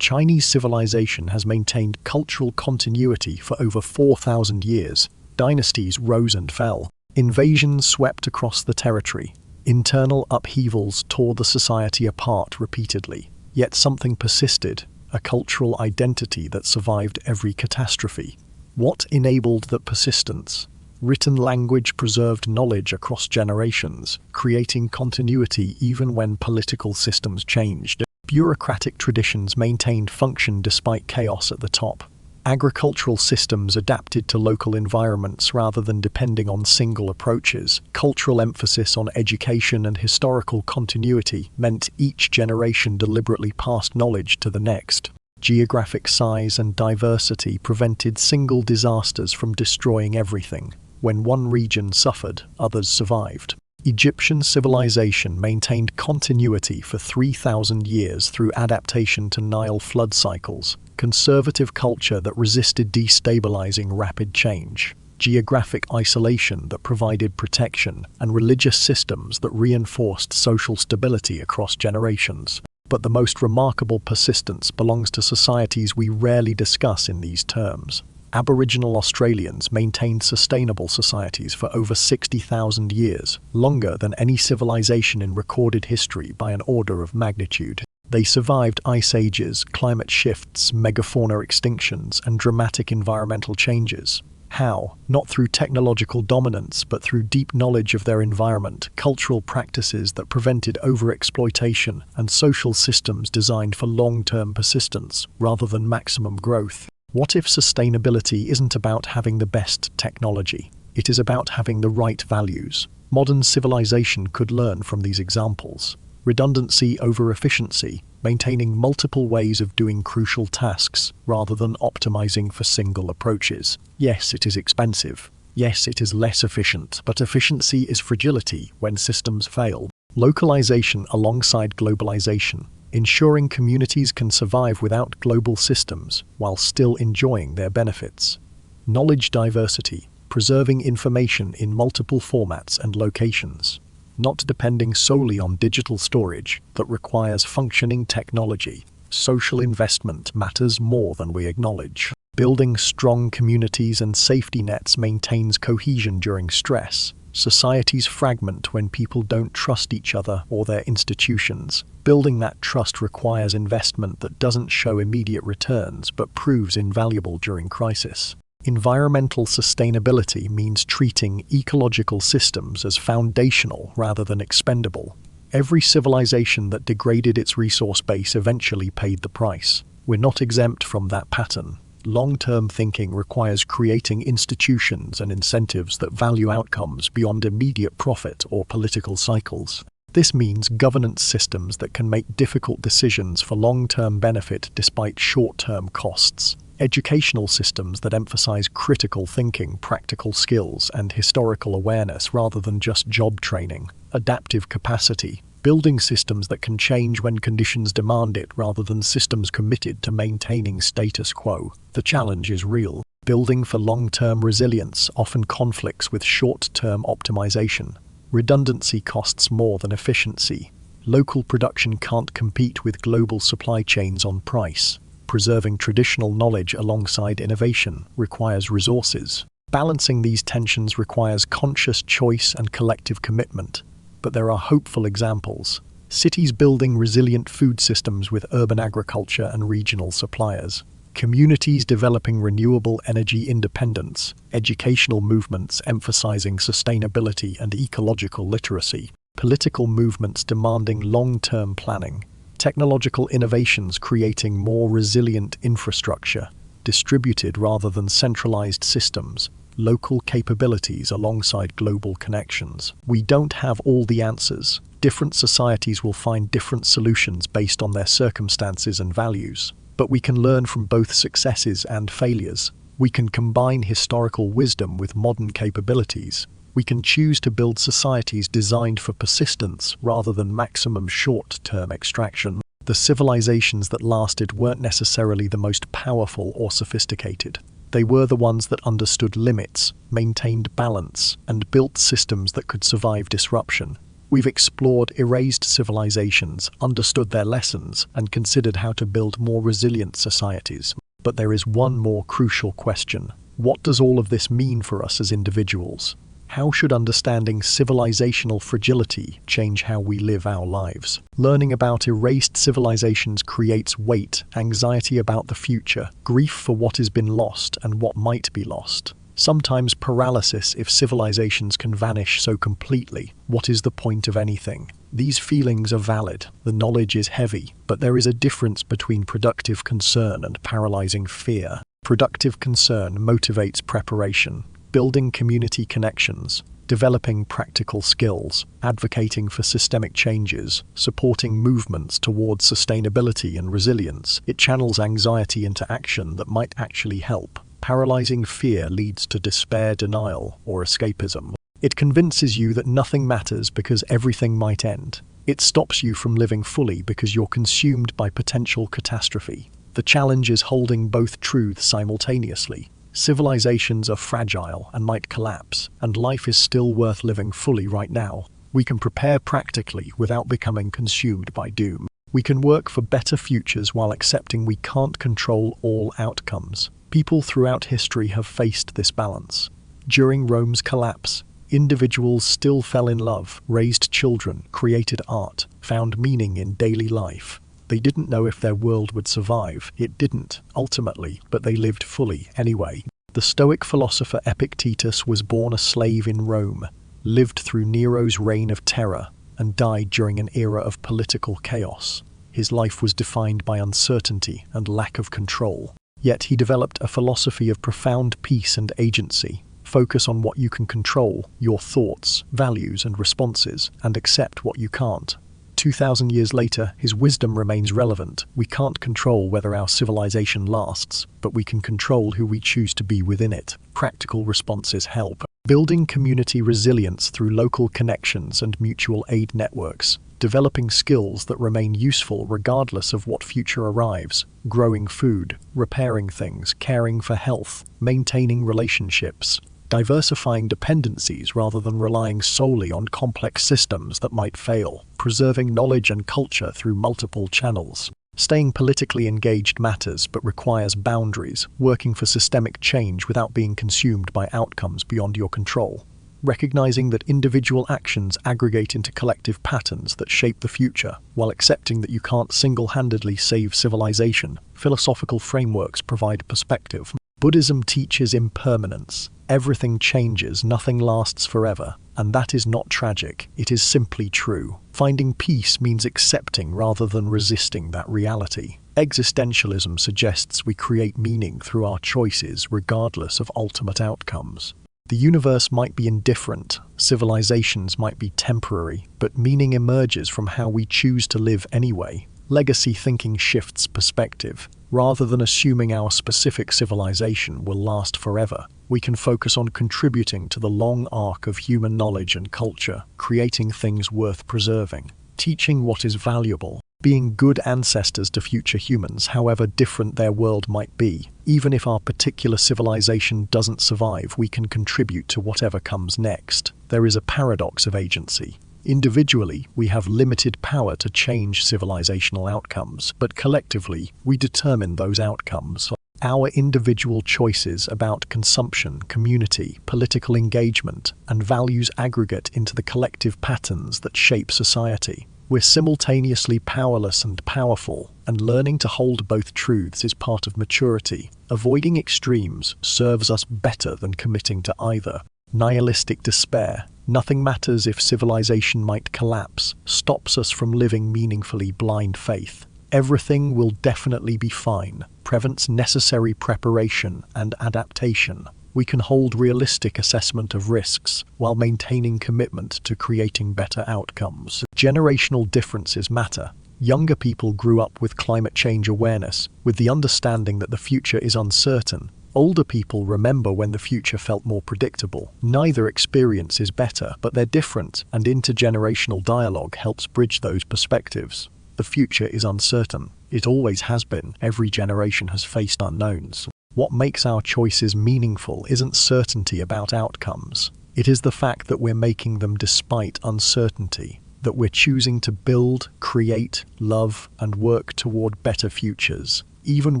Chinese civilization has maintained cultural continuity for over 4,000 years. Dynasties rose and fell. Invasions swept across the territory. Internal upheavals tore the society apart repeatedly. Yet something persisted, a cultural identity that survived every catastrophe. What enabled that persistence? Written language preserved knowledge across generations, creating continuity even when political systems changed. Bureaucratic traditions maintained function despite chaos at the top. Agricultural systems adapted to local environments rather than depending on single approaches. Cultural emphasis on education and historical continuity meant each generation deliberately passed knowledge to the next. Geographic size and diversity prevented single disasters from destroying everything. When one region suffered, others survived. Egyptian civilization maintained continuity for 3,000 years through adaptation to Nile flood cycles, conservative culture that resisted destabilizing rapid change, geographic isolation that provided protection, and religious systems that reinforced social stability across generations. But the most remarkable persistence belongs to societies we rarely discuss in these terms. Aboriginal Australians maintained sustainable societies for over 60,000 years, longer than any civilization in recorded history by an order of magnitude. They survived ice ages, climate shifts, megafauna extinctions, and dramatic environmental changes. How? Not through technological dominance, but through deep knowledge of their environment, cultural practices that prevented overexploitation, and social systems designed for long-term persistence rather than maximum growth. What if sustainability isn't about having the best technology? It is about having the right values. Modern civilization could learn from these examples. Redundancy over efficiency, maintaining multiple ways of doing crucial tasks rather than optimizing for single approaches. Yes, it is expensive. Yes, it is less efficient, but efficiency is fragility when systems fail. Localization alongside globalization, ensuring communities can survive without global systems while still enjoying their benefits. Knowledge diversity, preserving information in multiple formats and locations. Not depending solely on digital storage that requires functioning technology. Social investment matters more than we acknowledge. Building strong communities and safety nets maintains cohesion during stress. Societies fragment when people don't trust each other or their institutions. Building that trust requires investment that doesn't show immediate returns but proves invaluable during crisis. Environmental sustainability means treating ecological systems as foundational rather than expendable. Every civilization that degraded its resource base eventually paid the price. We're not exempt from that pattern. Long-term thinking requires creating institutions and incentives that value outcomes beyond immediate profit or political cycles. This means governance systems that can make difficult decisions for long-term benefit despite short-term costs. Educational systems that emphasize critical thinking, practical skills, and historical awareness rather than just job training. Adaptive capacity, building systems that can change when conditions demand it rather than systems committed to maintaining status quo. The challenge is real. Building for long-term resilience often conflicts with short-term optimization. Redundancy costs more than efficiency. Local production can't compete with global supply chains on price. Preserving traditional knowledge alongside innovation requires resources. Balancing these tensions requires conscious choice and collective commitment. But there are hopeful examples. Cities building resilient food systems with urban agriculture and regional suppliers. communities developing renewable energy independence, educational movements emphasizing sustainability and ecological literacy, political movements demanding long-term planning, technological innovations creating more resilient infrastructure, distributed rather than centralized systems, local capabilities alongside global connections. We don't have all the answers. Different societies will find different solutions based on their circumstances and values. But we can learn from both successes and failures. We can combine historical wisdom with modern capabilities. We can choose to build societies designed for persistence rather than maximum short-term extraction. The civilizations that lasted weren't necessarily the most powerful or sophisticated. They were the ones that understood limits, maintained balance, and built systems that could survive disruption. We've explored erased civilizations, understood their lessons, and considered how to build more resilient societies. But there is one more crucial question. What does all of this mean for us as individuals? How should understanding civilizational fragility change how we live our lives? Learning about erased civilizations creates weight, anxiety about the future, grief for what has been lost and what might be lost. Sometimes paralysis if civilizations can vanish so completely. What is the point of anything? These feelings are valid. The knowledge is heavy, but there is a difference between productive concern and paralyzing fear. Productive concern motivates preparation, building community connections, developing practical skills, advocating for systemic changes, supporting movements towards sustainability and resilience. It channels anxiety into action that might actually help. Paralyzing fear leads to despair, denial, or escapism. It convinces you that nothing matters because everything might end. It stops you from living fully because you're consumed by potential catastrophe. The challenge is holding both truths simultaneously. Civilizations are fragile and might collapse, and life is still worth living fully right now. We can prepare practically without becoming consumed by doom. We can work for better futures while accepting we can't control all outcomes. People throughout history have faced this balance. During Rome's collapse, individuals still fell in love, raised children, created art, found meaning in daily life. They didn't know if their world would survive. It didn't, ultimately, but they lived fully anyway. The Stoic philosopher Epictetus was born a slave in Rome, lived through Nero's reign of terror, and died during an era of political chaos. His life was defined by uncertainty and lack of control. Yet he developed a philosophy of profound peace and agency. Focus on what you can control, your thoughts, values, and responses, and accept what you can't. 2,000 years later, his wisdom remains relevant. We can't control whether our civilization lasts, but we can control who we choose to be within it. Practical responses help. Building community resilience through local connections and mutual aid networks. Developing skills that remain useful regardless of what future arrives. Growing food, repairing things, caring for health, maintaining relationships. Diversifying dependencies rather than relying solely on complex systems that might fail. Preserving knowledge and culture through multiple channels. Staying politically engaged matters but requires boundaries, working for systemic change without being consumed by outcomes beyond your control. Recognizing that individual actions aggregate into collective patterns that shape the future, while accepting that you can't single-handedly save civilization. Philosophical frameworks provide perspective. Buddhism teaches impermanence. Everything changes, nothing lasts forever. And that is not tragic, it is simply true. Finding peace means accepting rather than resisting that reality. Existentialism suggests we create meaning through our choices regardless of ultimate outcomes. The universe might be indifferent, civilizations might be temporary, but meaning emerges from how we choose to live anyway. Legacy thinking shifts perspective. Rather than assuming our specific civilization will last forever, we can focus on contributing to the long arc of human knowledge and culture, creating things worth preserving, teaching what is valuable, being good ancestors to future humans, however different their world might be. Even if our particular civilization doesn't survive, we can contribute to whatever comes next. There is a paradox of agency. Individually, we have limited power to change civilizational outcomes, but collectively, we determine those outcomes. Our individual choices about consumption, community, political engagement, and values aggregate into the collective patterns that shape society. We're simultaneously powerless and powerful, and learning to hold both truths is part of maturity. Avoiding extremes serves us better than committing to either. Nihilistic despair, nothing matters if civilization might collapse, stops us from living meaningfully. Blind faith, everything will definitely be fine, prevents necessary preparation and adaptation. We can hold realistic assessment of risks while maintaining commitment to creating better outcomes. Generational differences matter. Younger people grew up with climate change awareness, with the understanding that the future is uncertain. Older people remember when the future felt more predictable. Neither experience is better, but they're different, and intergenerational dialogue helps bridge those perspectives. The future is uncertain. It always has been. Every generation has faced unknowns. What makes our choices meaningful isn't certainty about outcomes. It is the fact that we're making them despite uncertainty, that we're choosing to build, create, love, and work toward better futures, even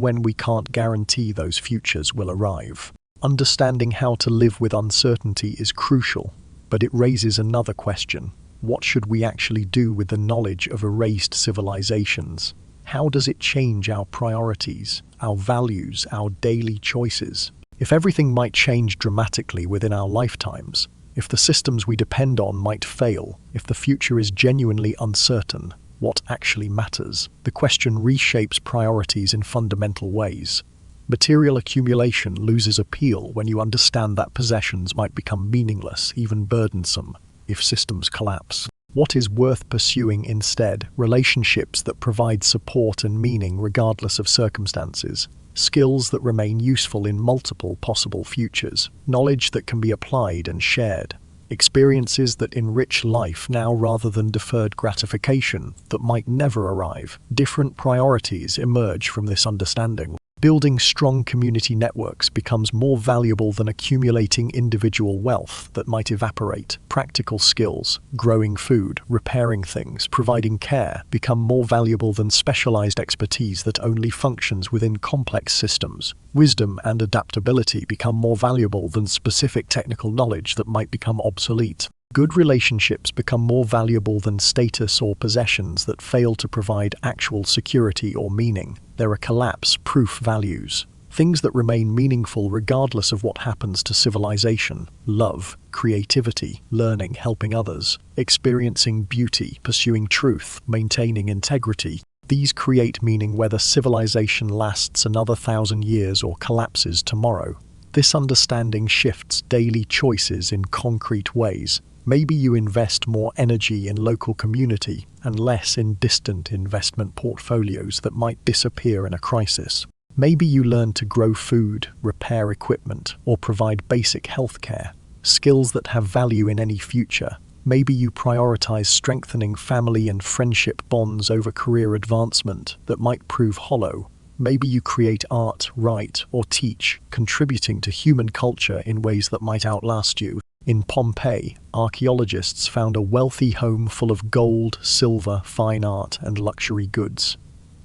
when we can't guarantee those futures will arrive. Understanding how to live with uncertainty is crucial, but it raises another question. What should we actually do with the knowledge of erased civilizations? How does it change our priorities, our values, our daily choices? If everything might change dramatically within our lifetimes, if the systems we depend on might fail, if the future is genuinely uncertain, what actually matters? The question reshapes priorities in fundamental ways. Material accumulation loses appeal when you understand that possessions might become meaningless, even burdensome, if systems collapse. What is worth pursuing instead? Relationships that provide support and meaning regardless of circumstances. Skills that remain useful in multiple possible futures. Knowledge that can be applied and shared. Experiences that enrich life now rather than deferred gratification that might never arrive. Different priorities emerge from this understanding. Building strong community networks becomes more valuable than accumulating individual wealth that might evaporate. Practical skills, growing food, repairing things, providing care, become more valuable than specialized expertise that only functions within complex systems. Wisdom and adaptability become more valuable than specific technical knowledge that might become obsolete. Good relationships become more valuable than status or possessions that fail to provide actual security or meaning. There are collapse-proof values, things that remain meaningful regardless of what happens to civilization. Love, creativity, learning, helping others, experiencing beauty, pursuing truth, maintaining integrity. These create meaning whether civilization lasts another 1,000 years or collapses tomorrow. This understanding shifts daily choices in concrete ways. Maybe you invest more energy in local community and less in distant investment portfolios that might disappear in a crisis. Maybe you learn to grow food, repair equipment, or provide basic healthcare, skills that have value in any future. Maybe you prioritize strengthening family and friendship bonds over career advancement that might prove hollow. Maybe you create art, write, or teach, contributing to human culture in ways that might outlast you. In Pompeii, archaeologists found a wealthy home full of gold, silver, fine art, and luxury goods.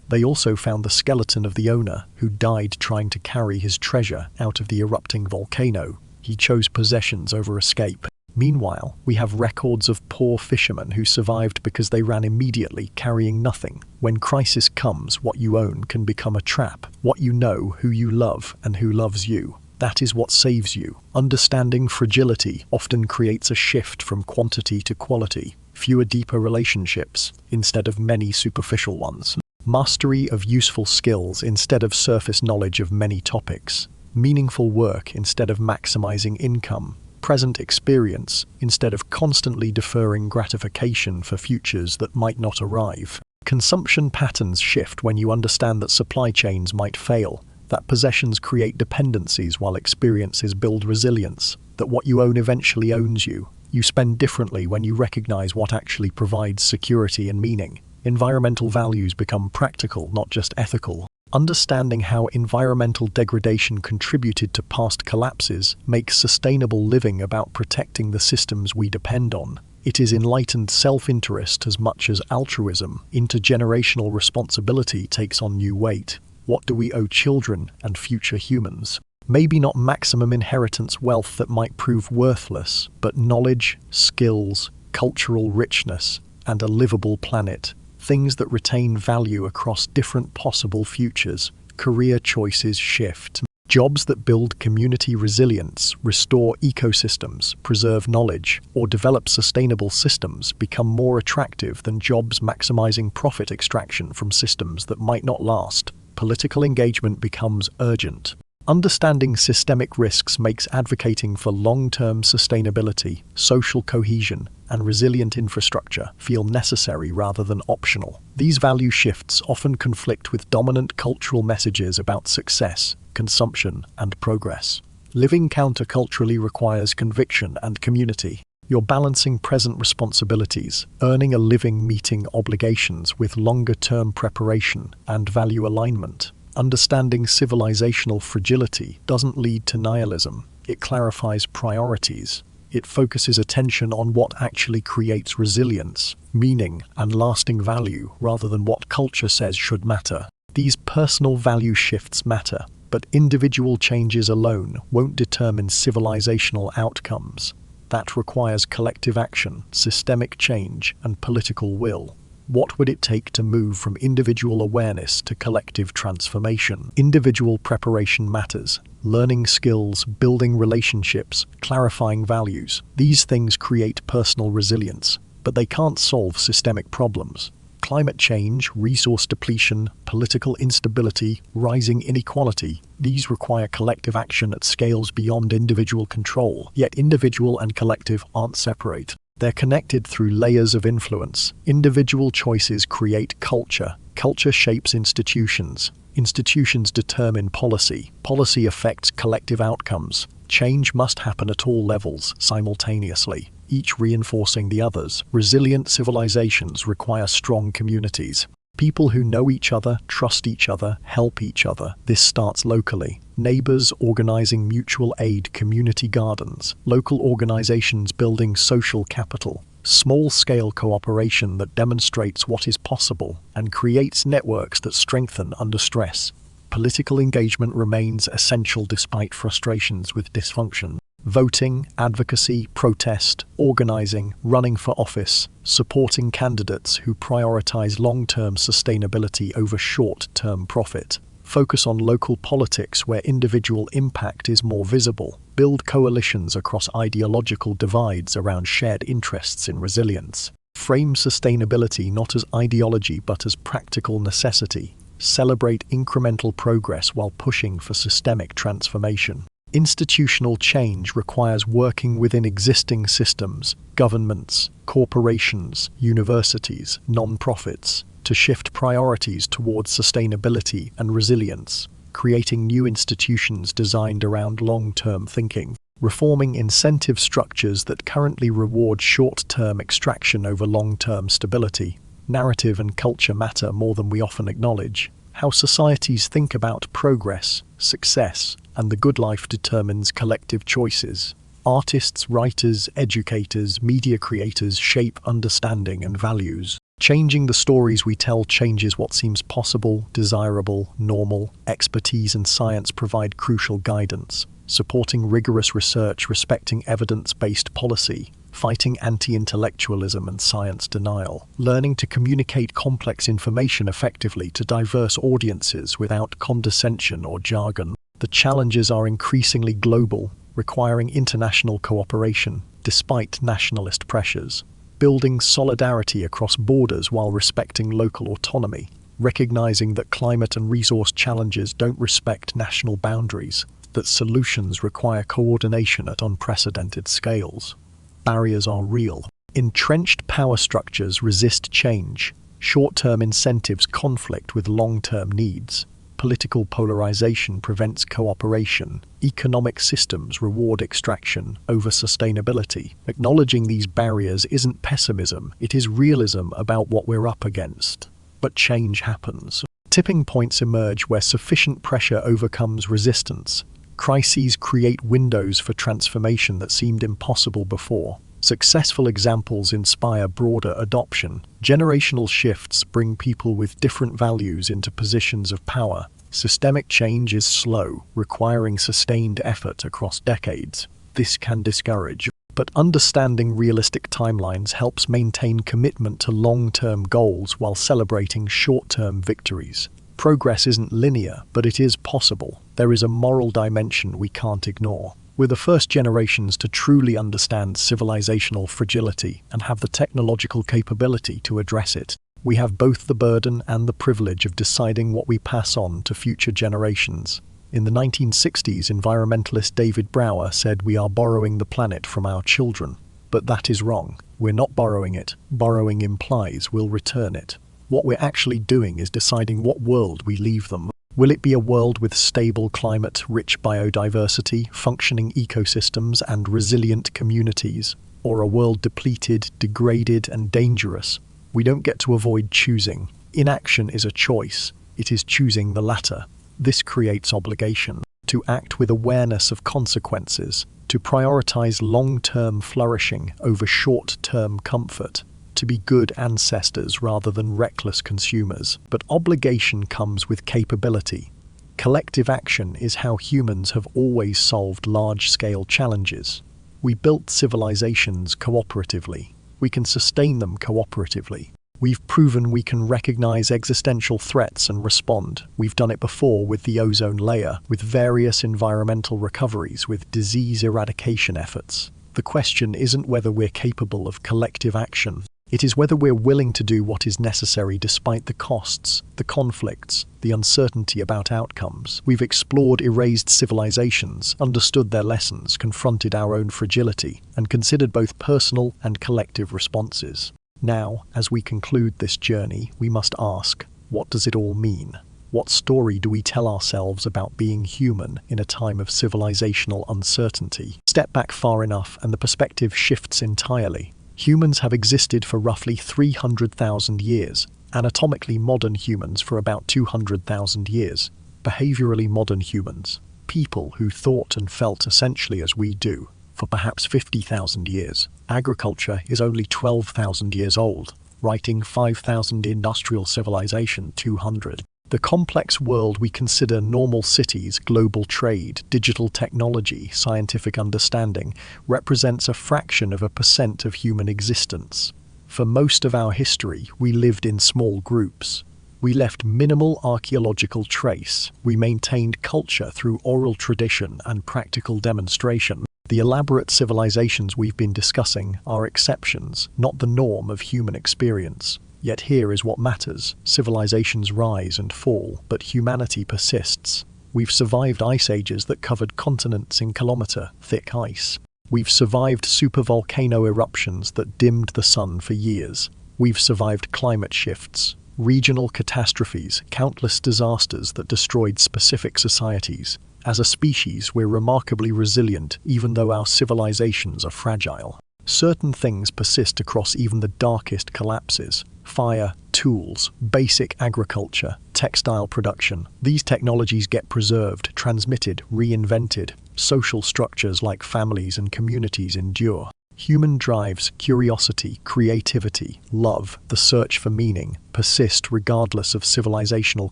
They also found the skeleton of the owner, who died trying to carry his treasure out of the erupting volcano. He chose possessions over escape. Meanwhile, we have records of poor fishermen who survived because they ran immediately, carrying nothing. When crisis comes, what you own can become a trap. What you know, who you love, and who loves you. That is what saves you. Understanding fragility often creates a shift from quantity to quality. Fewer deeper relationships, instead of many superficial ones. Mastery of useful skills instead of surface knowledge of many topics. Meaningful work instead of maximizing income. Present experience instead of constantly deferring gratification for futures that might not arrive. Consumption patterns shift when you understand that supply chains might fail, that possessions create dependencies while experiences build resilience, that what you own eventually owns you. You spend differently when you recognize what actually provides security and meaning. Environmental values become practical, not just ethical. Understanding how environmental degradation contributed to past collapses makes sustainable living about protecting the systems we depend on. It is enlightened self-interest as much as altruism. Intergenerational responsibility takes on new weight. What do we owe children and future humans? Maybe not maximum inheritance wealth that might prove worthless, but knowledge, skills, cultural richness, and a livable planet. Things that retain value across different possible futures. Career choices shift. Jobs that build community resilience, restore ecosystems, preserve knowledge, or develop sustainable systems become more attractive than jobs maximizing profit extraction from systems that might not last. Political engagement becomes urgent. Understanding systemic risks makes advocating for long-term sustainability, social cohesion, and resilient infrastructure feel necessary rather than optional. These value shifts often conflict with dominant cultural messages about success, consumption, and progress. Living counterculturally requires conviction and community. You're balancing present responsibilities, earning a living meeting obligations with longer-term preparation and value alignment. Understanding civilizational fragility doesn't lead to nihilism. It clarifies priorities. It focuses attention on what actually creates resilience, meaning, and lasting value rather than what culture says should matter. These personal value shifts matter, but individual changes alone won't determine civilizational outcomes. That requires collective action, systemic change, and political will. What would it take to move from individual awareness to collective transformation? Individual preparation matters. Learning skills, building relationships, clarifying values. These things create personal resilience, but they can't solve systemic problems. Climate change, resource depletion, political instability, rising inequality, these require collective action at scales beyond individual control. Yet individual and collective aren't separate. They're connected through layers of influence. Individual choices create culture. Culture shapes institutions. Institutions determine policy. Policy affects collective outcomes. Change must happen at all levels, simultaneously, each reinforcing the others. Resilient civilizations require strong communities. People who know each other, trust each other, help each other. This starts locally. Neighbors organizing mutual aid, community gardens, local organizations building social capital, small-scale cooperation that demonstrates what is possible and creates networks that strengthen under stress. Political engagement remains essential despite frustrations with dysfunction. Voting, advocacy, protest, organizing, running for office, supporting candidates who prioritize long-term sustainability over short-term profit. Focus on local politics where individual impact is more visible. Build coalitions across ideological divides around shared interests in resilience. Frame sustainability not as ideology but as practical necessity. Celebrate incremental progress while pushing for systemic transformation. Institutional change requires working within existing systems, governments, corporations, universities, non-profits, to shift priorities towards sustainability and resilience, creating new institutions designed around long-term thinking, reforming incentive structures that currently reward short-term extraction over long-term stability. Narrative and culture matter more than we often acknowledge. How societies think about progress, success, and the good life determines collective choices. Artists, writers, educators, media creators shape understanding and values. Changing the stories we tell changes what seems possible, desirable, normal. Expertise and science provide crucial guidance, supporting rigorous research, respecting evidence-based policy, fighting anti-intellectualism and science denial, learning to communicate complex information effectively to diverse audiences without condescension or jargon. The challenges are increasingly global, requiring international cooperation, despite nationalist pressures. Building solidarity across borders while respecting local autonomy, recognizing that climate and resource challenges don't respect national boundaries, that solutions require coordination at unprecedented scales. Barriers are real. Entrenched power structures resist change. Short-term incentives conflict with long-term needs. Political polarization prevents cooperation. Economic systems reward extraction over sustainability. Acknowledging these barriers isn't pessimism, it is realism about what we're up against. But change happens. Tipping points emerge where sufficient pressure overcomes resistance. Crises create windows for transformation that seemed impossible before. Successful examples inspire broader adoption. Generational shifts bring people with different values into positions of power. Systemic change is slow, requiring sustained effort across decades. This can discourage. But understanding realistic timelines helps maintain commitment to long-term goals while celebrating short-term victories. Progress isn't linear, but it is possible. There is a moral dimension we can't ignore. We're the first generations to truly understand civilizational fragility and have the technological capability to address it. We have both the burden and the privilege of deciding what we pass on to future generations. In the 1960s, environmentalist David Brower said we are borrowing the planet from our children. But that is wrong. We're not borrowing it. Borrowing implies we'll return it. What we're actually doing is deciding what world we leave them. Will it be a world with stable climate, rich biodiversity, functioning ecosystems, and resilient communities? Or a world depleted, degraded, and dangerous? We don't get to avoid choosing. Inaction is a choice. It is choosing the latter. This creates obligation to act with awareness of consequences, to prioritize long-term flourishing over short-term comfort, to be good ancestors rather than reckless consumers. But obligation comes with capability. Collective action is how humans have always solved large-scale challenges. We built civilizations cooperatively. We can sustain them cooperatively. We've proven we can recognize existential threats and respond. We've done it before with the ozone layer, with various environmental recoveries, with disease eradication efforts. The question isn't whether we're capable of collective action. It is whether we're willing to do what is necessary despite the costs, the conflicts, the uncertainty about outcomes. We've explored erased civilizations, understood their lessons, confronted our own fragility, and considered both personal and collective responses. Now, as we conclude this journey, we must ask, what does it all mean? What story do we tell ourselves about being human in a time of civilizational uncertainty? Step back far enough and the perspective shifts entirely. Humans have existed for roughly 300,000 years, anatomically modern humans for about 200,000 years, behaviorally modern humans, people who thought and felt essentially as we do, for perhaps 50,000 years. Agriculture is only 12,000 years old, writing 5,000 industrial civilization 200. The complex world we consider normal cities, global trade, digital technology, scientific understanding represents a fraction of a percent of human existence. For most of our history, we lived in small groups. We left minimal archaeological trace. We maintained culture through oral tradition and practical demonstration. The elaborate civilizations we've been discussing are exceptions, not the norm of human experience. Yet here is what matters. Civilizations rise and fall, but humanity persists. We've survived ice ages that covered continents in kilometer-thick ice. We've survived supervolcano eruptions that dimmed the sun for years. We've survived climate shifts, regional catastrophes, countless disasters that destroyed specific societies. As a species, we're remarkably resilient, even though our civilizations are fragile. Certain things persist across even the darkest collapses. Fire, tools, basic agriculture, textile production. These technologies get preserved, transmitted, reinvented. Social structures like families and communities endure. Human drives, curiosity, creativity, love, the search for meaning, persist regardless of civilizational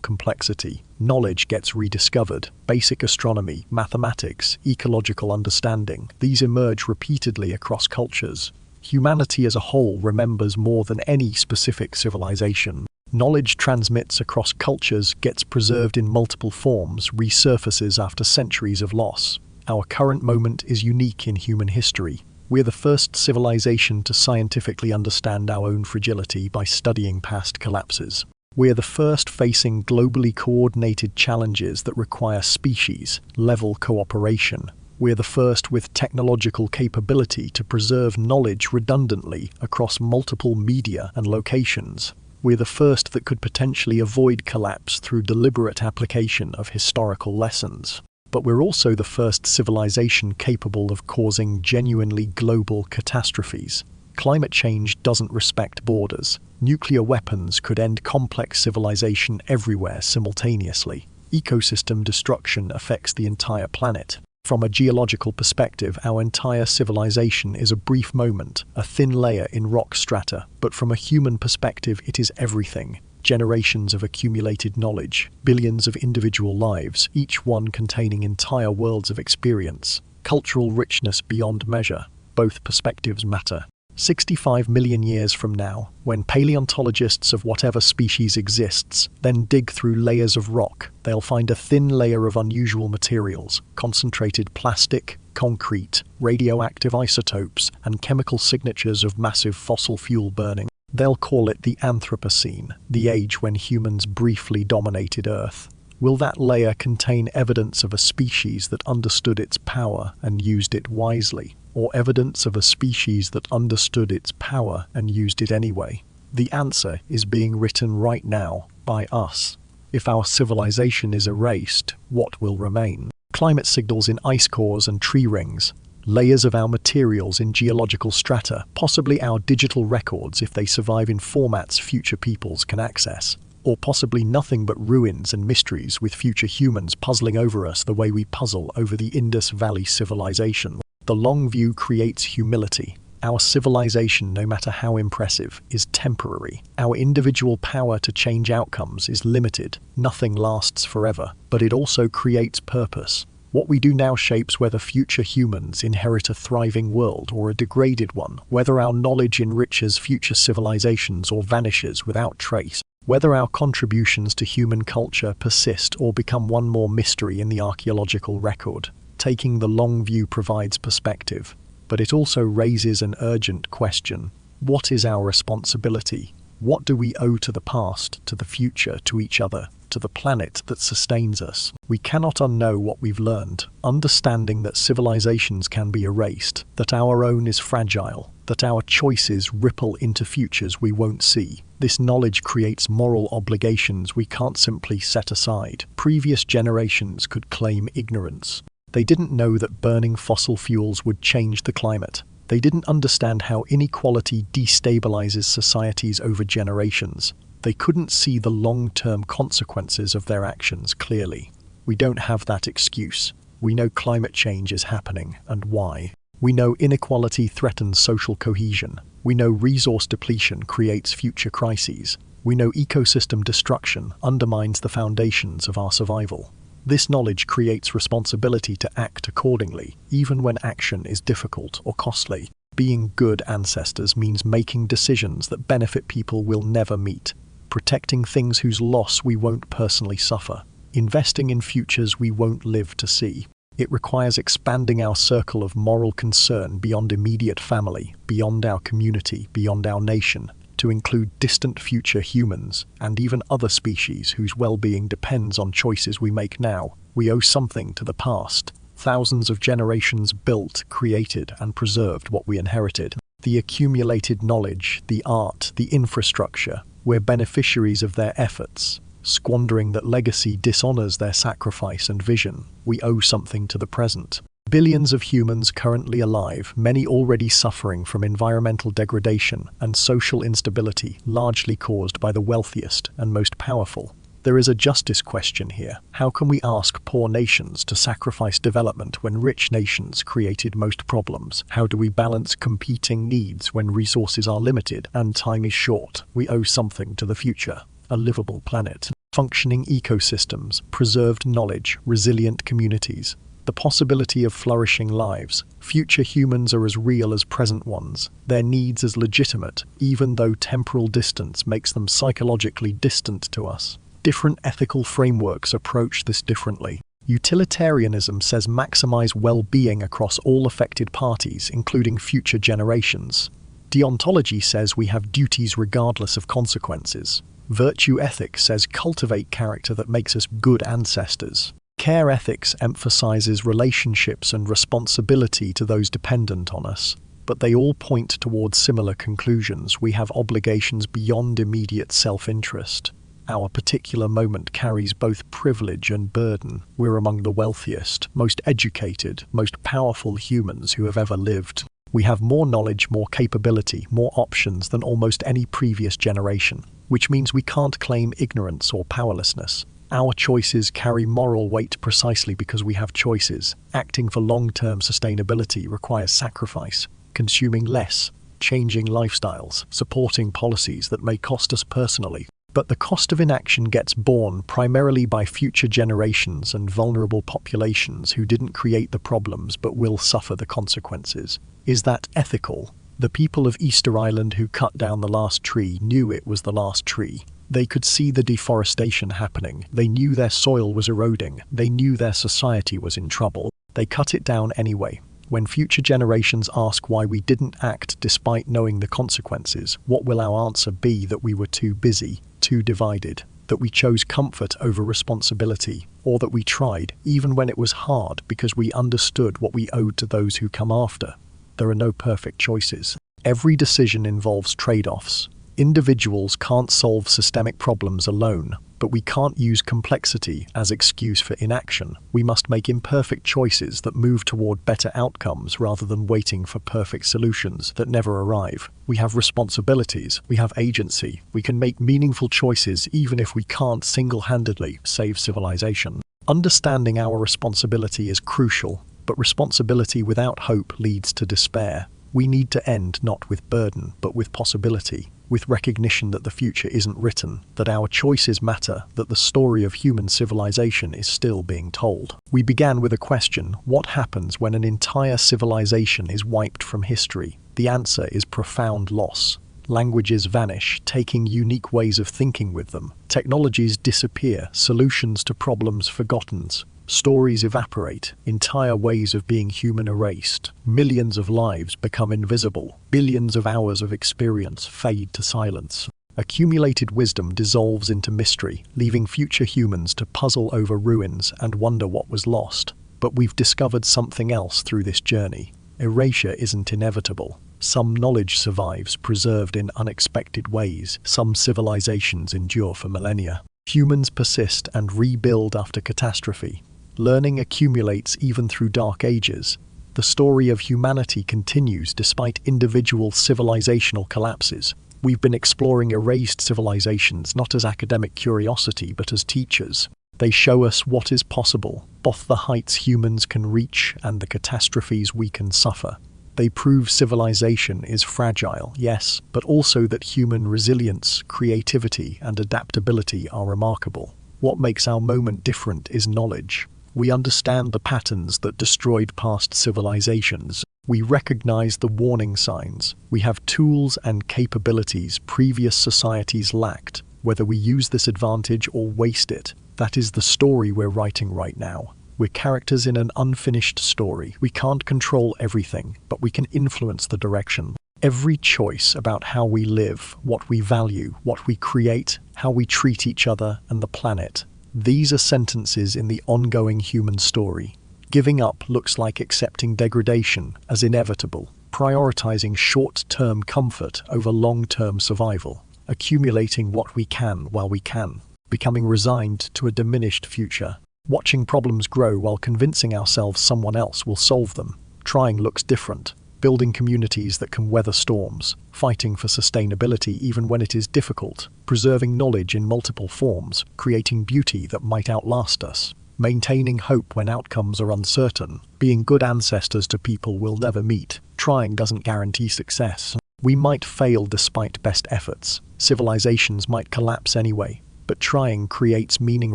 complexity. Knowledge gets rediscovered. Basic astronomy, mathematics, ecological understanding. These emerge repeatedly across cultures. Humanity as a whole remembers more than any specific civilization. Knowledge transmits across cultures, gets preserved in multiple forms, resurfaces after centuries of loss. Our current moment is unique in human history. We're the first civilization to scientifically understand our own fragility by studying past collapses. We're the first facing globally coordinated challenges that require species-level cooperation. We're the first with technological capability to preserve knowledge redundantly across multiple media and locations. We're the first that could potentially avoid collapse through deliberate application of historical lessons. But we're also the first civilization capable of causing genuinely global catastrophes. Climate change doesn't respect borders. Nuclear weapons could end complex civilization everywhere simultaneously. Ecosystem destruction affects the entire planet. From a geological perspective, our entire civilization is a brief moment, a thin layer in rock strata. But from a human perspective, it is everything. Generations of accumulated knowledge, billions of individual lives, each one containing entire worlds of experience, cultural richness beyond measure. Both perspectives matter. 65 million years from now, when paleontologists of whatever species exists then dig through layers of rock, they'll find a thin layer of unusual materials, concentrated plastic, concrete, radioactive isotopes, and chemical signatures of massive fossil fuel burning. They'll call it the Anthropocene, the age when humans briefly dominated Earth. Will that layer contain evidence of a species that understood its power and used it wisely, or evidence of a species that understood its power and used it anyway? The answer is being written right now by us. If our civilization is erased, what will remain? Climate signals in ice cores and tree rings, layers of our materials in geological strata, possibly our digital records if they survive in formats future peoples can access. Or possibly nothing but ruins and mysteries with future humans puzzling over us the way we puzzle over the Indus Valley civilization. The long view creates humility. Our civilization, no matter how impressive, is temporary. Our individual power to change outcomes is limited. Nothing lasts forever, but it also creates purpose. What we do now shapes whether future humans inherit a thriving world or a degraded one, whether our knowledge enriches future civilizations or vanishes without trace. Whether our contributions to human culture persist or become one more mystery in the archaeological record. Taking the long view provides perspective, but it also raises an urgent question. What is our responsibility? What do we owe to the past, to the future, to each other, to the planet that sustains us? We cannot unknow what we've learned, understanding that civilizations can be erased, that our own is fragile, that our choices ripple into futures we won't see. This knowledge creates moral obligations we can't simply set aside. Previous generations could claim ignorance. They didn't know that burning fossil fuels would change the climate. They didn't understand how inequality destabilizes societies over generations. They couldn't see the long-term consequences of their actions clearly. We don't have that excuse. We know climate change is happening, and why. We know inequality threatens social cohesion. We know resource depletion creates future crises. We know ecosystem destruction undermines the foundations of our survival. This knowledge creates responsibility to act accordingly, even when action is difficult or costly. Being good ancestors means making decisions that benefit people we'll never meet, protecting things whose loss we won't personally suffer, investing in futures we won't live to see. It requires expanding our circle of moral concern beyond immediate family, beyond our community, beyond our nation, to include distant future humans and even other species whose well-being depends on choices we make now. We owe something to the past. Thousands of generations built, created, and preserved what we inherited. The accumulated knowledge, the art, the infrastructure. We're beneficiaries of their efforts. Squandering that legacy dishonors their sacrifice and vision. We owe something to the present. Billions of humans currently alive, many already suffering from environmental degradation and social instability, largely caused by the wealthiest and most powerful. There is a justice question here. How can we ask poor nations to sacrifice development when rich nations created most problems? How do we balance competing needs when resources are limited and time is short? We owe something to the future. A livable planet, functioning ecosystems, preserved knowledge, resilient communities. The possibility of flourishing lives. Future humans are as real as present ones, their needs as legitimate, even though temporal distance makes them psychologically distant to us. Different ethical frameworks approach this differently. Utilitarianism says maximize well-being across all affected parties, including future generations. Deontology says we have duties regardless of consequences. Virtue ethics says cultivate character that makes us good ancestors. Care ethics emphasizes relationships and responsibility to those dependent on us, but they all point towards similar conclusions. We have obligations beyond immediate self-interest. Our particular moment carries both privilege and burden. We're among the wealthiest, most educated, most powerful humans who have ever lived. We have more knowledge, more capability, more options than almost any previous generation, which means we can't claim ignorance or powerlessness. Our choices carry moral weight precisely because we have choices. Acting for long-term sustainability requires sacrifice, consuming less, changing lifestyles, supporting policies that may cost us personally. But the cost of inaction gets borne primarily by future generations and vulnerable populations who didn't create the problems but will suffer the consequences. Is that ethical? The people of Easter Island who cut down the last tree knew it was the last tree. They could see the deforestation happening. They knew their soil was eroding. They knew their society was in trouble. They cut it down anyway. When future generations ask why we didn't act despite knowing the consequences, what will our answer be? That we were too busy, too divided, that we chose comfort over responsibility, or that we tried, even when it was hard, because we understood what we owed to those who come after. There are no perfect choices. Every decision involves trade-offs. Individuals can't solve systemic problems alone, but we can't use complexity as excuse for inaction. We must make imperfect choices that move toward better outcomes rather than waiting for perfect solutions that never arrive. We have responsibilities, we have agency, we can make meaningful choices even if we can't single-handedly save civilization. Understanding our responsibility is crucial, but responsibility without hope leads to despair. We need to end not with burden, but with possibility, with recognition that the future isn't written, that our choices matter, that the story of human civilization is still being told. We began with a question: what happens when an entire civilization is wiped from history? The answer is profound loss. Languages vanish, taking unique ways of thinking with them. Technologies disappear, solutions to problems forgotten. Stories evaporate, entire ways of being human erased. Millions of lives become invisible. Billions of hours of experience fade to silence. Accumulated wisdom dissolves into mystery, leaving future humans to puzzle over ruins and wonder what was lost. But we've discovered something else through this journey. Erasure isn't inevitable. Some knowledge survives, preserved in unexpected ways. Some civilizations endure for millennia. Humans persist and rebuild after catastrophe. Learning accumulates even through dark ages. The story of humanity continues despite individual civilizational collapses. We've been exploring erased civilizations not as academic curiosity but as teachers. They show us what is possible, both the heights humans can reach and the catastrophes we can suffer. They prove civilization is fragile, yes, but also that human resilience, creativity, and adaptability are remarkable. What makes our moment different is knowledge. We understand the patterns that destroyed past civilizations. We recognize the warning signs. We have tools and capabilities previous societies lacked. Whether we use this advantage or waste it, that is the story we're writing right now. We're characters in an unfinished story. We can't control everything, but we can influence the direction. Every choice about how we live, what we value, what we create, how we treat each other and the planet. These are sentences in the ongoing human story. Giving up looks like accepting degradation as inevitable, prioritizing short-term comfort over long-term survival, accumulating what we can while we can, becoming resigned to a diminished future, watching problems grow while convincing ourselves someone else will solve them. Trying looks different. Building communities that can weather storms, fighting for sustainability even when it is difficult, preserving knowledge in multiple forms, creating beauty that might outlast us, maintaining hope when outcomes are uncertain, being good ancestors to people we'll never meet. Trying doesn't guarantee success. We might fail despite best efforts. Civilizations might collapse anyway, but trying creates meaning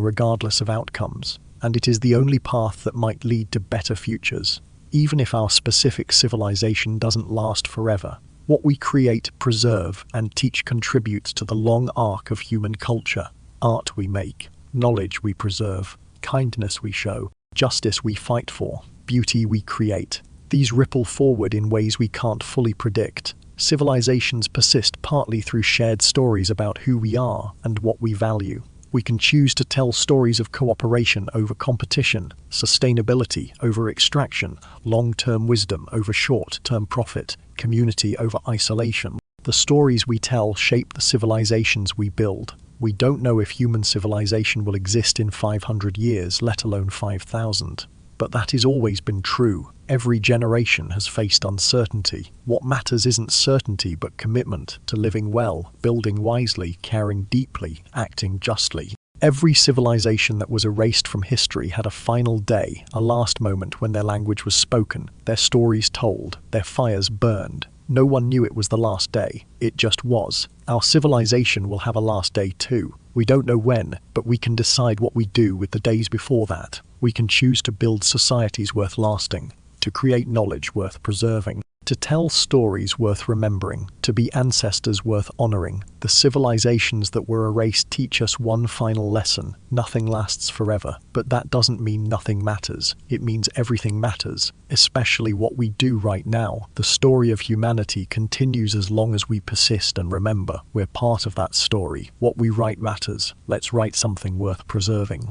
regardless of outcomes, and it is the only path that might lead to better futures. Even if our specific civilization doesn't last forever, what we create, preserve, and teach contributes to the long arc of human culture. Art we make, knowledge we preserve, kindness we show, justice we fight for, beauty we create. These ripple forward in ways we can't fully predict. Civilizations persist partly through shared stories about who we are and what we value. We can choose to tell stories of cooperation over competition, sustainability over extraction, long-term wisdom over short-term profit, community over isolation. The stories we tell shape the civilizations we build. We don't know if human civilization will exist in 500 years, let alone 5,000. But that has always been true. Every generation has faced uncertainty. What matters isn't certainty but commitment to living well, building wisely, caring deeply, acting justly. Every civilization that was erased from history had a final day, a last moment when their language was spoken, their stories told, their fires burned. No one knew it was the last day. It just was. Our civilization will have a last day too. We don't know when, but we can decide what we do with the days before that. We can choose to build societies worth lasting, to create knowledge worth preserving, To tell stories worth remembering, to be ancestors worth honoring, the civilizations that were erased teach us one final lesson: nothing lasts forever. But that doesn't mean nothing matters. It means everything matters, especially what we do right now. The story of humanity continues as long as we persist and remember we're part of that story. What we write matters. Let's write something worth preserving.